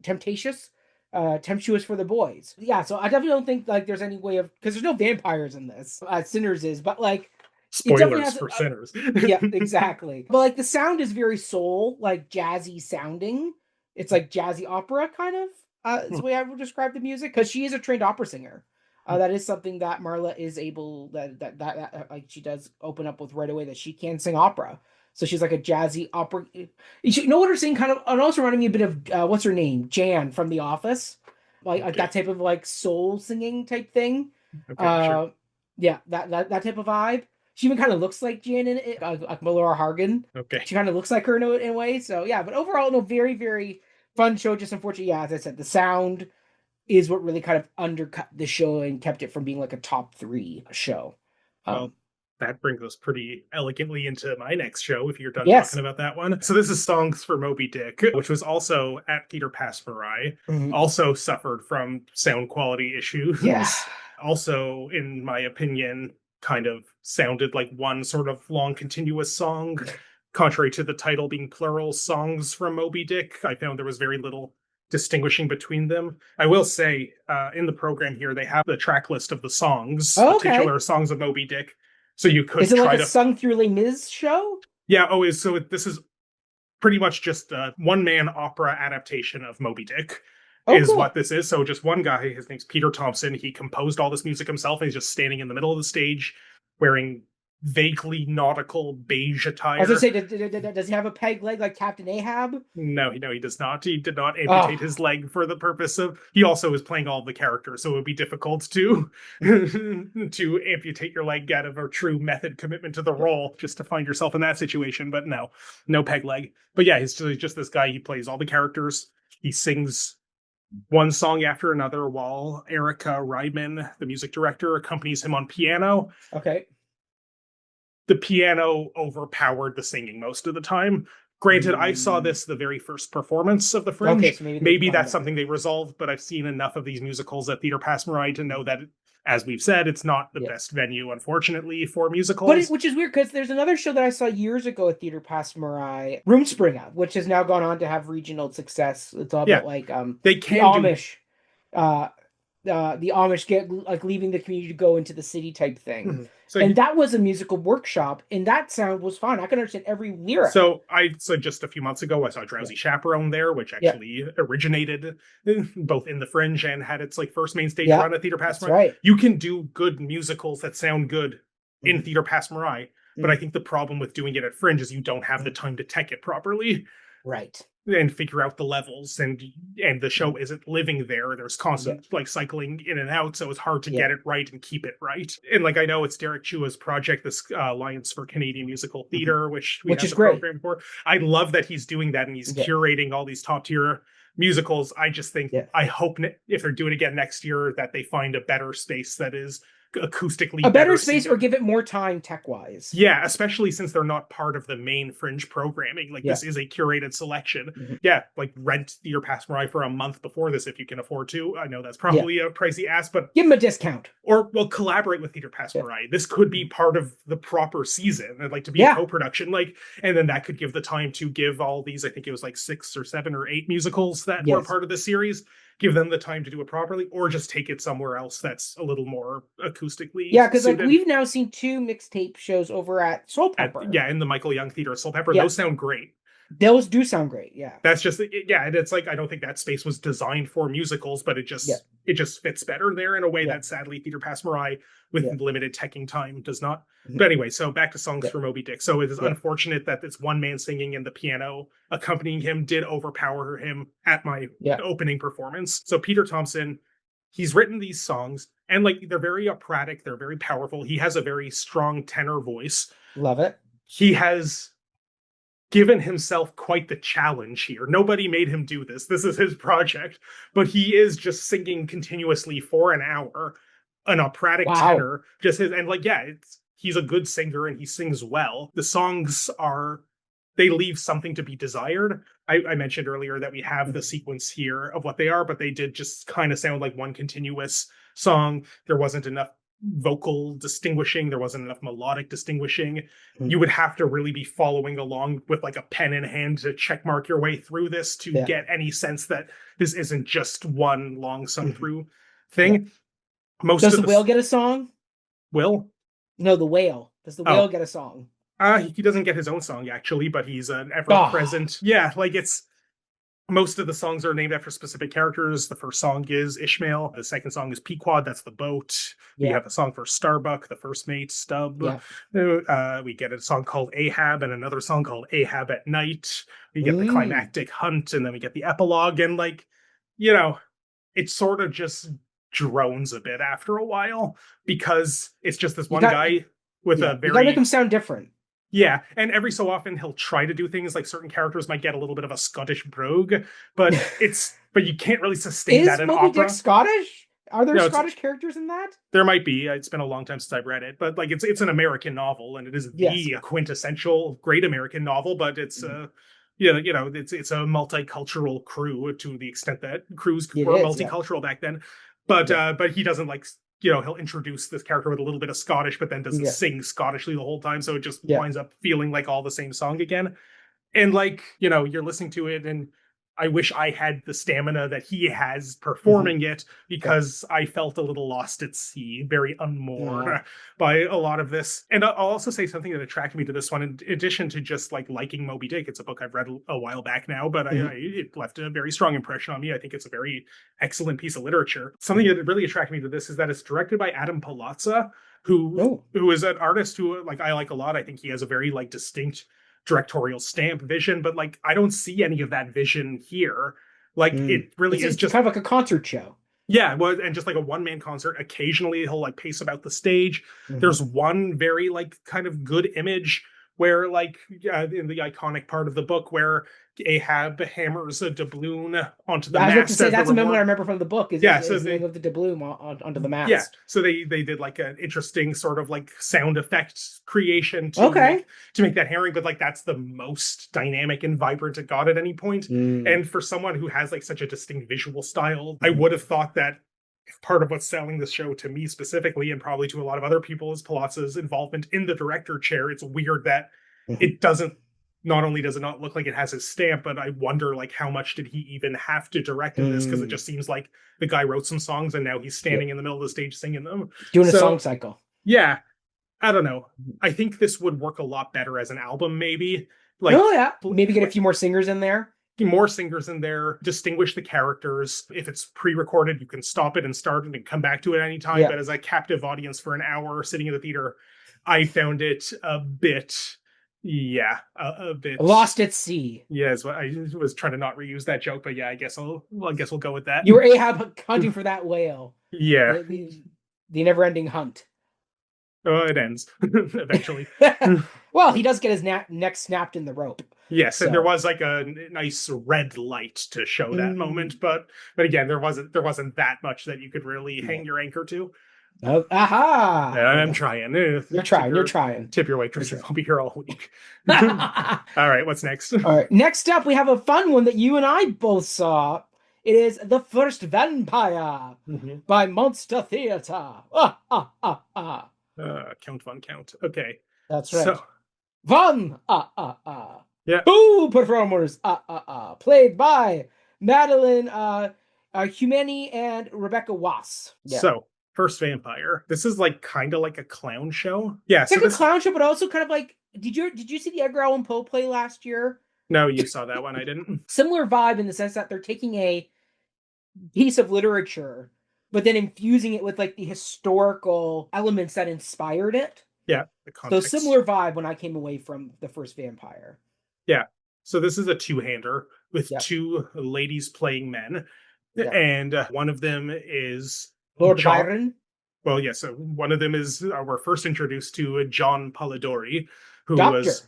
temptatious, temptuous for the boys. Yeah, so I definitely don't think like there's any way of, because there's no vampires in this. Sinners is, but like it definitely Spoilers has for Sinners. yeah, exactly. But like the sound is very soul, like jazzy sounding. It's like jazzy opera kind of. Is the way I would describe the music, because she is a trained opera singer. That is something that Marla is able that like she does open up with right away, that she can sing opera. So she's like a jazzy opera. You know what her singing kind of, and also reminding me a bit of what's her name, Jan from The Office, like that type of like soul singing type thing. Okay, sure. Yeah, that type of vibe. She even kind of looks like Jan in it, like Melora Hargan. Okay. She kind of looks like her in a way. So yeah, but overall, no, very very fun show. Just unfortunately, yeah, as I said, the sound is what really kind of undercut the show and kept it from being like a top 3 show. Well, that brings us pretty elegantly into my next show, if you're done Yes. talking about that one. So this is Songs for Moby Dick, which was also at Theatre Passe-Muraille, also suffered from sound quality issues. Yes. Also, in my opinion, kind of sounded like one sort of long continuous song. Contrary to the title being plural, Songs from Moby Dick, I found there was very little distinguishing between them. I will say, in the program here, they have the track list of the songs, the titular songs of Moby Dick. So you could Is it try like to a sung through Les Mis show? Yeah. This is pretty much just a one-man opera adaptation of Moby Dick. Is what this is. So just one guy, his name's Peter Thompson. He composed all this music himself, and he's just standing in the middle of the stage wearing vaguely nautical beige attire. I was gonna say, does he have a peg leg like Captain Ahab? No, he does not. He did not amputate his leg for the purpose of. He also is playing all the characters, so it would be difficult to to amputate your leg out of a true method commitment to the role, just to find yourself in that situation. But no peg leg. But yeah, he's just this guy. He plays all the characters. He sings one song after another while Erica Ryman, the music director, accompanies him on piano. Okay. The piano overpowered the singing most of the time. Granted, I saw this the very first performance of the Fringe. Okay, so maybe that's something they resolved, but I've seen enough of these musicals at Theatre Passe-Muraille to know that, as we've said, it's not the best venue, unfortunately, for musicals. Which is weird, because there's another show that I saw years ago at Theatre Passe-Muraille, Rumspringa, which has now gone on to have regional success. It's all about like they can the Amish. The Amish get like leaving the community to go into the city type thing. And that was a musical workshop, and that sound was fine. I can understand every lyric. So just a few months ago, I saw Drowsy Chaperone there, which actually originated both in the Fringe and had its like first main stage run at Theatre Passe-Muraille. Right. You can do good musicals that sound good in Theatre Passe-Muraille, but I think the problem with doing it at Fringe is you don't have the time to tech it properly. Right. and figure out the levels, and the show isn't living there. There's constant like cycling in and out, so it's hard to get it right and keep it right. And like I know it's Derek Chua's project, this Alliance for Canadian Musical Theatre, which we have is the great program for. I love that he's doing that and he's curating all these top tier musicals. I just think I hope if they're doing it again next year that they find a better space that is acoustically a better space suited. or give it more time tech wise. Yeah, especially since they're not part of the main Fringe programming. Like this is a curated selection. Like rent your Pass Mariah for a month before this if you can afford to. I know that's probably a pricey ask, but give them a discount. Or collaborate with Theatre Pass Mariah. This could be part of the proper season. I'd like to be a co-production, like, and then that could give the time to give all these, I think it was like 6 or 7 or 8 musicals that were part of the series. Give them the time to do it properly, or just take it somewhere else that's a little more acoustically. Yeah, because like we've now seen 2 mixtape shows over at SHOWSTOPPER. In the Michael Young Theater at SHOWSTOPPER. Those sound great. Those do sound great. Yeah, that's just and it's like I don't think that space was designed for musicals, but it just fits better there in a way that sadly Theatre Pass Mariah with limited teching time does not. But anyway, so back to Songs for Moby Dick. So it is unfortunate that this one man singing and the piano accompanying him did overpower him at my opening performance. So Peter Thompson, he's written these songs and like they're very operatic, they're very powerful. He has a very strong tenor voice. Love it. He has given himself quite the challenge here. Nobody made him do this. This is his project, but he is just singing continuously for an hour, an operatic tenor. He's a good singer and he sings well. The songs they leave something to be desired. I mentioned earlier that we have the sequence here of what they are, but they did just kind of sound like one continuous song. There wasn't enough vocal distinguishing, there wasn't enough melodic distinguishing. You would have to really be following along with like a pen in hand to check mark your way through this to get any sense that this isn't just one long sung through thing. Does the whale get a song? Will? No, the whale. Does the whale get a song? He doesn't get his own song actually, but he's an ever-present. Most of the songs are named after specific characters. The first song is Ishmael. The second song is Pequod. That's the boat. We have a song for Starbuck, the first mate, Stubb. We get a song called Ahab and another song called Ahab at Night. We get the climactic hunt, and then we get the epilogue. And it sort of just drones a bit after a while because it's just this one guy with a very... You gotta make him sound different. Yeah, and every so often he'll try to do things like certain characters might get a little bit of a Scottish brogue, but you can't really sustain that in Moby opera. Dick Scottish? Are there Scottish characters in that? There might be. It's been a long time since I've read it, but like it's an American novel, and it is the quintessential great American novel. But it's it's a multicultural crew to the extent that crews were multicultural back then. But he doesn't like. He'll introduce this character with a little bit of Scottish, but then doesn't sing Scottishly the whole time. So it just winds up feeling like all the same song again. And you're listening to it and I wish I had the stamina that he has performing it because I felt a little lost at sea, very unmoored by a lot of this. And I'll also say something that attracted me to this one, in addition to just liking Moby Dick. It's a book I've read a while back now, but it left a very strong impression on me. I think it's a very excellent piece of literature. Something that really attracted me to this is that it's directed by Adam Palazza, who is an artist who I like a lot. I think he has a very distinct directorial stamp vision, but I don't see any of that vision here. It really is just kind of like a concert show. Yeah, well, and just like a one-man concert. Occasionally he'll pace about the stage. There's one very kind of good image where in the iconic part of the book where Ahab hammers a doubloon onto the mast. I was about to say that's a memoir I remember from the book. Is the name of the doubloon onto the mast. Yeah, so they did an interesting sort of sound effect creation to make that hammering, but that's the most dynamic and vibrant it got at any point. And for someone who has such a distinct visual style, I would have thought that if part of what's selling this show to me specifically, and probably to a lot of other people, is Palazzo's involvement in the director chair. It's weird that it doesn't. Not only does it not look like it has his stamp, but I wonder how much did he even have to direct in this? Because it just seems like the guy wrote some songs and now he's standing in the middle of the stage singing them. Doing a song cycle. Yeah. I don't know. I think this would work a lot better as an album, maybe. Maybe get a few more singers in there. More singers in there, distinguish the characters. If it's pre-recorded, you can stop it and start it and come back to it anytime. But as a captive audience for an hour sitting in the theater, I found it a bit Yeah, a bit. Lost at sea. Yes, I was trying to not reuse that joke, but yeah, I guess we'll go with that. You were Ahab hunting for that whale. Yeah, The never-ending hunt. it ends eventually. Well, he does get his neck snapped in the rope. Yes, and there So. was like a nice red light to show that moment, but again, there wasn't that much that you could really hang your anchor to. Aha! I'm trying. You're trying. You're trying. Tip your waitresses. I'll be here all week. All All right, what's next? right. Next up, we have a fun one that you and I both saw. It is The First Vampire by Monster Theatre. Count von Count. Okay. That's right. So, Von yeah. Two performers played by Madeline Humani and Rebecca Wass. Yeah. So, First Vampire. This is like kind of like a clown show. Yeah, it's like a clown show, but also kind of like did you see the Edgar Allan Poe play last year? No, you saw that one. I didn't. Similar vibe in the sense that they're taking a piece of literature, but then infusing it with like the historical elements that inspired it. Yeah, the context. So similar vibe when I came away from The First Vampire. Yeah. So this is a two-hander with two ladies playing men. And one of them is Lord Byron. Well, yes. So one of them is we're first introduced to John Polidori, who was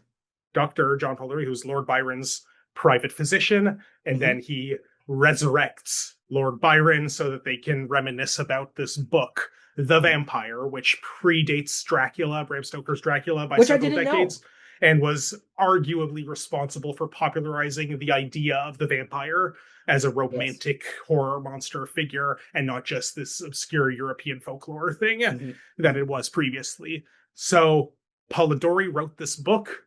Dr. John Polidori, who's Lord Byron's private physician, and then he resurrects Lord Byron so that they can reminisce about this book, The Vampire, which predates Dracula, Bram Stoker's Dracula, by several decades. And was arguably responsible for popularizing the idea of the vampire as a romantic horror monster figure and not just this obscure European folklore thing that it was previously. So Polidori wrote this book,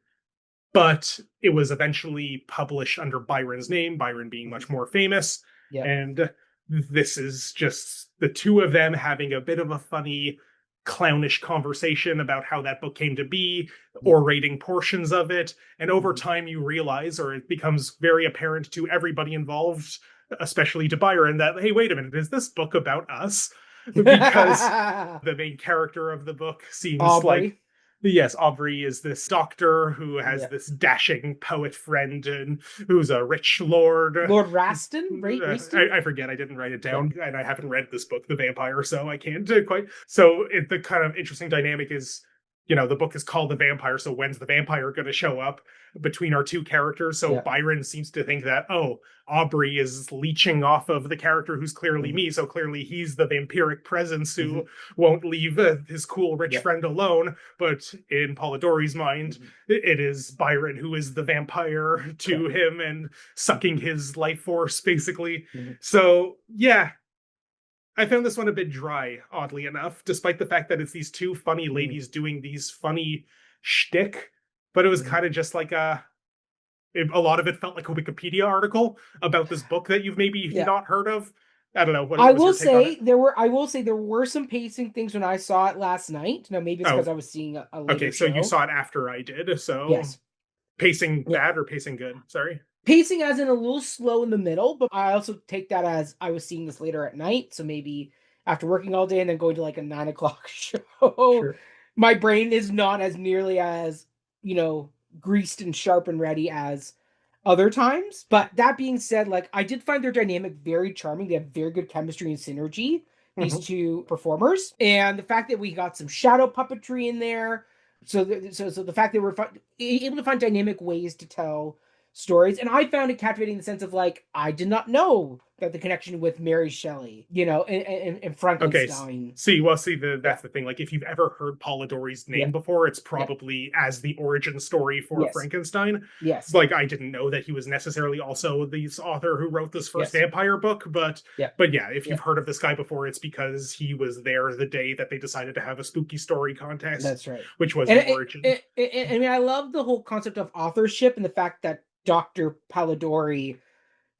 but it was eventually published under Byron's name, Byron being much more famous. And this is just the two of them having a bit of a funny clownish conversation about how that book came to be, orating portions of it. And over time you realize, or it becomes very apparent to everybody involved, especially to Byron, that, hey, wait a minute, is this book about us? Because the main character of the book seems like... Yes, Aubrey is this doctor who has this dashing poet friend and who's a rich lord. Lord Raston? I forget, I didn't write it down, and I haven't read this book, The Vampire, so I can't quite. So the kind of interesting dynamic is, the book is called The Vampire, so when's the vampire going to show up between our two characters? So Byron seems to think that, Aubrey is leeching off of the character who's clearly me, so clearly he's the vampiric presence who won't leave his cool rich friend alone. But in Polidori's mind, it is Byron who is the vampire to him and sucking his life force, basically. So, yeah. I found this one a bit dry, oddly enough, despite the fact that it's these two funny ladies doing these funny shtick. But it was kind of just like a lot of it felt like a Wikipedia article about this book that you've maybe not heard of. I don't know. I will say there were some pacing things when I saw it last night. Now maybe it's because I was seeing a later so show. You saw it after I did. So yes. Pacing bad or pacing good? Sorry. Pacing as in a little slow in the middle, but I also take that as I was seeing this later at night. So maybe after working all day and then going to like a 9 o'clock show, my brain is not as nearly as, greased and sharp and ready as other times. But that being said, like I did find their dynamic very charming. They have very good chemistry and synergy, these two performers. And the fact that we got some shadow puppetry in there. So the fact that we're able to find dynamic ways to tell stories. And I found it captivating in the sense of like, I did not know that the connection with Mary Shelley, and Frankenstein. Okay. That's the thing. Like if you've ever heard Polidori's name before, it's probably as the origin story for Frankenstein. Yes. Like I didn't know that he was necessarily also the author who wrote this first vampire book, but if you've heard of this guy before, it's because he was there the day that they decided to have a spooky story contest. That's right. Which was the origin. I mean, I love the whole concept of authorship and the fact that Dr. Polidori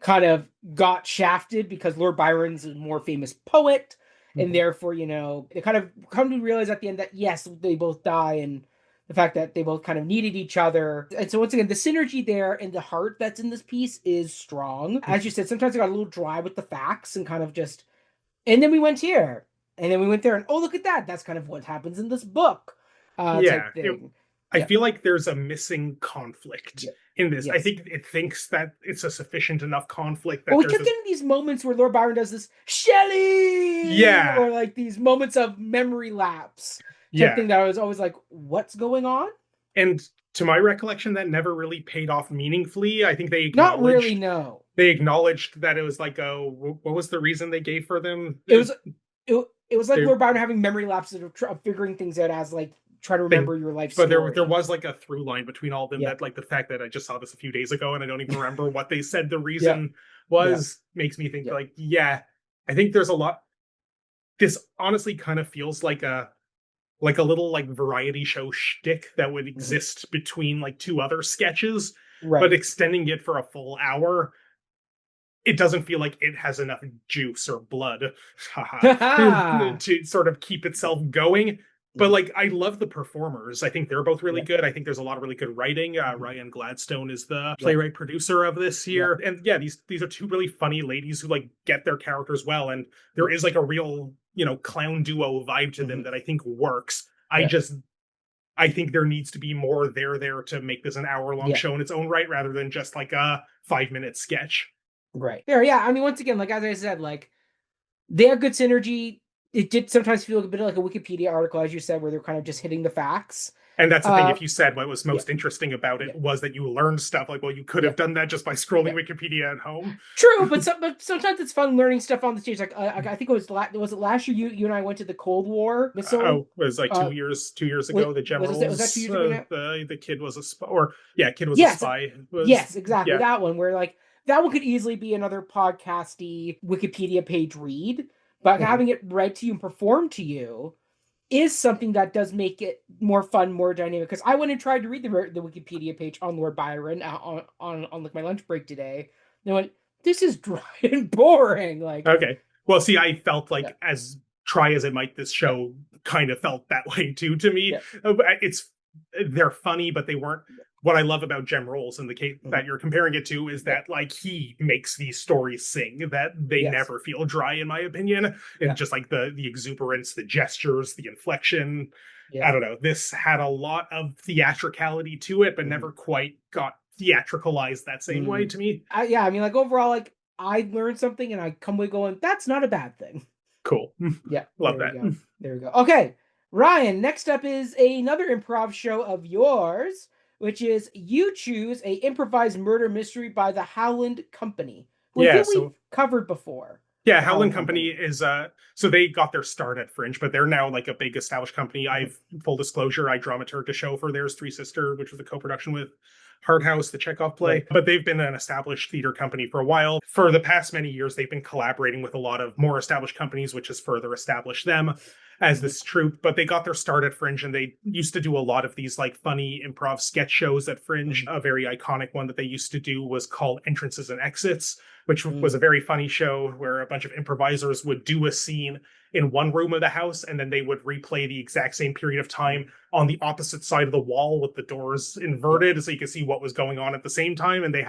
kind of got shafted because Lord Byron's a more famous poet, and therefore, they kind of come to realize at the end that yes, they both die, and the fact that they both kind of needed each other. And so once again, the synergy there and the heart that's in this piece is strong. As you said, sometimes I got a little dry with the facts and kind of just, and then we went here, and then we went there, and oh, look at that. That's kind of what happens in this book. Type thing. I feel like there's a missing conflict in this. Yes. I think it thinks that it's a sufficient enough conflict that well, we kept getting these moments where Lord Byron does this Shelley, Yeah. or like these moments of memory lapse type Yeah. thing that I was always like, what's going on? And to my recollection, that never really paid off meaningfully. I think they Not acknowledged really, no. they acknowledged that it was like, oh, what was the reason they gave for them? It was like They- Lord Byron having memory lapses of figuring things out as like try to remember your life But story. there was like a through line between all of them Yeah. that like the fact that I just saw this a few days ago and I don't even remember what they said the reason was makes me think like, I think there's a lot. This honestly kind of feels like a little like variety show shtick that would exist between like two other sketches, but extending it for a full hour, it doesn't feel like it has enough juice or blood to sort of keep itself going. But like, I love the performers. I think they're both really good. I think there's a lot of really good writing. Ryan Gladstone is the playwright producer of this here. And these are two really funny ladies who like get their characters well. And there is like a real, clown duo vibe to them that I think works. I think there needs to be more there to make this an hour-long show in its own right, rather than just like a 5-minute sketch. Right. Yeah. I mean, once again, like as I said, like they have good synergy. It did sometimes feel a bit like a Wikipedia article, as you said, where they're kind of just hitting the facts. And that's the thing. If you said what was most interesting about it was that you learned stuff, like, well, you could have done that just by scrolling Wikipedia at home. True, but sometimes it's fun learning stuff on the stage. Like I think was it last year you and I went to the Cold War missile? It was like 2 years ago. The generals, was that 2 years ago now? The kid was a spy, kid was a spy. Yes, exactly that one. Where like that one could easily be another podcasty Wikipedia page read, but having it read to you and performed to you is something that does make it more fun, more dynamic. Because I went and tried to read the Wikipedia page on Lord Byron on like my lunch break today. And I went, this is dry and boring. Like, okay, well, see, I felt like as try as it might, this show kind of felt that way too to me. They're funny, but they weren't. What I love about Jem Rolls in the case that you're comparing it to is that like he makes these stories sing, that they never feel dry, in my opinion. And just like the exuberance, the gestures, the inflection. I don't know. This had a lot of theatricality to it, but never quite got theatricalized that same way to me. I mean, like overall, like I learned something and I come away going, that's not a bad thing. Cool. Yeah. Love that. There we go. Okay. Ryan, next up is another improv show of yours, which is You Choose, a improvised murder mystery by the Howland Company, who I think we've covered before. Yeah, Howland Company is so they got their start at Fringe, but they're now like a big established company. Full disclosure, I dramaturged a show for theirs, Three Sister, which was a co-production with Hard House, the Chekhov play. But they've been an established theater company for a while. For the past many years, they've been collaborating with a lot of more established companies, which has further established them as this troupe. But they got their start at Fringe, and they used to do a lot of these like funny improv sketch shows at Fringe. A very iconic one that they used to do was called Entrances and Exits, which was a very funny show where a bunch of improvisers would do a scene in one room of the house, and then they would replay the exact same period of time on the opposite side of the wall with the doors inverted, so you can see what was going on at the same time. And they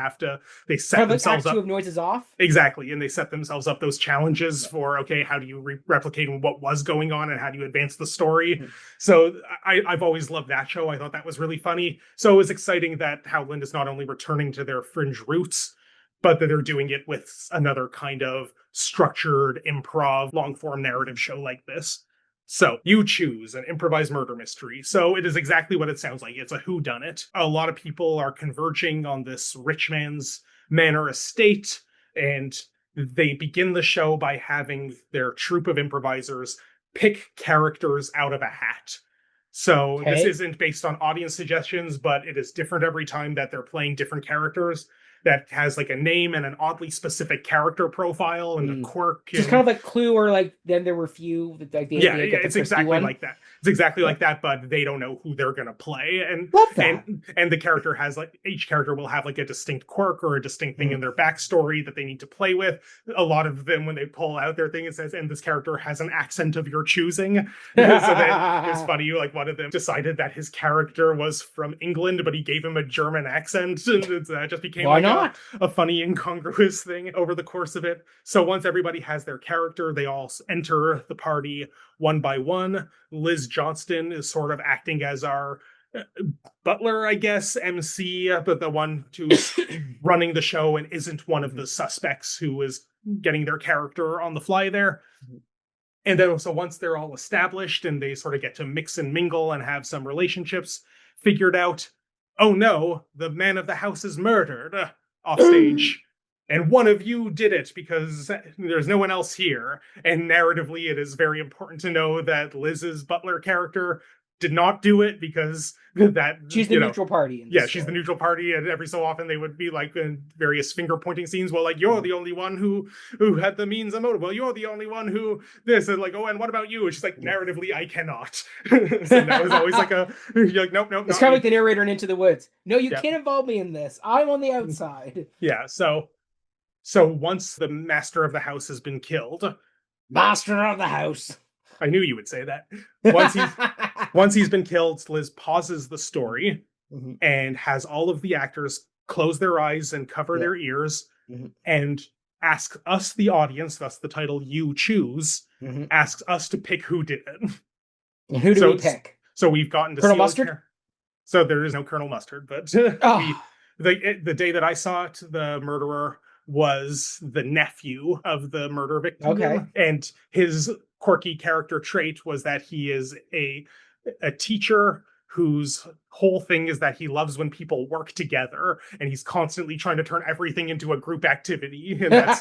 set themselves up. Of noises off. Exactly, and they set themselves up those challenges for how do you replicate what was going on, and how do you advance the story. So I've always loved that show. I thought that was really funny. So it was exciting that Howland is not only returning to their Fringe roots, but that they're doing it with another kind of structured improv long form narrative show like this. So You Choose, an improvised murder mystery. So it is exactly what it sounds like. It's a whodunit. A lot of people are converging on this rich man's manor estate, and they begin the show by having their troupe of improvisers pick characters out of a hat. So this isn't based on audience suggestions, but it is different every time that they're playing different characters. That has like a name and an oddly specific character profile and a quirk. Just kind of like Clue, or like Then There Were Few. Like it's exactly like that. It's exactly like that, but they don't know who they're gonna play. And love that. And the character has like, each character will have like a distinct quirk or a distinct thing in their backstory that they need to play with. A lot of them, when they pull out their thing, it says, and this character has an accent of your choosing. So then it's funny, like one of them decided that his character was from England, but he gave him a German accent. And that just became a funny incongruous thing over the course of it. So once everybody has their character, they all enter the party one by one. Liz Johnston is sort of acting as our butler, I guess, MC, but the one who's running the show and isn't one of the suspects who is getting their character on the fly there. And then, so once they're all established and they sort of get to mix and mingle and have some relationships figured out, oh no, the man of the house is murdered off stage. And one of you did it because there's no one else here. And narratively, it is very important to know that Liz's butler character did not do it because that she's the neutral party. She's the neutral party, and every so often they would be like in various finger pointing scenes. Well, like you're the only one who had the means and motive. Well, you're the only one who this, and like, oh, and what about you? And she's like, narratively, I cannot. So that was always like you're like, nope. It's kind of like the narrator in Into the Woods. No, you can't involve me in this. I'm on the outside. Yeah. So once the master of the house has been killed, master of the house. I knew you would say that. Once he's been killed, Liz pauses the story and has all of the actors close their eyes and cover their ears and ask us, the audience, thus the title You Choose, asks us to pick who did it. And who do we pick? So we've gotten to Colonel Mustard? So there is no Colonel Mustard, but the day that I saw it, the murderer was the nephew of the murder victim. Okay. And his quirky character trait was that he is a teacher whose whole thing is that he loves when people work together, and he's constantly trying to turn everything into a group activity. And that's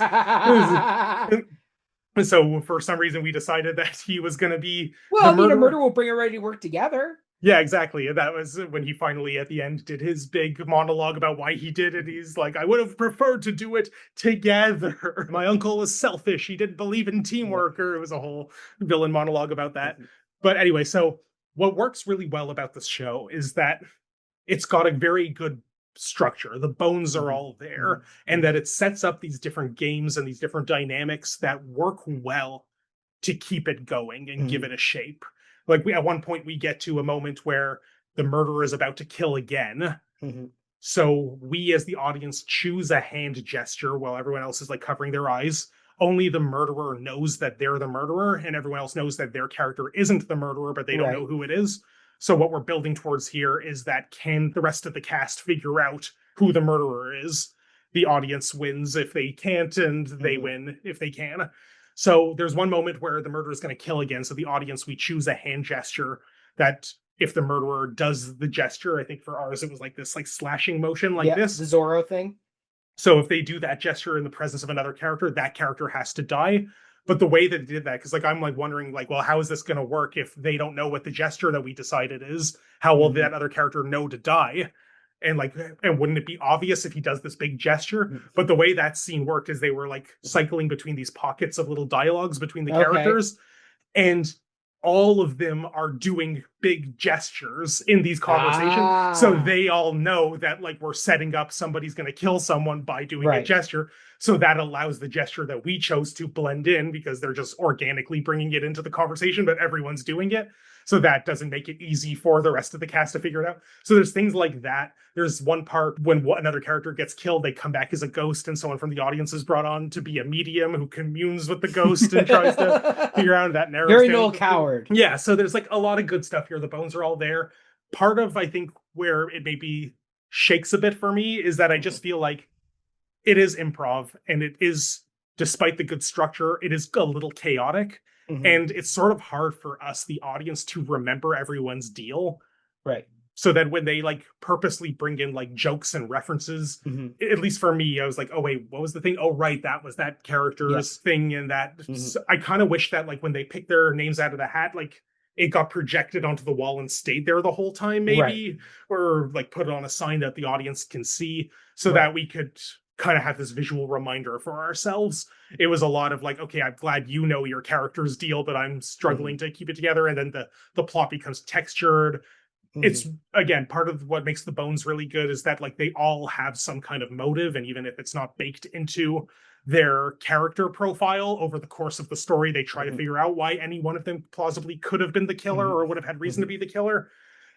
so for some reason we decided that he was going to be a murderer will bring everybody to work together. Yeah, exactly. And that was when he finally, at the end, did his big monologue about why he did it. He's like, I would have preferred to do it together. My uncle was selfish. He didn't believe in teamwork. Or it was a whole villain monologue about that. But anyway, so what works really well about this show is that it's got a very good structure. The bones are all there. And that it sets up these different games and these different dynamics that work well to keep it going and give it a shape. Like at one point we get to a moment where the murderer is about to kill again. So we as the audience choose a hand gesture while everyone else is like covering their eyes. Only the murderer knows that they're the murderer, and everyone else knows that their character isn't the murderer, but they don't know who it is. So what we're building towards here is that can the rest of the cast figure out who the murderer is? The audience wins if they can't, and they win if they can. So there's one moment where the murderer is going to kill again. So the audience, we choose a hand gesture that if the murderer does the gesture, I think for ours, it was like this like slashing motion like this. The Zorro thing. So if they do that gesture in the presence of another character, that character has to die. But the way that they did that, because like I'm like wondering like, well, how is this going to work if they don't know what the gesture that we decided is? How will that other character know to die? And wouldn't it be obvious if he does this big gesture? But the way that scene worked is they were like cycling between these pockets of little dialogues between the characters. And all of them are doing big gestures in these conversations. So they all know that like we're setting up somebody's going to kill someone by doing a gesture. So that allows the gesture that we chose to blend in because they're just organically bringing it into the conversation, but everyone's doing it. So that doesn't make it easy for the rest of the cast to figure it out. So there's things like that. There's one part when another character gets killed, they come back as a ghost, and someone from the audience is brought on to be a medium who communes with the ghost and tries to figure out that narrative. Very Noel Coward. Yeah, so there's like a lot of good stuff here. The bones are all there. Part of, I think, where it maybe shakes a bit for me is that I just feel like it is improv, and it is, despite the good structure, it is a little chaotic. And it's sort of hard for us, the audience, to remember everyone's deal. Right. So that when they like purposely bring in like jokes and references, at least for me, I was like, oh, wait, what was the thing? Oh, right. That was that character's thing. And that so I kind of wish that like when they pick their names out of the hat, like it got projected onto the wall and stayed there the whole time, maybe, or like put it on a sign that the audience can see so that we could kind of have this visual reminder for ourselves. It was a lot of like, okay, I'm glad you know your character's deal, but I'm struggling to keep it together. And then the plot becomes textured. It's, again, part of what makes the bones really good is that like they all have some kind of motive. And even if it's not baked into their character profile over the course of the story, they try to figure out why any one of them plausibly could have been the killer or would have had reason to be the killer.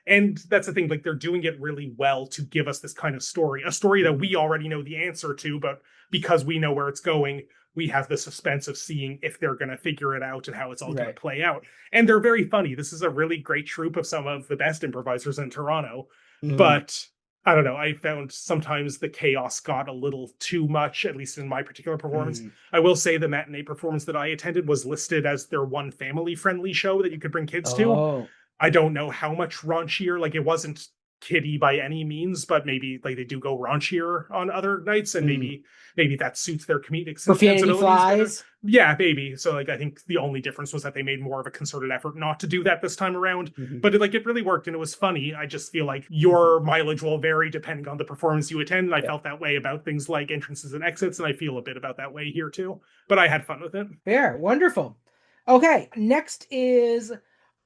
And that's the thing, like they're doing it really well to give us this kind of story, a story that we already know the answer to, but because we know where it's going, we have the suspense of seeing if they're going to figure it out and how it's all going to play out. And they're very funny. This is a really great troupe of some of the best improvisers in Toronto. But I don't know, I found sometimes the chaos got a little too much, at least in my particular performance. I will say the matinee performance that I attended was listed as their one family-friendly show that you could bring kids to. I don't know how much raunchier, like it wasn't kiddie by any means, but maybe like they do go raunchier on other nights, and maybe that suits their comedic sensibilities better. Yeah, maybe. So like I think the only difference was that they made more of a concerted effort not to do that this time around. But it really worked and it was funny. I just feel like your mileage will vary depending on the performance you attend. And I felt that way about things like entrances and exits, and I feel a bit about that way here too. But I had fun with it. Fair, wonderful. Okay, next is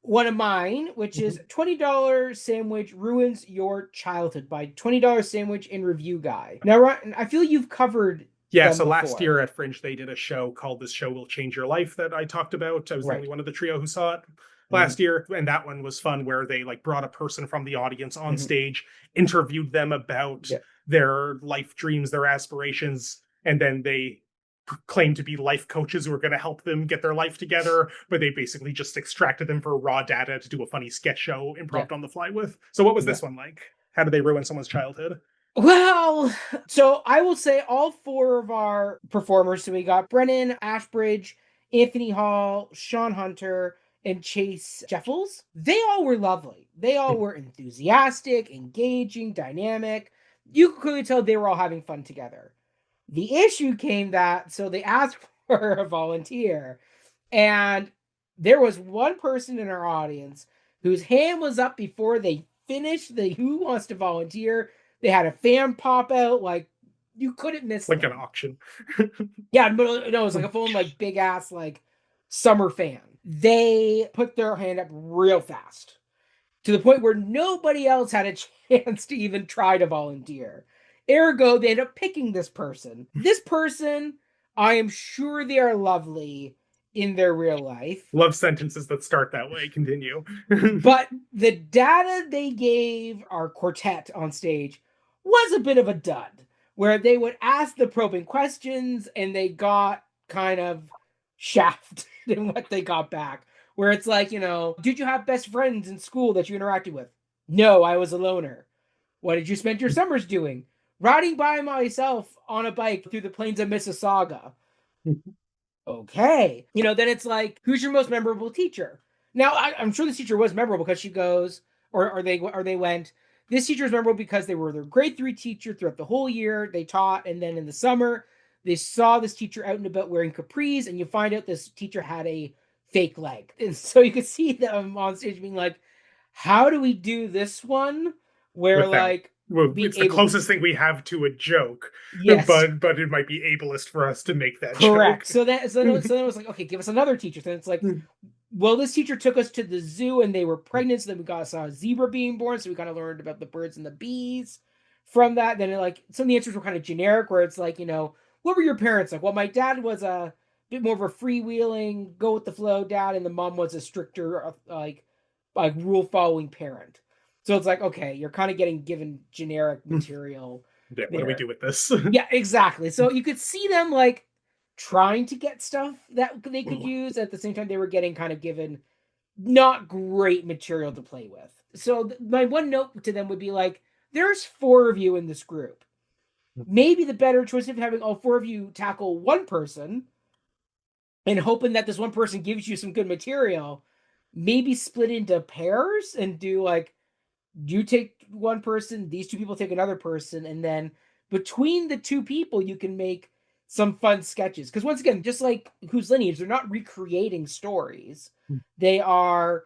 one of mine, which is $20 Sandwich Ruins Your Childhood by $20 Sandwich and Review Guy. Now, Ryan, I feel you've covered. Yeah, so last year at Fringe, they did a show called This Show Will Change Your Life that I talked about. I was the only one of the trio who saw it last year. And that one was fun, where they like brought a person from the audience on stage, interviewed them about their life dreams, their aspirations, and then they claimed to be life coaches who were going to help them get their life together, but they basically just extracted them for raw data to do a funny sketch show improv on the fly with. So what was this one like? How did they ruin someone's childhood? Well, so I will say all four of our performers, so we got Brennan Ashbridge, Anthony Hall, Sean Hunter, and Chase Jeffels. They all were lovely. They all were enthusiastic, engaging, dynamic. You could clearly tell they were all having fun together. The issue came that, so they asked for a volunteer, and there was one person in our audience whose hand was up before they finished the Who Wants to Volunteer. They had a fan pop out, like you couldn't miss like them. An auction. Yeah, but no, it was like a full like big ass like summer fan. They put their hand up real fast to the point where nobody else had a chance to even try to volunteer. Ergo, they end up picking this person. This person, I am sure they are lovely in their real life. Love sentences that start that way. Continue. But the data they gave our quartet on stage was a bit of a dud, where they would ask the probing questions and they got kind of shafted in what they got back. Where it's like, did you have best friends in school that you interacted with? No, I was a loner. What did you spend your summers doing? Riding by myself on a bike through the plains of Mississauga. Okay. Then it's like, who's your most memorable teacher? Now, I'm sure this teacher was memorable because she goes, or they went, this teacher is memorable because they were their grade 3 teacher throughout the whole year. They taught, and then in the summer, they saw this teacher out and about wearing capris, and you find out this teacher had a fake leg. And so you could see them on stage being like, how do we do this one? Where it's the closest thing we have to a joke. Yes. But it might be ableist for us to make that correct. joke. So then it was like, okay, give us another teacher. So it's like, well, this teacher took us to the zoo and they were pregnant, so then we saw a zebra being born, so we kind of learned about the birds and the bees from that. Then some of the answers were kind of generic, where it's like, what were your parents like? Well, my dad was a bit more of a freewheeling, go with the flow dad, and the mom was a stricter, like rule following parent. So it's like, okay, you're kind of getting given generic material. Yeah, what do we do with this? Yeah, exactly. So you could see them like trying to get stuff that they could use. At the same time, they were getting kind of given not great material to play with. So my one note to them would be like, there's 4 of you in this group. Maybe the better choice of having all 4 of you tackle one person and hoping that this one person gives you some good material, maybe split into pairs and do like, you take one person, these 2 people take another person, and then between the 2 people, you can make some fun sketches. Because once again, just like Whose Lineage, they're not recreating stories. They are,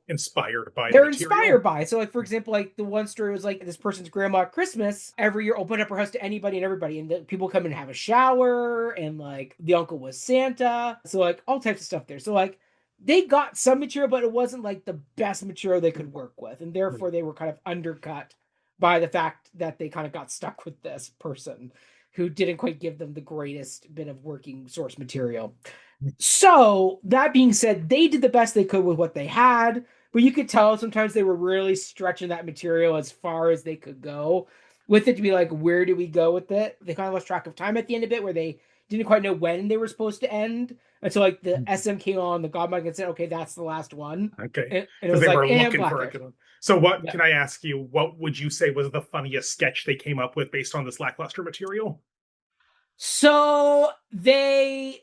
inspired by. They're inspired by. So, like, for example, like the one story was like this person's grandma at Christmas every year opened up her house to anybody and everybody, and the people come and have a shower, and like the uncle was Santa. So like all types of stuff there. So like they got some material, but it wasn't like the best material they could work with. And therefore they were kind of undercut by the fact that they kind of got stuck with this person who didn't quite give them the greatest bit of working source material. So that being said, they did the best they could with what they had. but you could tell sometimes they were really stretching that material as far as they could go with it to be like, where do we go with it? They kind of lost track of time at the end of it, where they didn't quite know when they were supposed to end until like the SM came on, the Godmike, and said, "Okay, that's the last one." Okay, And it because was they like, were and looking for a Blackish. good one. So, what Yeah. can I ask you? What would you say was the funniest sketch they came up with based on this lackluster material? So they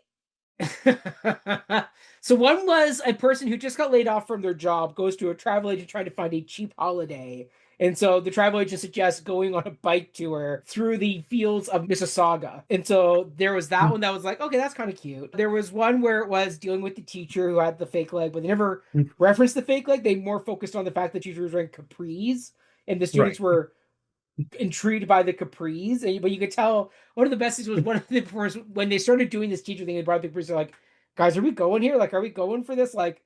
so one was a person who just got laid off from their job goes to a travel agent trying to find a cheap holiday. And so the travel agent suggests going on a bike tour through the fields of Mississauga. And so there was that one that was like, okay, that's kind of cute. There was one where it was dealing with the teacher who had the fake leg, but they never referenced the fake leg. They more focused on the fact that the teacher was wearing capris and the Right. students were intrigued by the capris, but you could tell one of the best things was one of the first when they started doing this teacher thing. They brought the capris. They're like, guys, are we going here? Like, are we going for this? Like,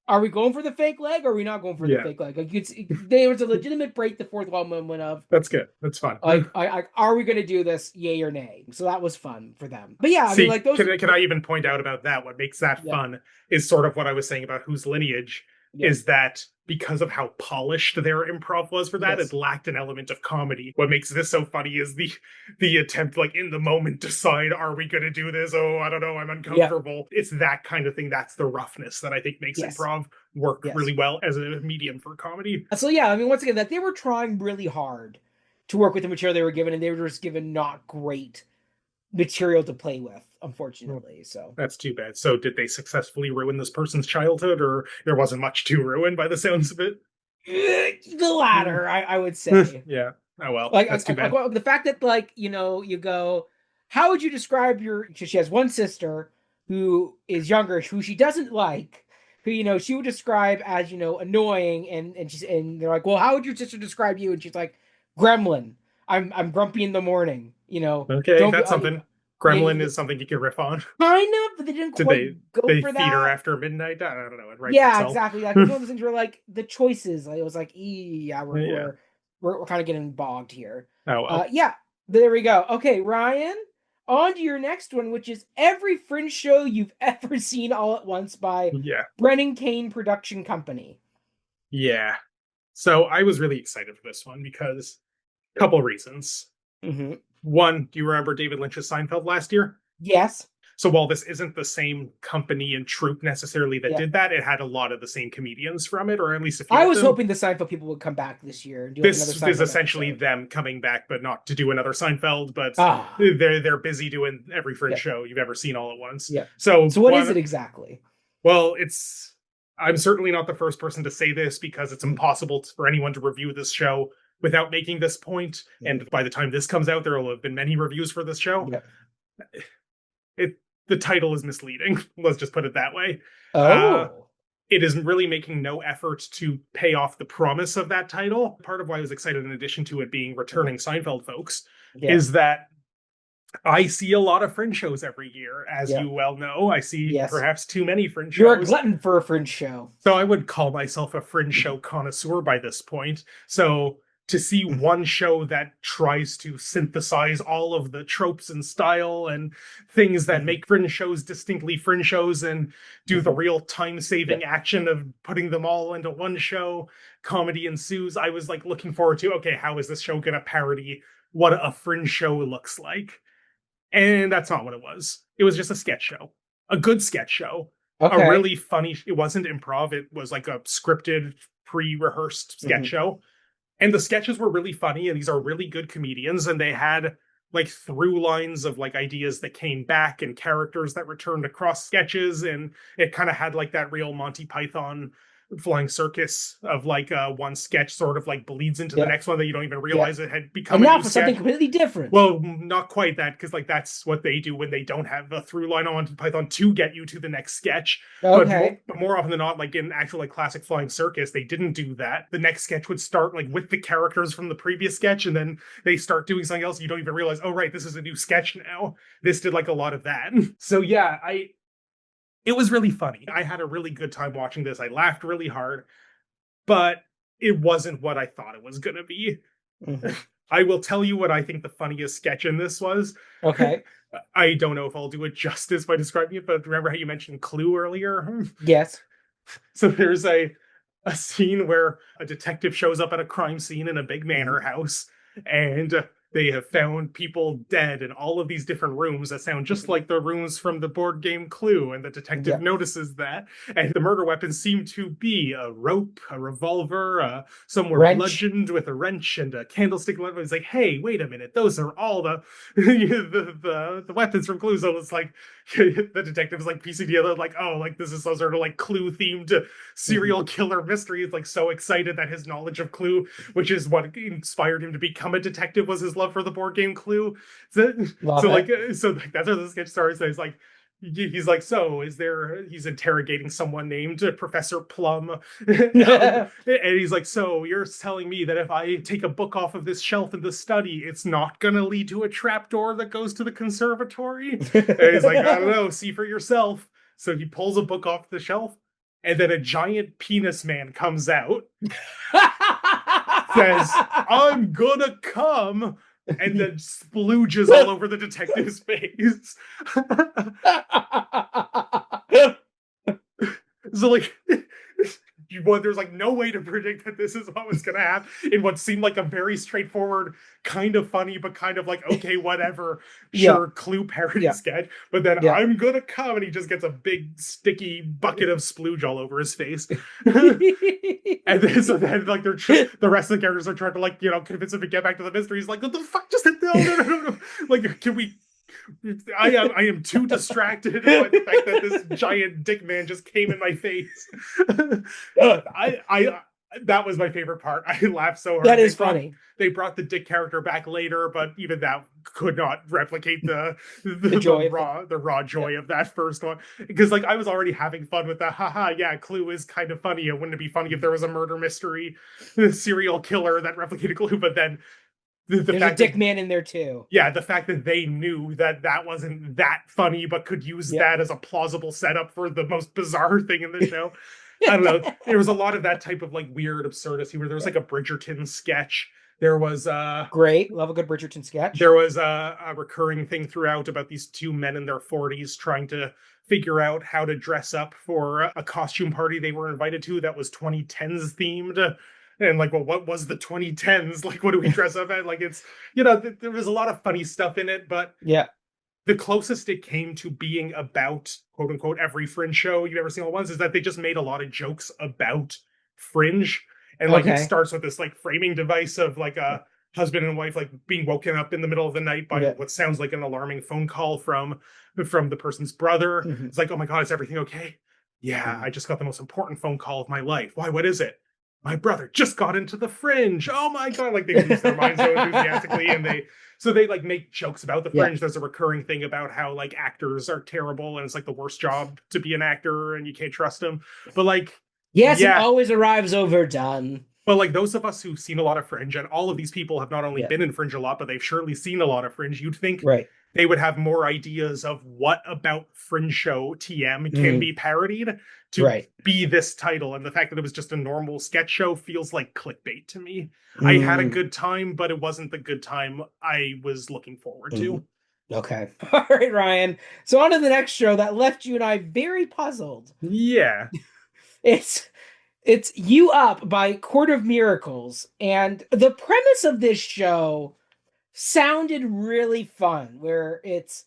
are we going for the fake leg or are we not going for the Yeah, fake leg? Like, there was a legitimate break the fourth wall moment of that's good. That's fun. like, are we going to do this? Yay or nay? So that was fun for them. But yeah, I mean, See, like those. can I even point out about that? What makes that Yeah, fun is sort of what I was saying about whose lineage yeah, is that because of how polished their improv was for that, yes, it lacked an element of comedy. What makes this so funny is the attempt, like in the moment, decide, are we gonna do this? Oh, I don't know, I'm yeah, uncomfortable. It's that kind of thing. That's the roughness that I think makes yes, improv work yes. really well as a medium for comedy. So yeah, I mean, once again, that they were trying really hard to work with the material they were given, and they were just given not great material to play with, Well, unfortunately. So that's too bad. So did they successfully ruin this person's childhood, or there wasn't much to ruin by the sounds of it? the latter, I would say. Yeah. Oh well, Like that's too bad. the fact that like you go, how would you describe your? She has one sister who is younger, who she doesn't like, who she would describe as annoying, and they're like, well, how would your sister describe you? And she's like, gremlin. I'm grumpy in the morning. Okay, Don't be. that's something. Yeah, Gremlin is something you can riff on. kind of, but they didn't Did quite go they for feed her that. after midnight? I don't know. It writes Yeah, itself. exactly. Like it was one of those things where like the choices, like, it was like, yeah, Yeah. we're kind of getting bogged here. Oh well. Yeah, there we go. Okay, Ryan, on to your next one, which is Every Fringe Show You've Ever Seen All at Once by Yeah. Brennan Kane Production Company. Yeah. So I was really excited for this one because a couple reasons. Mm-hmm. One, do you remember David Lynch's Seinfeld last year? Yes. So while this isn't the same company and troupe necessarily that Yeah. did that, it had a lot of the same comedians from it, or at least a few I of was them. hoping the Seinfeld people would come back this year and do like another This Seinfeld is essentially episode. them coming back, but not to do another Seinfeld, but Ah, they're busy doing every Fringe yeah, show you've ever seen all at once. yeah. So So what is it exactly? well, I'm certainly not the first person to say this because it's impossible for anyone to review this show without making this point. And by the time this comes out, there will have been many reviews for this show. Yeah. The title is misleading. Let's just put it that way. Uh, Oh. it is really making no effort to pay off the promise of that title. Part of why I was excited, in addition to it being returning Seinfeld folks, Yeah. is that I see a lot of Fringe shows every year. As Yeah. you well know, I see Yes. perhaps too many Fringe You're a shows. glutton for a Fringe show. So I would call myself a Fringe show connoisseur by this point. So to see one show that tries to synthesize all of the tropes and style and things that make Fringe shows distinctly Fringe shows and do the real time-saving action of putting them all into one show, comedy ensues. I was like looking forward to, okay, how is this show going to parody what a Fringe show looks like? And that's not what it was. It was just a sketch show, a good sketch show, Okay. a really funny. It wasn't improv. It was like a scripted, pre-rehearsed sketch show. And the sketches were really funny, and these are really good comedians, and they had like through lines of like ideas that came back and characters that returned across sketches, and it kind of had like that real Monty Python flying circus of like one sketch sort of like bleeds into the next one that you don't even realize it had become and a now new for sketch. something completely different. Well, not quite that, because like that's what they do when they don't have a through line on Monty Python to get you to the next sketch. Okay. But more often than not, like in actual like classic flying circus, they didn't do that. The next sketch would start like with the characters from the previous sketch, and then they start doing something else. You don't even realize, oh right, this is a new sketch now. This did like a lot of that. So yeah, it was really funny. I had a really good time watching this. I laughed really hard, but it wasn't what I thought it was gonna be. I will tell you what I think the funniest sketch in this was. Okay. I don't know if I'll do it justice by describing it, but remember how you mentioned Clue earlier? Yes. So there's a a scene where a detective shows up at a crime scene in a big manor house, and they have found people dead in all of these different rooms that sound just like the rooms from the board game Clue, and the detective notices that, and the murder weapons seem to be a rope, a revolver, some were Wrench. bludgeoned with a wrench and a candlestick. It's like, hey, wait a minute, those are all the the weapons from Clue. So it's like the detective is like piecing together, like, oh, like this is some sort of like Clue themed serial killer mystery. Is like so excited that his knowledge of Clue, which is what inspired him to become a detective, was his love for the board game Clue. So, so like that's how the sketch starts. So he's like, so is there, he's interrogating someone named Professor Plum. And he's like, so you're telling me that if I take a book off of this shelf in the study, it's not gonna lead to a trapdoor that goes to the conservatory? And he's like, I don't know, see for yourself. So he pulls a book off the shelf, and then a giant penis man comes out, says, I'm gonna come, and then splooges all over the detective's face. So like there's like no way to predict that this is what was gonna happen in what seemed like a very straightforward, kind of funny, but kind of like, okay, whatever, sure, Clue parody sketch. But then I'm gonna come, and he just gets a big sticky bucket of splooge all over his face. And then so then like the rest of the characters are trying to like, convince him to get back to the mystery. He's like, what the fuck, just no. Like, can we, I am too distracted by the fact that this giant dick man just came in my face. I that was my favorite part. I laughed so hard. That is funny. They brought the dick character back later, but even that could not replicate the raw joy of that first one. Because like I was already having fun with that. Haha, yeah, Clue is kind of funny. Wouldn't it be funny if there was a murder mystery serial killer that replicated Clue? But then there's a dick man in there too. Yeah, the fact that they knew that wasn't that funny, but could use that as a plausible setup for the most bizarre thing in the show. I don't know. There was a lot of that type of like weird absurdity where there was like a Bridgerton sketch. There was great, love a good Bridgerton sketch. There was a recurring thing throughout about these two men in their 40s trying to figure out how to dress up for a costume party they were invited to that was 2010s themed. And like, well, what was the 2010s? Like, what do we dress up at? Like, it's, there was a lot of funny stuff in it, but the closest it came to being about, quote unquote, every Fringe show you've ever seen all once is that they just made a lot of jokes about Fringe. And like, it starts with this like framing device of like a husband and wife like being woken up in the middle of the night by what sounds like an alarming phone call from the person's brother. It's like, oh my God, is everything okay? Yeah, I just got the most important phone call of my life. Why? What is it? My brother just got into the Fringe. Oh my God. Like they lose their minds so enthusiastically. And they like make jokes about the Fringe. There's a recurring thing about how like actors are terrible and it's like the worst job to be an actor and you can't trust them. But like, it always arrives overdone. But like those of us who've seen a lot of Fringe, and all of these people have not only been in Fringe a lot, but they've surely seen a lot of Fringe, you'd think they would have more ideas of what about Fringe show TM can be parodied to be this title. And the fact that it was just a normal sketch show feels like clickbait to me. I had a good time, but it wasn't the good time I was looking forward to. Okay. All right, Ryan. So on to the next show that left you and I very puzzled. Yeah. It's You Up by Court of Miracles. And the premise of this show sounded really fun, where it's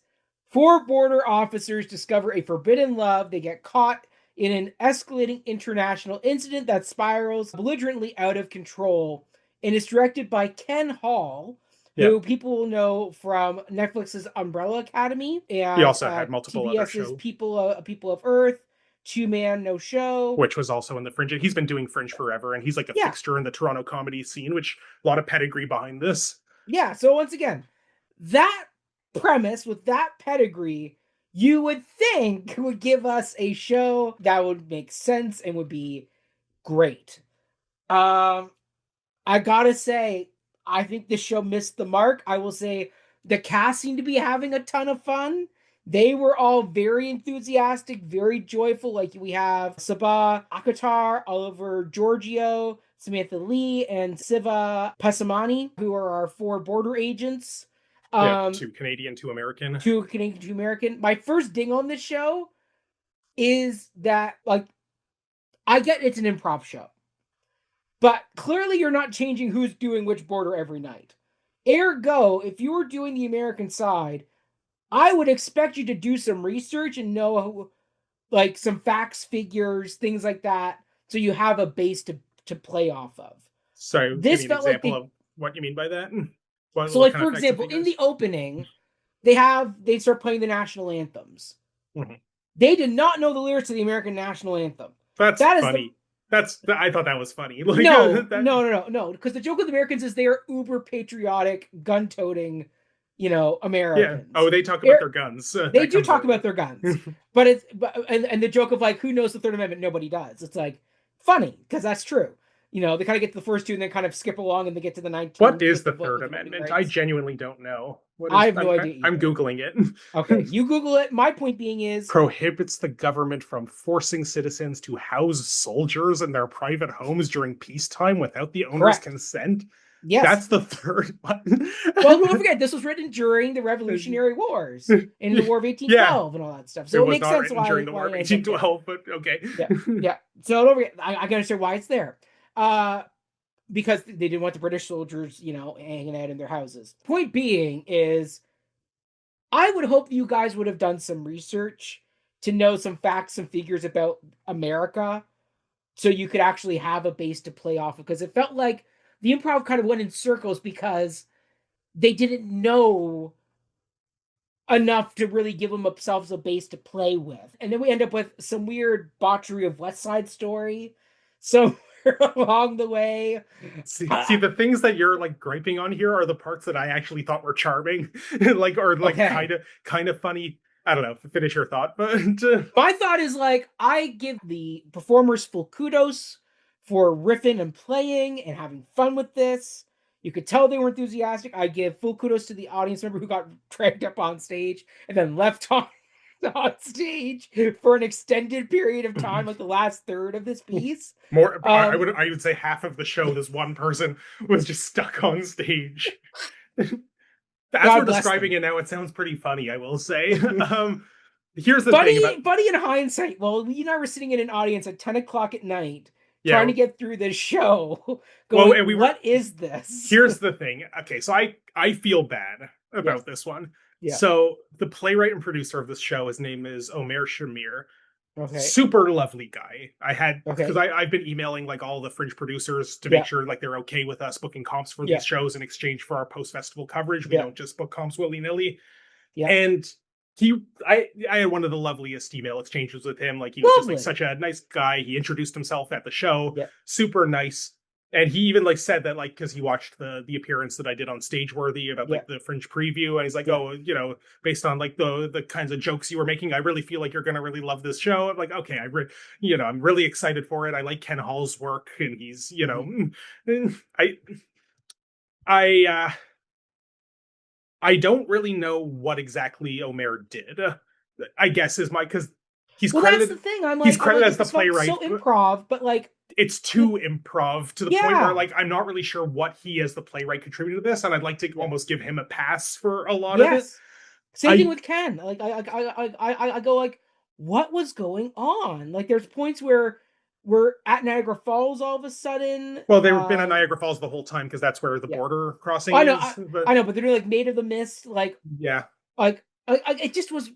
4 border officers discover a forbidden love. They get caught in an escalating international incident that spirals belligerently out of control. And it's directed by Ken Hall, who people will know from Netflix's Umbrella Academy. And he also had multiple TBS's other shows. People of Earth, 2 Man No Show, which was also in the Fringe. He's been doing Fringe forever, and he's like a fixture in the Toronto comedy scene, which a lot of pedigree behind this. Yeah, so once again, that premise with that pedigree, you would think would give us a show that would make sense and would be great. I gotta say, I think this show missed the mark. I will say the cast seemed to be having a ton of fun. They were all very enthusiastic, very joyful. Like we have Sabah Akatar, Oliver Giorgio, Samantha Lee, and Siva Pasamani, who are our 4 border agents. 2 Canadian, 2 American. 2 Canadian, 2 American. My first ding on this show is that, like, I get it's an improv show. But clearly you're not changing who's doing which border every night. Ergo, if you were doing the American side, I would expect you to do some research and know like some facts, figures, things like that, so you have a base to play off of. So give This me an felt like example of what you mean by that. What, so what like kind of for facts and example, in figures? the opening, they start playing the national anthems. Mhm. They did not know the lyrics to the American national anthem. That's That is the funny. I thought that was funny. Like no, that. no, no, no, no. Because the joke with Americans is they are uber patriotic, gun-toting, Yeah. Americans. Oh, they talk about their guns. They That do comes talk early. about their guns, but and the joke of like who knows the Third Amendment? Nobody does. It's like funny because that's true. They kind of get to the first two and then kind of skip along and they get to the What 19th is with the the Third with the voting Amendment? I rights. genuinely don't know. What I is? have no idea I'm either. googling it. Okay, you Google it. My point being is Prohibits the government from forcing citizens to house soldiers in their private homes during peacetime without the owner's correct. consent. Yes. That's the third one. Well, don't forget this was written during the Revolutionary Wars and the War of Yeah, 1812 and all that stuff. it So it was makes not sense written during the why War of it ends up there. 1812, but okay. Yeah, yeah. So don't forget, I can understand why it's there. Because they didn't want the British soldiers, hanging out in their houses. Point being is, I would hope you guys would have done some research to know some facts and figures about America so you could actually have a base to play off of. Because it felt like the improv kind of went in circles because they didn't know enough to really give themselves a base to play with. And then we end up with some weird botchery of West Side Story somewhere along the way. See, the things that you're like griping on here are the parts that I actually thought were charming, or Okay. kind of funny. I don't know. Finish your thought, but My thought is like, I give the performers full kudos for riffing and playing and having fun with this. You could tell they were enthusiastic. I give full kudos to the audience member who got dragged up on stage and then left on stage for an extended period of time, like the last third of this piece. more. I would say half of the show, this one person was just stuck on stage. As God we're bless describing them. it now, it sounds pretty funny, I will say. Here's the thing about Buddy, in hindsight, well, we and I were sitting in an audience at 10 o'clock at night trying yeah. to get through this show, Well, going, and we were. what is this? Here's the thing. Okay, so I feel bad Yes. about this one. Yeah. So the playwright and producer of this show, his name is Omer Shamir. Okay. Super lovely guy. I had because Okay. I've been emailing like all the Fringe producers to make Yeah. sure like they're okay with us booking comps for Yeah. these shows in exchange for our post festival coverage. We Yeah. don't just book comps willy nilly. Yeah. And I had one of the loveliest email exchanges with him. Like he was just Lovely. like such a nice guy. He introduced himself at the show, Yeah. super nice. And he even like said that like because he watched the appearance that I did on Stage Worthy about like Yeah. the Fringe preview, and he's like, Yeah. oh, based on like the kinds of jokes you were making, I really feel like you're gonna really love this show. I'm like, okay, I'm really excited for it. I like Ken Hall's work, and he's I I don't really know what exactly Omer did. I guess is my because he's Well, that's the credited thing. he's credited as the this felt playwright. so improv, but like, It's too improv to the point yeah. where like I'm not really sure what he as the playwright contributed to this, and I'd like to almost give him a pass for a lot of it. Yes. Same thing I with Ken. Like, I go like, what was going on? Like, there's points where we're at Niagara Falls all of a sudden. well, they've been at Niagara Falls the whole time because that's where the Yeah. border crossing I know, is. I know, but they're doing like Maid of the Mist, Yeah, it just was.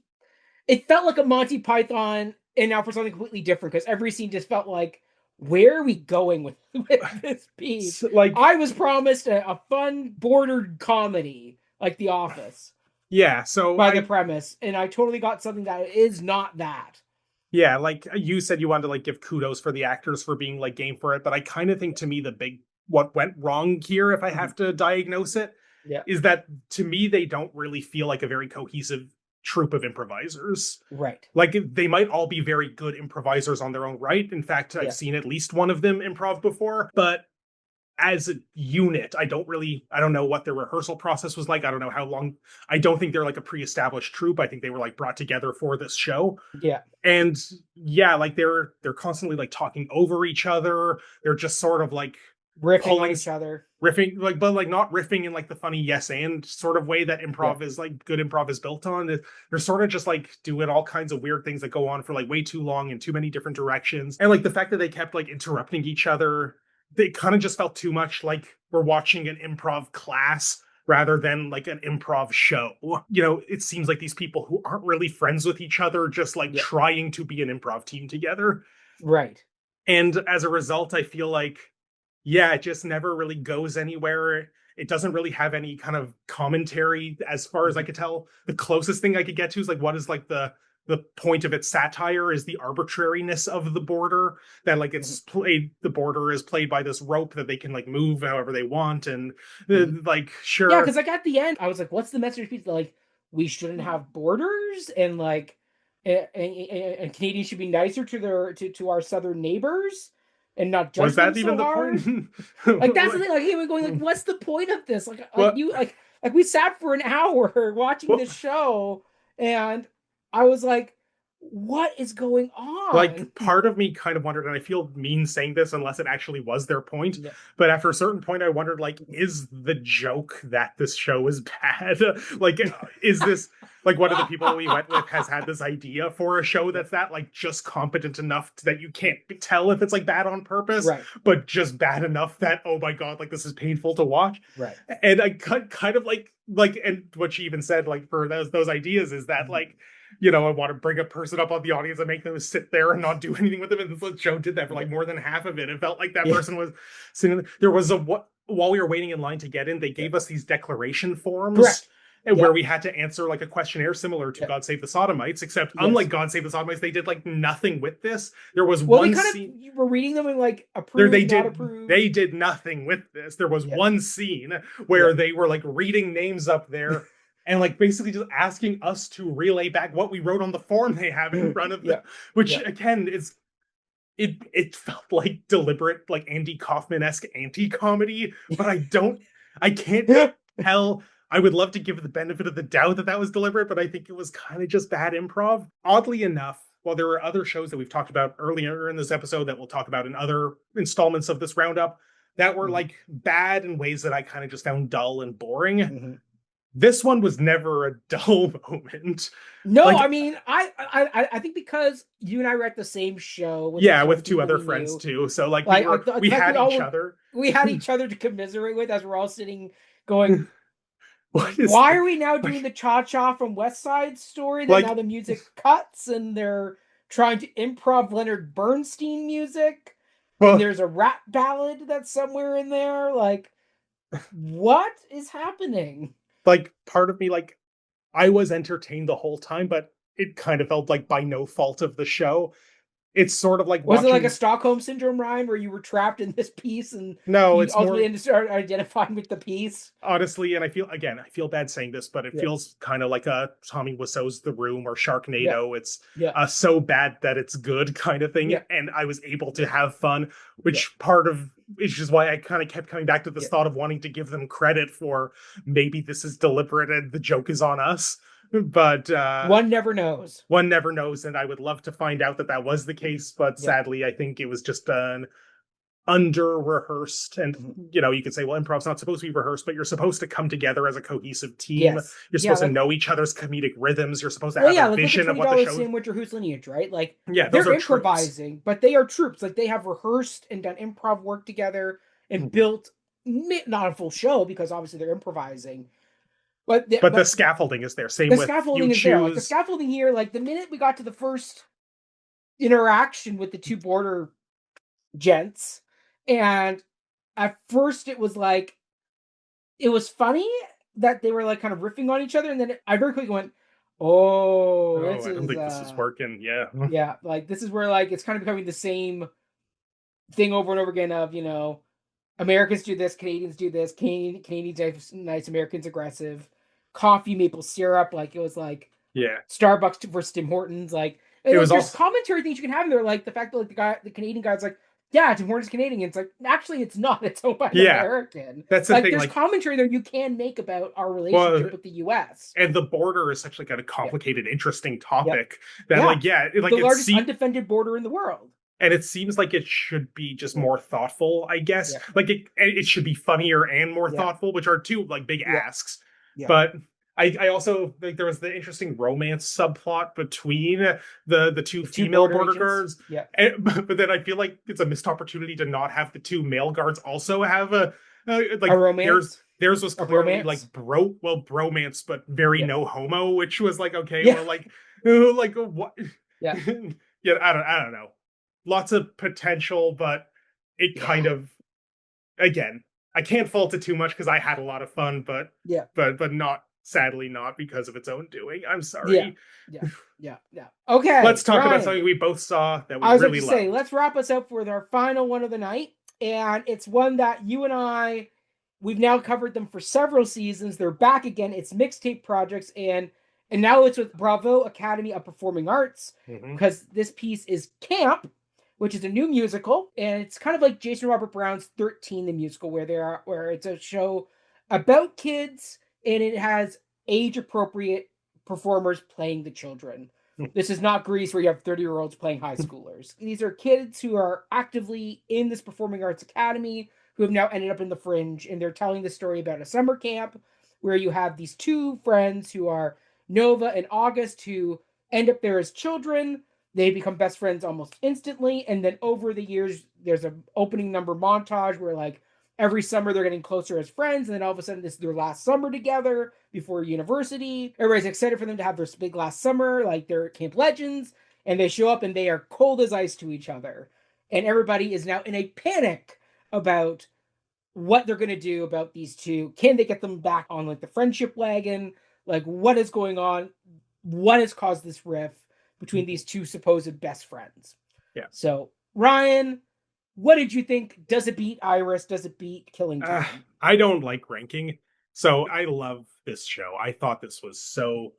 It felt like a Monty Python, and now for something completely different because every scene just felt like, where are we going with this piece? like I was promised a fun bordered comedy like The Office yeah. So by the premise, and I totally got something that is not that. yeah, like you said, you wanted to like give kudos for the actors for being like game for it, but I kind of think to me the big what went wrong here, if I have to diagnose it, Yeah. is that to me they don't really feel like a very cohesive troupe of improvisers. Right. Like they might all be very good improvisers on their own right. In fact, I've seen at least one of them improv before, but as a unit, I don't know what their rehearsal process was like. I don't know how long. I don't think they're like a pre-established troupe. I think they were like brought together for this show. Yeah. And yeah, like they're constantly like talking over each other. They're just sort of like Riffing on each other. riffing, like, but like not riffing in like the funny yes and sort of way that improv is like good improv is built on. They're sort of just like doing all kinds of weird things that go on for like way too long in too many different directions. And like the fact that they kept like interrupting each other it kind of just felt too much like we're watching an improv class rather than like an improv show. You know, it seems like these people who aren't really friends with each other, just like trying to be an improv team together. Right. And as a result, I feel like, yeah, it just never really goes anywhere. It doesn't really have any kind of commentary as far as I could tell. The closest thing I could get to is like, what is like the point of its satire is the arbitrariness of the border, that like it's played, the border is played by this rope that they can like move however they want. And like, sure. Yeah, because like at the end, I was like, what's the message? Like, we shouldn't have borders, and like, and Canadians should be nicer to their to our southern neighbors, and not judge was that them even so the hard. point? Like that's the thing. Like he was going like, what's the point of this? Like we sat for an hour watching this show, and I was like, what is going on? Like, part of me kind of wondered, and I feel mean saying this unless it actually was their point, but after a certain point I wondered, like, is the joke that this show is bad? Like, is this like one of the people we went with has had this idea for a show that's that like just competent enough that you can't tell if it's like bad on purpose, but just bad enough that, oh my god, like this is painful to watch. And I kind of like, and what she even said, like, for those ideas is that like, you know, I want to bring a person up on the audience and make them sit there and not do anything with them. And this show did that for like more than half of it. It felt like that person was sitting there. There was while we were waiting in line to get in, they gave us these declaration forms. Where we had to answer like a questionnaire similar to God Save the Sodomites, except unlike God Save the Sodomites, they did like nothing with this. There was one scene. You were reading them and like approved, not approved. They did nothing with this. There was one scene where they were like reading names up there and like basically just asking us to relay back what we wrote on the form they have in front of them, which again is. It felt like deliberate, like Andy Kaufman-esque anti-comedy, but I can't tell. I would love to give the benefit of the doubt that was deliberate, but I think it was kind of just bad improv. Oddly enough, while there were other shows that we've talked about earlier in this episode that we'll talk about in other installments of this roundup that were like bad in ways that I kind of just found dull and boring. This one was never a dull moment. No, like, I mean, I think because you and I were at the same show. With two other friends too. So like we had each other. We had each other to commiserate with as we're all sitting going, why are we now doing the cha-cha from West Side Story? That now the music cuts and they're trying to improv Leonard Bernstein music. And there's a rap ballad that's somewhere in there. Like, what is happening? Like, part of me, like, I was entertained the whole time, but it kind of felt like by no fault of the show. It's sort of like was it like a Stockholm Syndrome rhyme where you were trapped in this piece and it's ultimately more started identifying with the piece? Honestly, and I feel bad saying this, but it feels kind of like a Tommy Wiseau's The Room or Sharknado. It's so bad that it's good kind of thing, and I was able to have fun, which part of it's just why I kind of kept coming back to this thought of wanting to give them credit for maybe this is deliberate and the joke is on us. But one never knows. One never knows, and I would love to find out that was the case, but sadly, I think it was just an under-rehearsed, and you know, you could say, well, improv's not supposed to be rehearsed, but you're supposed to come together as a cohesive team. You're supposed to know each other's comedic rhythms. You're supposed to have a vision of what the show. Sandwich or Who's Lineage, right? Like, they're improvising, troops. But they are troops. Like, they have rehearsed and done improv work together and built not a full show because obviously they're improvising. But the scaffolding is there. Same the with scaffolding is there. Like, the scaffolding here, like the minute we got to the first interaction with the two border gents, and at first it was like it was funny that they were like kind of riffing on each other, and then I very quickly went, I don't think this is working. Yeah, like this is where like it's kind of becoming the same thing over and over again of, you know, Americans do this, Canadians do this, Canadians nice, Americans aggressive. Coffee, maple syrup, like it was like Starbucks versus Tim Hortons, like it was there's commentary things you can have in there, like the fact that like the Canadian guy's like, yeah, Tim Hortons Canadian. It's like actually it's not. It's owned by American. That's the like thing. There's commentary there you can make about our relationship with the U.S. And the border is such like a complicated, interesting topic that the largest undefended border in the world. And it seems like it should be just more thoughtful, I guess. Like it should be funnier and more thoughtful, which are two like big asks. But I also think there was the interesting romance subplot between the two The two female border agents. guards. Yeah. But then I feel like it's a missed opportunity to not have the two male guards also have like A romance. theirs was A clearly like bromance. bromance, but very Yeah. no homo, which was like, okay, Yeah. well, like what? Yeah. Yeah, I don't know. Lots of potential, but it Yeah. kind of, again, I can't fault it too much because I had a lot of fun, but Yeah. not, sadly, not because of its own doing. I'm Yeah. sorry. Yeah. Yeah. Yeah. Okay, Let's talk about Ryan. something we both saw that we I was about really to say, loved. let's wrap us up with our final one of the night. And it's one that you and I, we've now covered them for several seasons. They're back again. It's Mixtape Projects, and now it's with Bravo Academy of Performing Arts, Mhm. because this piece is Camp, which is a new musical, and it's kind of like Jason Robert Brown's 13 the musical, where it's a show about kids and it has age appropriate performers playing the children. This is not Grease where you have 30-year-olds playing high schoolers. These are kids who are actively in this performing arts academy who have now ended up in the Fringe, and they're telling the story about a summer camp where you have these two friends who are Nova and August, who end up there as children. They become best friends almost instantly, and then over the years, there's an opening number montage where like every summer they're getting closer as friends, and then all of a sudden this is their last summer together before university. Everybody's excited for them to have their big last summer, like they're camp legends, and they show up and they are cold as ice to each other, and everybody is now in a panic about what they're going to do about these two. Can they get them back on like the friendship wagon? Like what is going on? What has caused this rift between these two supposed best friends? Yeah. So Ryan, what did you think? Does it beat Iris? Does it beat Killing Time? I don't like ranking, so I love this show. I thought this was so,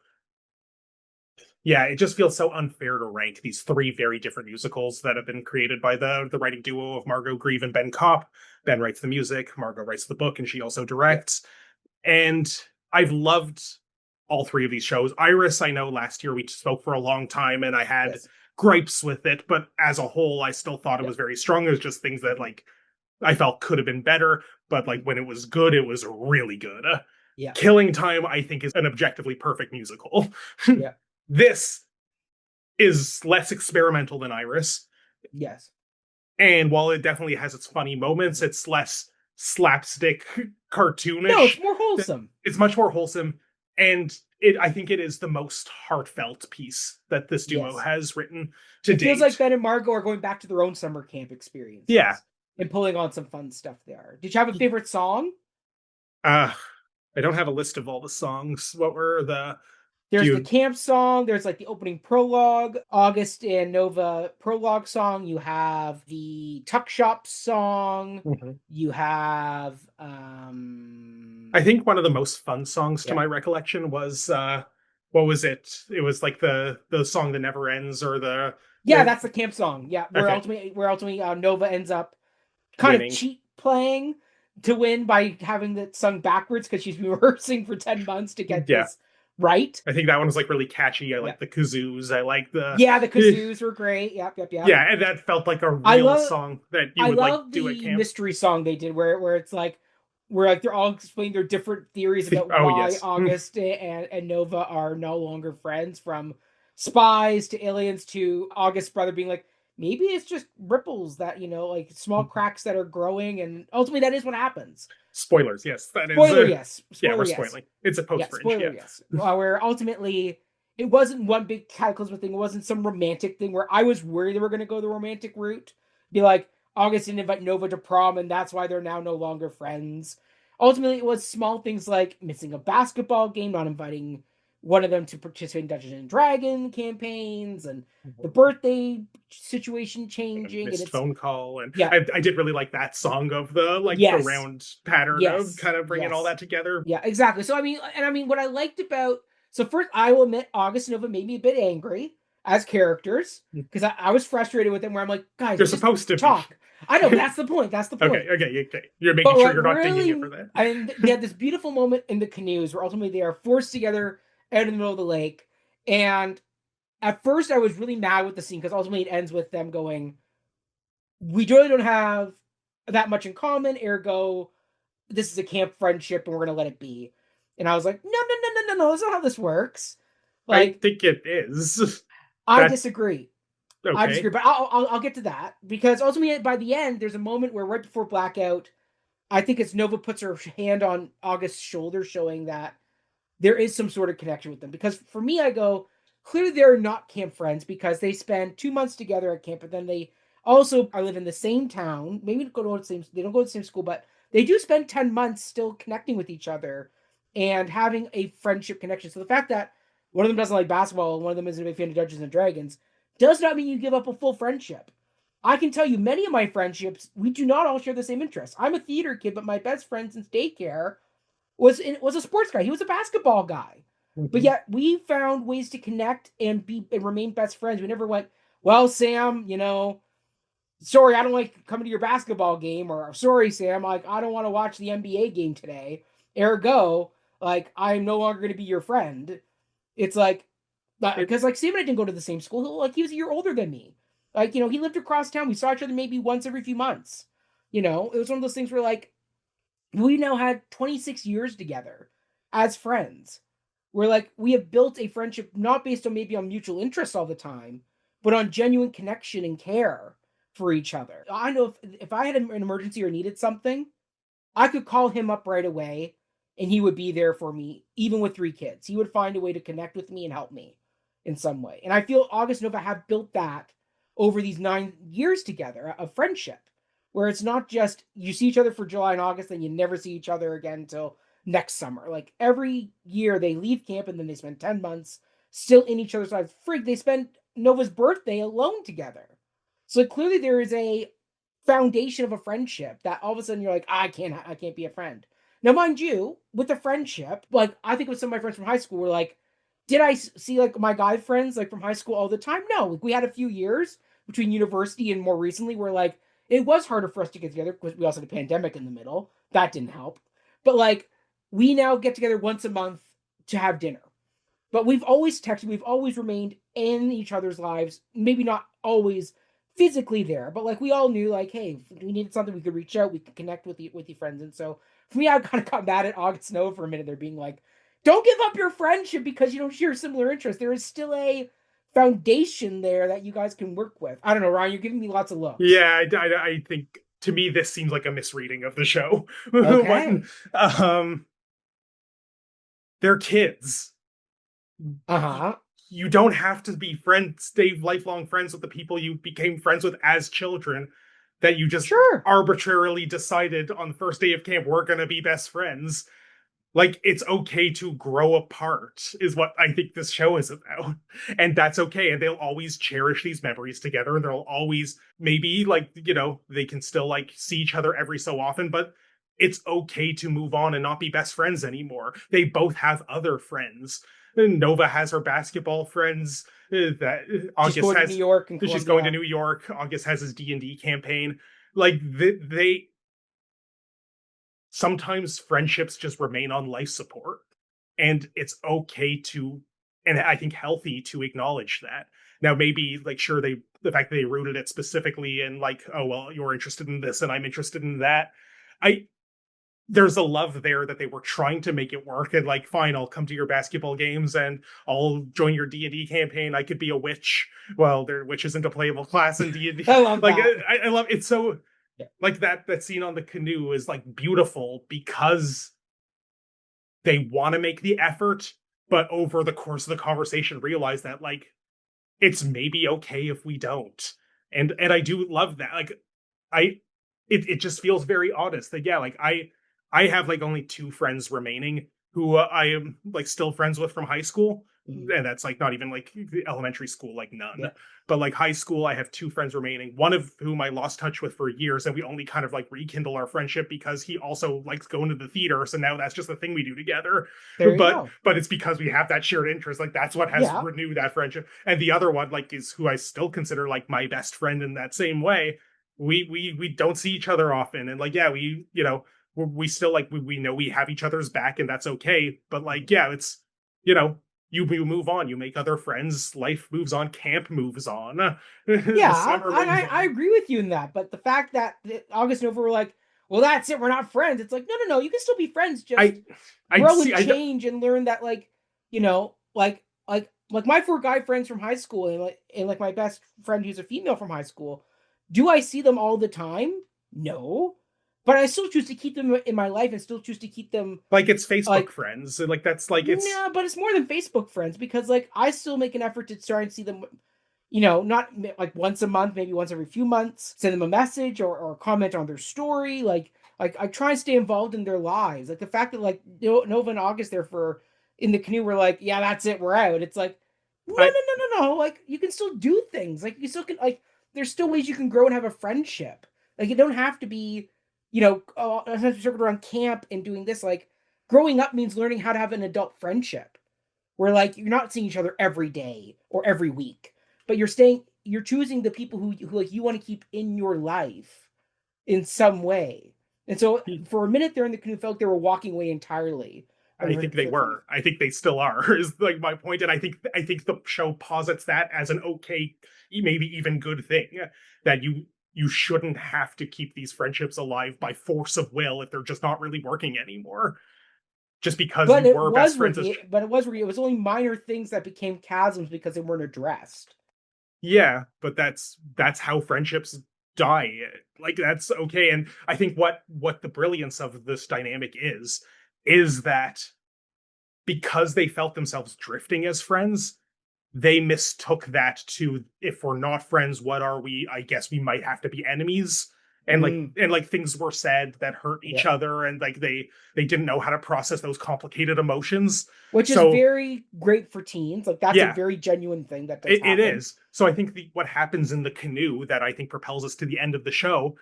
yeah, it just feels so unfair to rank these three very different musicals that have been created by the writing duo of Margot Grieve and Ben Kopp. Ben writes the music, Margot writes the book, and she also directs. And I've loved all three of these shows. Iris, I know last year we spoke for a long time and I had gripes with it, but as a whole, I still thought it was very strong. There's just things that like I felt could have been better, but like when it was good, it was really good. Killing Time, I think, is an objectively perfect musical. Yeah. This is less experimental than Iris. Yes. And while it definitely has its funny moments, it's less slapstick cartoonish. No, it's more wholesome. It's much more wholesome. And I think it is the most heartfelt piece that this duo has written to date. It feels like Ben and Margot are going back to their own summer camp experience. Yeah. And pulling on some fun stuff there. Did you have a favorite song? I don't have a list of all the songs. What were the... There's the camp song. There's like the opening prologue, August and Nova prologue song. You have the Tuck Shop song. Mm-hmm. You have... I think one of the most fun songs to my recollection was... what was it? It was like the song that never ends, or the... Yeah, that's the camp song. Yeah, where ultimately Nova ends up kind of cheat playing to win by having it sung backwards because she's been rehearsing for 10 months to get this right. I think that one was like really catchy. I like the kazoos. I like the... Yeah, the kazoos were great. Yep. Yeah, and that felt like a real song that you would like do at camp. I love the mystery song they did where it's like, where like they're all explaining their different theories about why August and Nova are no longer friends, from spies to aliens to August's brother being like, maybe it's just ripples that, like small cracks that are growing, and ultimately that is what happens. Spoilers, yes. That is Spoiler, yes. Spoiler, we're spoiling. It's a post-Fringe, spoiler, yes. Where ultimately it wasn't one big cataclysmic thing. It wasn't some romantic thing where I was worried they were going to go the romantic route. Be like, August didn't invite Nova to prom, and that's why they're now no longer friends. Ultimately, it was small things like missing a basketball game, not inviting one of them to participate in Dungeons and Dragon campaigns, and the birthday situation changing, and it's phone call, and yeah, I did really like that song of the the round pattern of kind of bringing all that together. Yeah, exactly. So I mean, what I liked about, so first I will admit August and Nova made me a bit angry as characters because I was frustrated with them. Where I'm like, guys, you're supposed to talk. I know, but that's the point. That's the point. Okay. You're making sure you're not dinging it for that. And they had this beautiful moment in the canoes where ultimately they are forced together out in the middle of the lake. And at first I was really mad with the scene because ultimately it ends with them going, we really don't have that much in common, ergo this is a camp friendship and we're going to let it be. And I was like, no. no, that's not how this works. I Like, think it is. I That disagree. I disagree, okay. but I'll get to that because ultimately by the end, there's a moment where right before blackout, I think it's Nova puts her hand on August's shoulder, showing that there is some sort of connection with them. Because for me, I go, clearly they're not camp friends because they spend 2 months together at camp, but then they also are live in the same town. Maybe they don't go to the same school, but they do spend 10 months still connecting with each other and having a friendship connection. So the fact that one of them doesn't like basketball and one of them isn't a big fan of Dungeons and Dragons does not mean you give up a full friendship. I can tell you many of my friendships, we do not all share the same interests. I'm a theater kid, but my best friend since daycare was a sports guy. He was a basketball guy. But Mhm. yet we found ways to connect and remain best friends. We never went, well, Sam, sorry, I don't like coming to your basketball game, or sorry, Sam, like I don't want to watch the NBA game today. Ergo, like I'm no longer going to be your friend. It's like It, because like Sam and I didn't go to the same school. Like he was a year older than me. Like he lived across town. We saw each other maybe once every few months. It was one of those things where like we now had 26 years together as friends. We're like we have built a friendship not based on maybe on mutual interests all the time, but on genuine connection and care for each other. I know if I had an emergency or needed something, I could call him up right away and he would be there for me, even with 3 kids. He would find a way to connect with me and help me in some way. And I feel August Nova have built that over these 9 years together of friendship, where it's not just you see each other for July and August, and you never see each other again until next summer. Like every year they leave camp and then they spend 10 months still in each other's lives. Frig, they spend Nova's birthday alone together. So clearly there is a foundation of a friendship that all of a sudden you're like, I can't be a friend. Now, mind you, with a friendship, like I think with some of my friends from high school were like, did I see like my guy friends like from high school all the time? No, like, we had a few years between university and more recently where like it was harder for us to get together because we also had a pandemic in the middle. That didn't help. But like we now get together once a month to have dinner. But we've always texted, we've always remained in each other's lives, maybe not always physically there, but like we all knew like, hey, if we needed something, we could reach out, we could connect with your friends. And so for me, I kind of got mad at August Snow for a minute there being like, don't give up your friendship because you don't share similar interests. There is still a foundation there that you guys can work with. I don't know, Ryan, you're giving me lots of looks. yeah, I think to me this seems like a misreading of the show. What Okay. um they're kids. Uh-huh. You don't have to be friends, stay lifelong friends with the people you became friends with as children that you just Sure. arbitrarily decided on the first day of camp we're going to be best friends. Like it's okay to grow apart is what I think this show is about. And that's okay. And they'll always cherish these memories together. And they'll always maybe like, they can still like see each other every so often, but it's okay to move on and not be best friends anymore. They both have other friends. Nova has her basketball friends. That She's August going to New has. York and She's going to Columbia. New York. August has his D&D campaign. Like they sometimes friendships just remain on life support, and it's okay to, and I think healthy to acknowledge that. Now maybe like sure, the fact that they rooted it specifically in like, oh well, you're interested in this and I'm interested in that, I there's a love there that they were trying to make it work, and like fine, I'll come to your basketball games and I'll join your D&D campaign. I could be a witch. Well, their witch isn't a playable class in D&D. I love Like that. I love it. So Yeah. like that scene on the canoe is like beautiful because they want to make the effort, but over the course of the conversation realize that like it's maybe okay if we don't. And I do love that. Like I it just feels very honest that yeah, like I have like only 2 friends remaining who I am like still friends with from high school, Mhm. and that's like not even like elementary school, like none. Yeah. But like high school, I have 2 friends remaining, one of whom I lost touch with for years, and we only kind of like rekindle our friendship because he also likes going to the theater, so now that's just the thing we do together. There you but go. but it's because we have that shared interest, like that's what has Yeah. renewed that friendship. And the other one like is who I still consider like my best friend in that same way. We don't see each other often, and like yeah, we still like we know we have each other's back, and that's okay. But like yeah, it's you know you move on, you make other friends, life moves on, camp moves on, the Yeah, summer and moves I on. agree with you in that. But the fact that August and Nova were like, well, that's it, we're not friends. It's like, no, no, no, you can still be friends. Just I grow see and I change and learn that, like, you know, like my four guy friends from high school, and my best friend who's a female from high school, do I see them all the time? No, but I still choose to keep them in my life and still choose to keep them Like it's Facebook like. friends. Like that's like it's No, but it's more than Facebook friends because like I still make an effort to try and see them, not like once a month, maybe once every few months, send them a message or comment on their story. Like I try and stay involved in their lives. Like the fact that like Nova and August there for in the canoe were like, yeah, that's it, we're out. It's like, no, no, I no, no, no. Like you can still do things. Like you still can like there's still ways you can grow and have a friendship. Like you don't have to be, circled around camp and doing this. Like growing up means learning how to have an adult friendship where like you're not seeing each other every day or every week, but you're choosing the people who like you want to keep in your life in some way. And so for a minute there in the canoe felt like they were walking away entirely I think they from were. I think they still are. Is like my point, and I think the show posits that as an okay, maybe even good thing, that you shouldn't have to keep these friendships alive by force of will if they're just not really working anymore. Just because but you it were best was friends as working but it was only minor things that became chasms because they weren't addressed. yeah, but that's how friendships die. Like that's okay, and I think what the brilliance of this dynamic is that because they felt themselves drifting as friends, they mistook that to if we're not friends, what are we? I guess we might have to be enemies. Mm, And like things were said that hurt yeah. each other, and like they didn't know how to process those complicated emotions. Which is So very great for teens. Like that's a yeah, very genuine thing that does it happen. is. So I think what happens in the canoe that I think propels us to the end of the show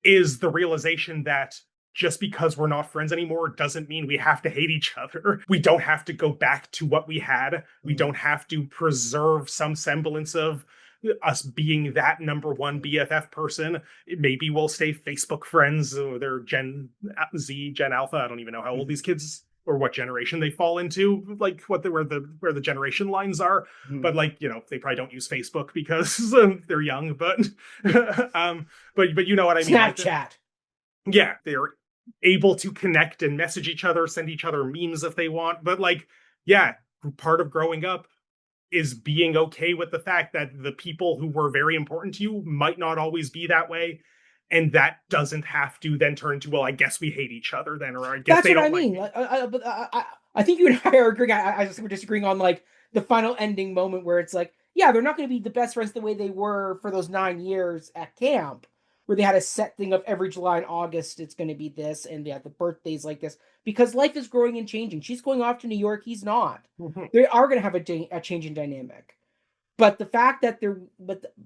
is the realization that just because we're not friends anymore doesn't mean we have to hate each other. We don't have to go back to what we had. We Mm. don't have to preserve some semblance of us being that number one BFF person. Maybe we'll stay Facebook friends, or they're Gen Z, Gen Alpha. I don't even know how old Mhm. these kids or what generation they fall into, like where the generation lines are. Mhm. But like they probably don't use Facebook because they're young. But but you know what I mean. Like Snapchat. yeah, they're able to connect and message each other, send each other memes if they want. But like, yeah, part of growing up is being okay with the fact that the people who were very important to you might not always be that way. And that doesn't have to then turn to, well, I guess we hate each other then, or I guess That's they what I don't like mean. me. I think you and I are agreeing. I just we're disagreeing on like the final ending moment where it's like, yeah, they're not going to be the best friends the way they were for those 9 years at camp, where they had a set thing of every July and August it's going to be this, and they had the birthdays like this because life is growing and changing. She's going off to New York. He's not. Mhm. They are going to have a change in dynamic. But the fact that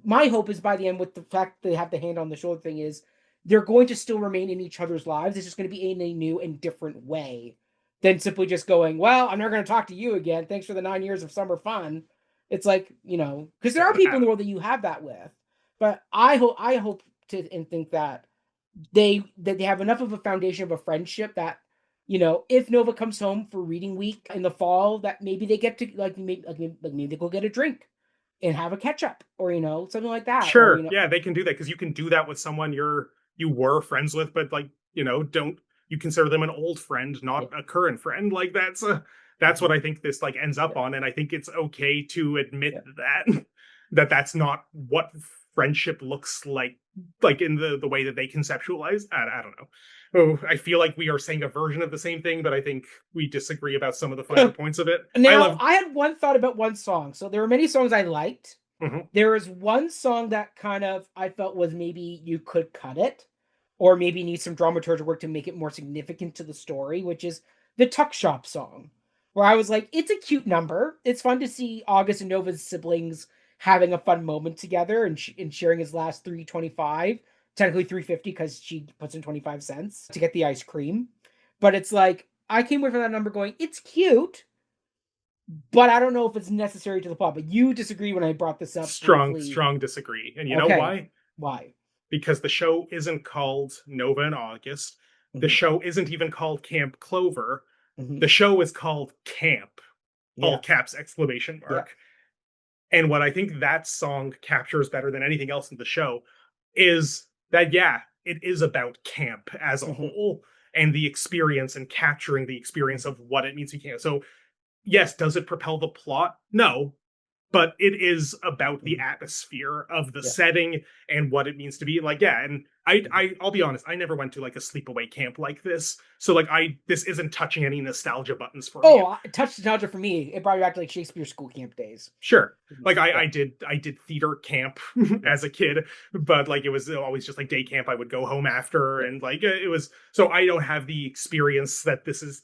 my hope is by the end with the fact they have the hand on the shoulder thing is they're going to still remain in each other's lives. It's just going to be in a new and different way than simply just going, well, I'm never going to talk to you again. Thanks for the 9 years of summer fun. It's like, because there are people in the world that you have that with. But I hope to and think that they have enough of a foundation of a friendship that if Nova comes home for reading week in the fall, that maybe they get to maybe they go get a drink and have a catch up, or something like that, or Sure. Yeah, they can do that because you can do that with someone you were friends with, but like, don't you consider them an old friend, yeah, not a current friend. Like that's what mhm, I think this like ends up yeah, on. And I think it's okay to yeah. admit that that's not what friendship looks like in the way that they conceptualize. I don't know. Oh, I feel like we are saying a version of the same thing, but I think we disagree about some of the finer points of it. I Now love I had one thought about one song. So there were many songs I liked. mhm. There is one song that kind of I felt was maybe you could cut it, or maybe need some dramaturgical work to make it more significant to the story, which is the Tuck Shop song. Where I was like, it's a cute number. It's fun to see August and Nova's siblings having a fun moment together and sharing his last 3.25, technically 3.50 because she puts in 25 cents to get the ice cream. But it's like I came away from that number going, it's cute, but I don't know if it's necessary to the plot. But you disagree when I brought this up briefly. Strong disagree. And you know Okay, why? why? Because the show isn't called Nova in August. The Hmm. show isn't even called Camp Clover. Hmm. The show is called Camp, all Yeah, caps exclamation yeah. mark. And what I think that song captures better than anything else in the show is that, yeah, it is about camp as a Hmm. whole and the experience and capturing the experience of what it means to be camp. So yes, does it propel the plot? No, but it is about the atmosphere of the Yeah. setting and what it means to be like. Yeah, and I'll be honest, I never went to like a sleepaway camp like this, so like this isn't touching any nostalgia buttons for me. Touch nostalgia for me. It brought me back to like Shakespeare school camp days. Sure, like Yeah. I did theater camp as a kid, but like it was always just like day camp. I would go home after, Yeah. and like it was, so I don't have the experience that this is.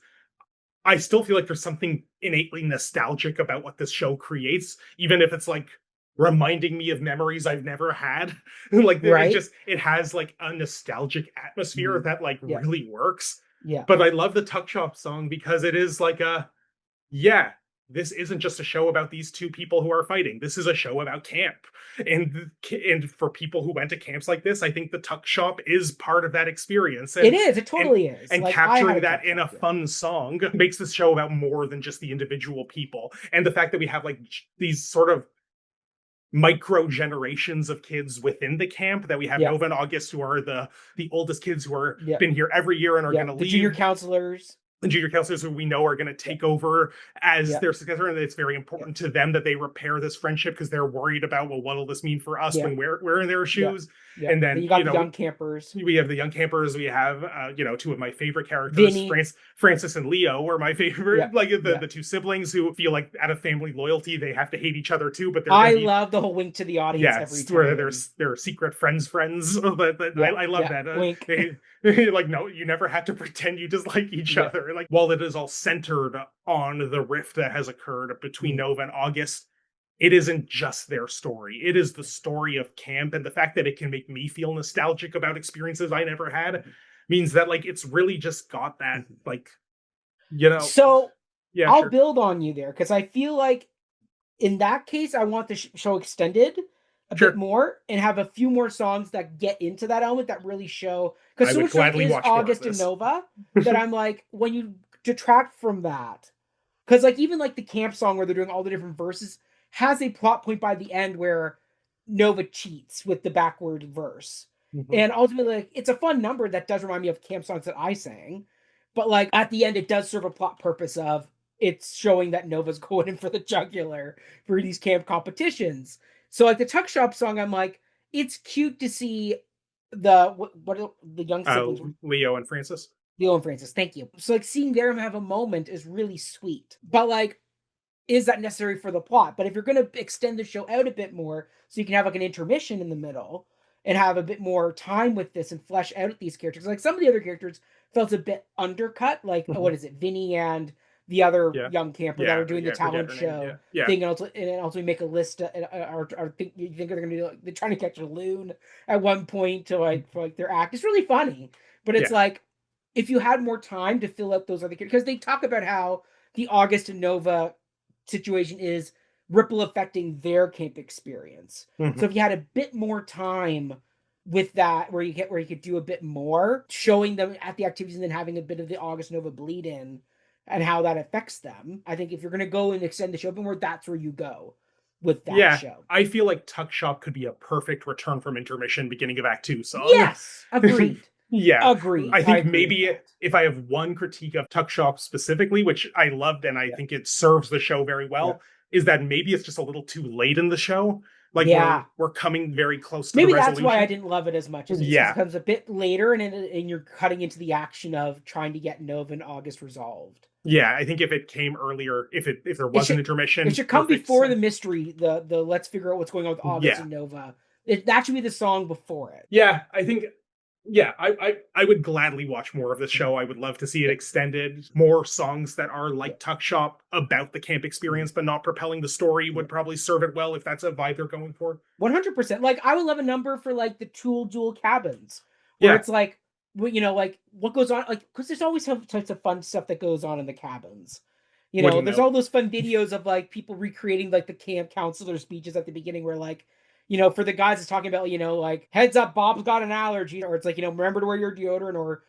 I still feel like there's something innately nostalgic about what this show creates, even if it's like reminding me of memories I've never had. Like Right. it has like a nostalgic atmosphere that like Yeah. really works. Yeah. But I love the Tuck Shop song because it is like yeah, this isn't just a show about these two people who are fighting. This is a show about camp. And for people who went to camps like this, I think the Tuck Shop is part of that experience. It is. It totally is. And like, capturing that in a fun song makes this show about more than just the individual people. And the fact that we have like these sort of micro generations of kids within the camp, that we have Nova and August, who are the oldest kids who are been here every year and are going to leave. The junior counselors. The junior counselors who we know are going to take over as their successor, and it's very important to them that they repair this friendship because they're worried about, well, what will this mean for us when we're in their shoes? And then you got the young campers. We have the young campers. We have two of my favorite characters, Francis and Leo, are my favorite. Like the two siblings who feel like out of family loyalty they have to hate each other too. But I love the whole wink to the audience. Every time. Where they're secret friends. I love that. Wink. Like, no, you never have to pretend you dislike each other. Like, while it is all centered on the rift that has occurred between Nova and August, it isn't just their story. It is the story of camp, and the fact that it can make me feel nostalgic about experiences I never had means that like it's really just got that like, So I'll build on you there, because I feel like in that case I want the show extended a bit more and have a few more songs that get into that element that really show, because so much is August and Nova that I'm like, when you detract from that, because like even like the camp song where they're doing all the different verses has a plot point by the end where Nova cheats with the backward verse. And ultimately, like, it's a fun number that does remind me of camp songs that I sang, but like at the end it does serve a plot purpose of it's showing that Nova's going in for the jugular for these camp competitions. So like the Tuck Shop song, I'm like, it's cute to see the young siblings, Leo and Francis. Thank you. So like seeing them have a moment is really sweet. But like, is that necessary for the plot? But if you're going to extend the show out a bit more, so you can have like an intermission in the middle and have a bit more time with this and flesh out these characters. Like some of the other characters felt a bit undercut. Like what is it, Vinny and the other young camper that are doing the talent show thing, and also make a list or you think they're gonna do, they're trying to catch a loon at one point to like for like their act. It's really funny, but it's like if you had more time to fill out those other characters, because they talk about how the August and Nova situation is ripple affecting their camp experience. So if you had a bit more time with that, where you could do a bit more showing them at the activities and then having a bit of the August Nova bleed in and how that affects them. I think if you're going to go and extend the show more, that's where you go with that show. I feel like Tuck Shop could be a perfect return from intermission, beginning of Act 2 song. Yes, agreed. Agreed. I think maybe if I have one critique of Tuck Shop specifically, which I loved and I think it serves the show very well, is that maybe it's just a little too late in the show. Like we're coming very close to maybe the resolution. That's why I didn't love it as much. As it comes a bit later, and you're cutting into the action of trying to get Nova and August resolved. Yeah, I think if it came earlier, if there was an intermission, it should come before the mystery. The let's figure out what's going on with August and Nova. That should be the song before it. Yeah, I think. Yeah, I would gladly watch more of this show. I would love to see it extended. More songs that are like Tuck Shop about the camp experience, but not propelling the story would probably serve it well if that's a vibe they're going for. 100%. Like I would love a number for like the Tool Duel cabins, where it's like, like what goes on, like because there's always some types of fun stuff that goes on in the cabins. There's all those fun videos of like people recreating like the camp counselor speeches at the beginning, where like, for the guys it's talking about, like, heads up, Bob's got an allergy, or it's like, remember to wear your deodorant, or,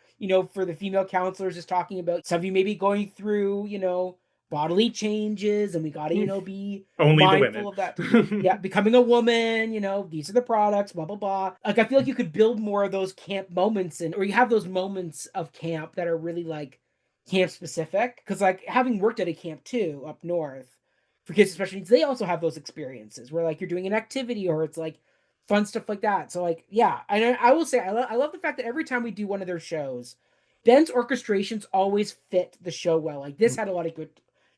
for the female counselors is talking about some of you may be going through, bodily changes, and we got to, be only mindful of that. Becoming a woman, these are the products, blah, blah, blah. Like, I feel like you could build more of those camp moments, or you have those moments of camp that are really like camp specific, because like having worked at a camp too up north for kids with special needs, they also have those experiences where like you're doing an activity or it's like fun stuff like that. So like yeah, I will say I love the fact that every time we do one of their shows, Ben's orchestrations always fit the show well. Like this had a lot of good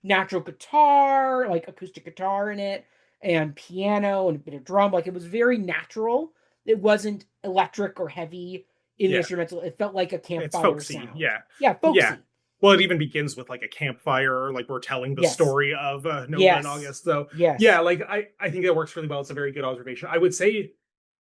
natural guitar, like acoustic guitar in it, and piano and a bit of drum. Like it was very natural. It wasn't electric or heavy in the Yeah. instrumental. It felt like a It's campfire folksy. sound. Yeah. Yeah, Yeah. folksy. Well, it even begins with like a campfire, like we're telling the Yes. story of Nova and Yes. August. So Yes. yeah, like I think that works really well. It's a very good observation. I would say,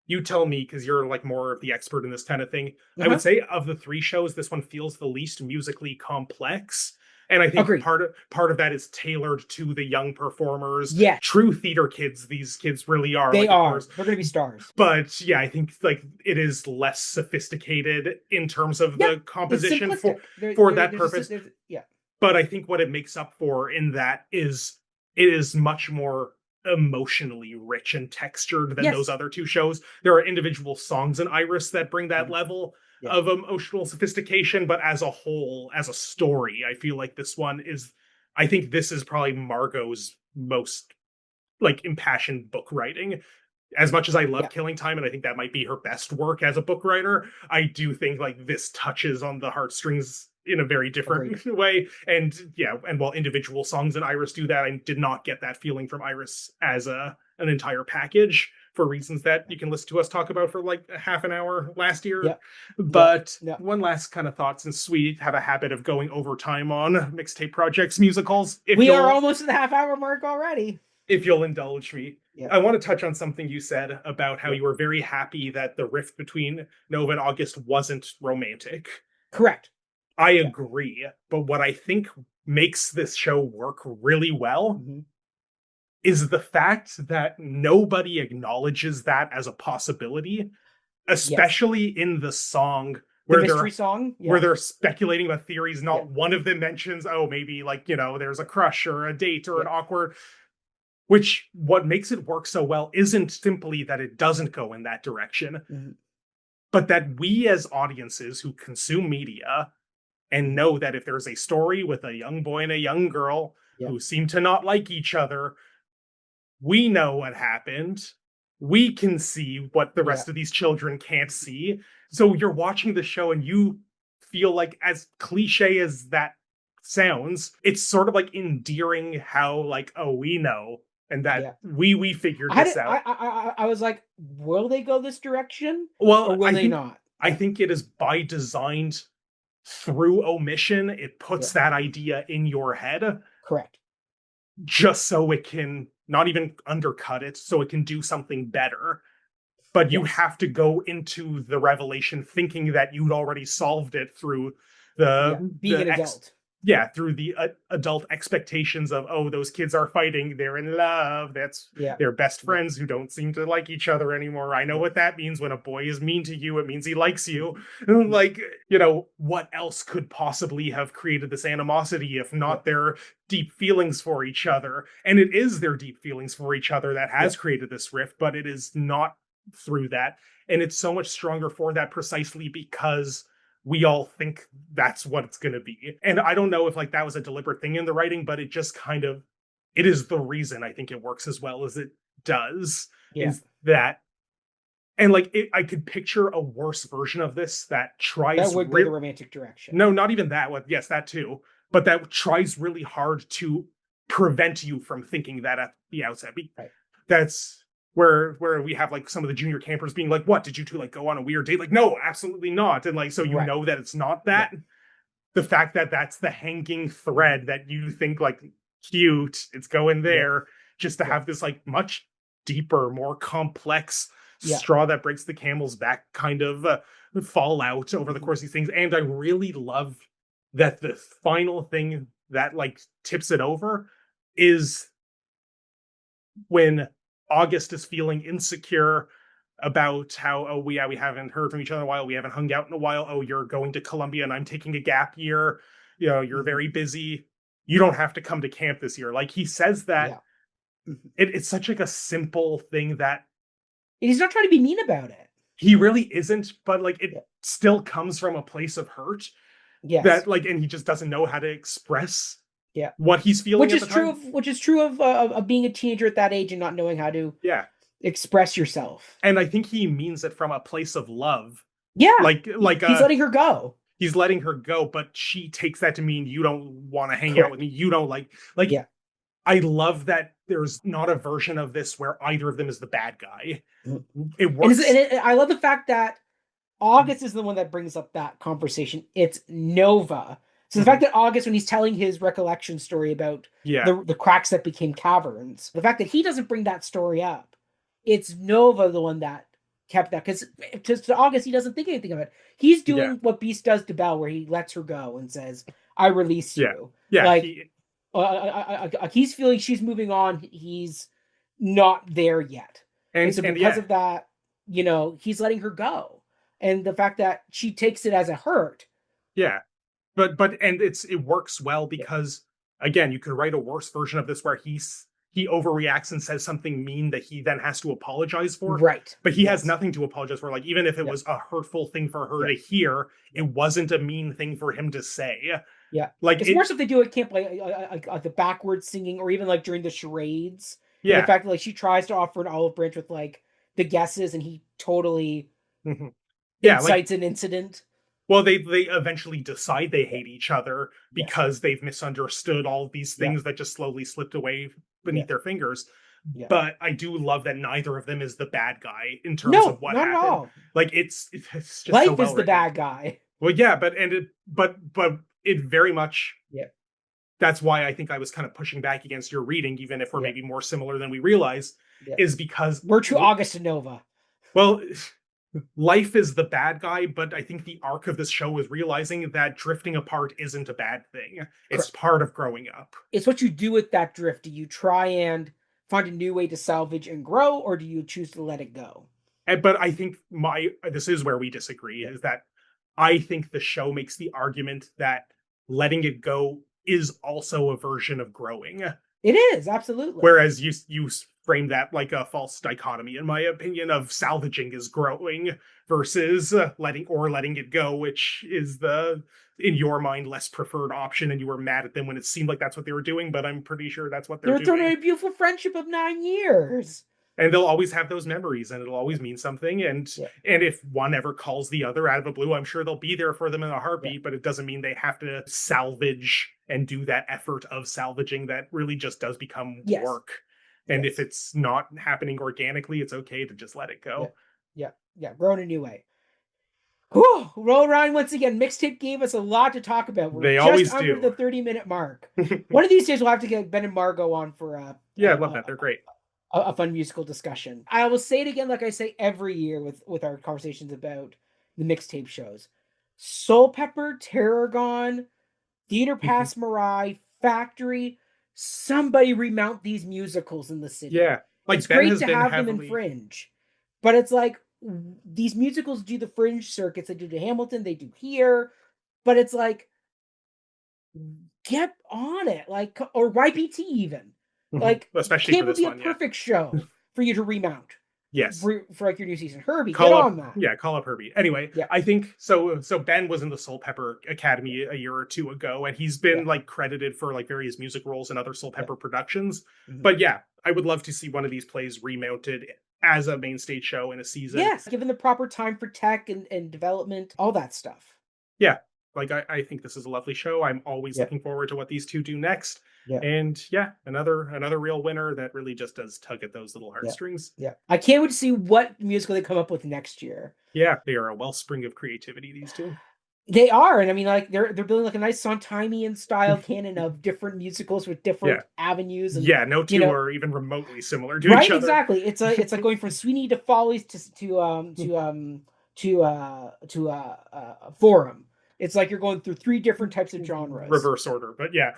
you tell me, because you're like more of the expert in this kind of thing. I would say of the three shows, this one feels the least musically complex. And I think Agreed. part of that is tailored to the young performers. Yes. True theater kids, these kids really are. They like, are. Of course. They're going to be stars. But yeah, I think like it is less sophisticated in terms of the composition for that purpose. Yeah. But I think what it makes up for in that is it is much more emotionally rich and textured than those other two shows. There are individual songs in Iris that bring that level of emotional sophistication, but as a whole, as a story, I feel like this one is, I think this is probably Margot's most like impassioned book writing. As much as I love Killing Time, and I think that might be her best work as a book writer, I do think like this touches on the heartstrings in a very different way. And and while individual songs in Iris do that, I did not get that feeling from Iris as an entire package for reasons that you can listen to us talk about for like a half an hour last year. But one last kind of thought, since we have a habit of going overtime on Mixtape Projects musicals. We are almost at the half-hour mark already. If you'll indulge me. I want to touch on something you said about how you were very happy that the rift between Nova and August wasn't romantic. Correct. I agree. But what I think makes this show work really well is the fact that nobody acknowledges that as a possibility, especially in the song where the mystery song where they're speculating about theories. Not one of them mentions, oh, maybe like, there's a crush or a date or an awkward, which what makes it work so well isn't simply that it doesn't go in that direction, but that we as audiences who consume media and know that if there's a story with a young boy and a young girl who seem to not like each other, we know what happened. We can see what the rest of these children can't see. So you're watching the show and you feel like, as cliche as that sounds, it's sort of like endearing how like, oh, we know. And that we figured this out. I was like, will they go this direction? Well, or will they not? I think it is by design through omission. It puts that idea in your head. Correct. Just so it can not even undercut it, so it can do something better. But you have to go into the revelation thinking that you'd already solved it through being an adult. Through the adult expectations of, oh, those kids are fighting, they're in love, that's their best friends who don't seem to like each other anymore. I know what that means. When a boy is mean to you, it means he likes you. Like, what else could possibly have created this animosity if not their deep feelings for each other? And it is their deep feelings for each other that has created this rift, but it is not through that. And it's so much stronger for that precisely because we all think that's what it's going to be. And I don't know if like that was a deliberate thing in the writing, but it just kind of, it is the reason I think it works as well as it does. Is that, and like I could picture a worse version of this that tries that would go the romantic direction. No, not even that. Yes, that too. But that tries really hard to prevent you from thinking that at the outset. That's where we have like some of the junior campers being like, what, did you two like go on a weird date? Like, no, absolutely not. And like, so you know that it's not that. The fact that that's the hanging thread that you think like cute, it's going there, just to have this like much deeper, more complex straw that breaks the camel's back kind of fallout over the course of these things. And I really love that the final thing that like tips it over is when August is feeling insecure about how, we haven't heard from each other in a while. We haven't hung out in a while. Oh, you're going to Columbia and I'm taking a gap year. You're very busy. You don't have to come to camp this year. Like he says that it's such like a simple thing that he's not trying to be mean about it. He really isn't, but like it still comes from a place of hurt. Yes. that like, and he just doesn't know how to express Yeah. what he's feeling at the time. Which is true of being a teenager at that age and not knowing how to Yeah. express yourself. And I think he means it from a place of love. Yeah. Like He's letting her go. He's letting her go, but she takes that to mean you don't want to hang Correct. out with me. You don't like Yeah. I love that there's not a version of this where either of them is the bad guy. Mm-hmm. It works. I love the fact that August is the one that brings up that conversation. It's Nova. So the fact that August, when he's telling his recollection story about the cracks that became caverns, the fact that he doesn't bring that story up, it's Nova the one that kept that. Because to August, he doesn't think anything of it. He's doing what Beast does to Belle, where he lets her go and says, I release you. Yeah. Like, he's feeling she's moving on. He's not there yet. And so because of that, he's letting her go. And the fact that she takes it as a hurt. Yeah. But it works well because again, you could write a worse version of this where he overreacts and says something mean that he then has to apologize for. Right. But he has nothing to apologize for. Like, even if it was a hurtful thing for her to hear, it wasn't a mean thing for him to say. Yeah. Like, it's worse if they do it camp, like the backwards singing, or even like during the charades. Yeah. And the fact that like she tries to offer an olive branch with like the guesses and he totally incites an incident. Well, they eventually decide they hate each other because they've misunderstood all of these things that just slowly slipped away beneath their fingers. Yeah. But I do love that neither of them is the bad guy in terms of what happened. At all. Like it's just life so well is the bad guy. Well, yeah, but it very much That's why I think I was kind of pushing back against your reading, even if we're maybe more similar than we realize, is because we're true August and Nova. Well, life is the bad guy, but I think the arc of this show is realizing that drifting apart isn't a bad thing. It's part of growing up. It's what you do with that drift. Do you try and find a new way to salvage and grow, or do you choose to let it go? But I think this is where we disagree, is that I think the show makes the argument that letting it go is also a version of growing. It is, absolutely. Whereas you frame that like a false dichotomy, in my opinion, of salvaging is growing versus letting it go, which is in your mind, less preferred option, and you were mad at them when it seemed like that's what they were doing, but I'm pretty sure that's what they're doing. They're throwing a beautiful friendship of 9 years. And they'll always have those memories, and it'll always mean something. And if one ever calls the other out of the blue, I'm sure they'll be there for them in a heartbeat, but it doesn't mean they have to salvage and do that effort of salvaging that really just does become work. And if it's not happening organically, it's okay to just let it go. Yeah. Grow in a new way. Whew, roll around once again. Mixtape gave us a lot to talk about. They always under do. The 30-minute mark. One of these days we'll have to get Ben and Margot on for I love that. They're great. A fun musical discussion. I will say it again, like I say every year with our conversations about the mixtape shows. Soul Pepper, Tarragon, Theater Pass Marai, Factory. Somebody remount these musicals in the city. Yeah, like it's great to have them in Fringe, but it's like these musicals do the Fringe circuits. They do the Hamilton, they do here, but it's like get on it, like, or YPT even. Like, especially for this one, perfect show for you to remount. Yes, for like your new season. Herbie, get on that. Yeah, call up Herbie. Anyway, I think so. So Ben was in the Soul Pepper Academy a year or two ago, and he's been like credited for like various music roles in other Soul Pepper productions. But I would love to see one of these plays remounted as a main stage show in a season. Yes, given the proper time for tech and development, all that stuff. Yeah, like I think this is a lovely show. I'm always looking forward to what these two do next. And another real winner that really just does tug at those little heartstrings. I can't wait to see what musical they come up with next year. Yeah, they are a wellspring of creativity, these two. They are, and I mean, like they're building like a nice Sondheimian style canon of different musicals with different avenues. And, no two are even remotely similar to each other. Exactly. It's like going from Sweeney to Follies to Forum. It's like you're going through 3 different types of genres. Reverse order, but yeah,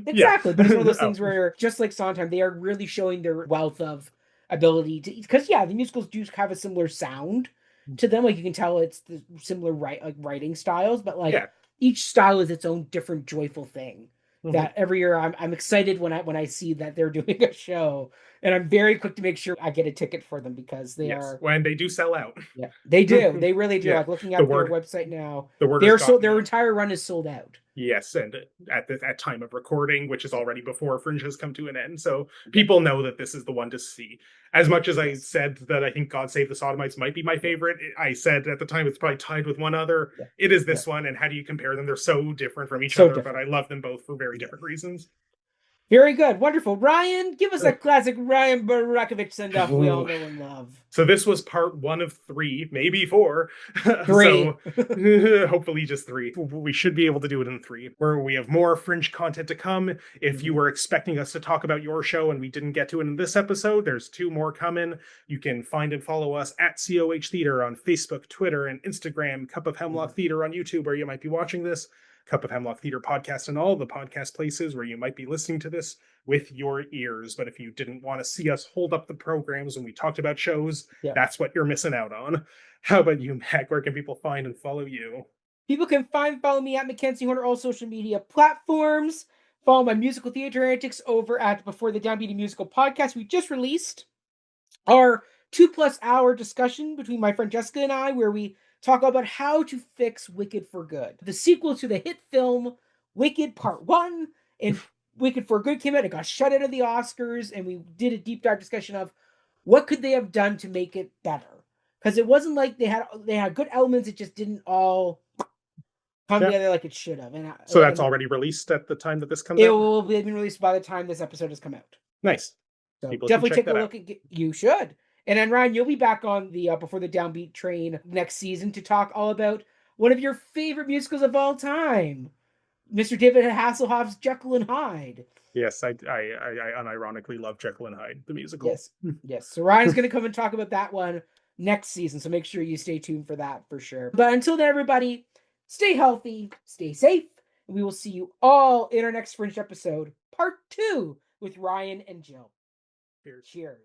exactly. But it's one of those things where, just like Sondheim, they are really showing their wealth of ability to, because the musicals do have a similar sound to them. Like you can tell it's the similar writing styles, but like each style is its own different joyful thing. That every year I'm excited when I see that they're doing a show And I'm very quick to make sure I get a ticket for them because they are. When they do sell out. Yeah, they do. They really do. Yeah. Like looking at their website now, the word they're so their entire run is sold out. Yes, and at time of recording, which is already before Fringe has come to an end, so people know that this is the one to see. As much as I said that I think God Save the Sodomites might be my favorite, I said at the time it's probably tied with one other. Yeah. It is this one, and how do you compare them? They're so different from each other, but I love them both for very different reasons. Very good. Wonderful. Ryan, give us a classic Ryan Borochovitz send-off we all know and love. So this was part 1 of 3, maybe 4. 3. So hopefully just 3. We should be able to do it in 3, where we have more Fringe content to come. If you were expecting us to talk about your show and we didn't get to it in this episode, there's 2 more coming. You can find and follow us at COH Theater on Facebook, Twitter, and Instagram, Cup of Hemlock Theater on YouTube, where you might be watching this. Cup of Hemlock Theater podcast and all the podcast places where you might be listening to this with your ears. But if you didn't want to see us hold up the programs when we talked about shows, that's what you're missing out on. How about you, Mac? Where can people find and follow you? People can follow me at Mackenzie on all social media platforms. Follow my musical theater antics over at Before the Downbeat Musical podcast. We just released our 2+ hour discussion between my friend Jessica and I, where we talk about how to fix Wicked for Good. The sequel to the hit film Wicked Part 1 and Wicked for Good came out. It got shut out of the Oscars, and we did a deep dive discussion of what could they have done to make it better. Because it wasn't like they had good elements, it just didn't all come together like it should have. And so that's already released at the time that this comes out? It will be released by the time this episode has come out. Nice. So definitely take a look. You should. And then, Ryan, you'll be back on the Before the Downbeat train next season to talk all about one of your favorite musicals of all time, Mr. David Hasselhoff's Jekyll and Hyde. Yes, I unironically love Jekyll and Hyde, the musical. Yes. So Ryan's going to come and talk about that one next season, so make sure you stay tuned for that for sure. But until then, everybody, stay healthy, stay safe, and we will see you all in our next Fringe episode, part 2, with Ryan and Jill. Cheers.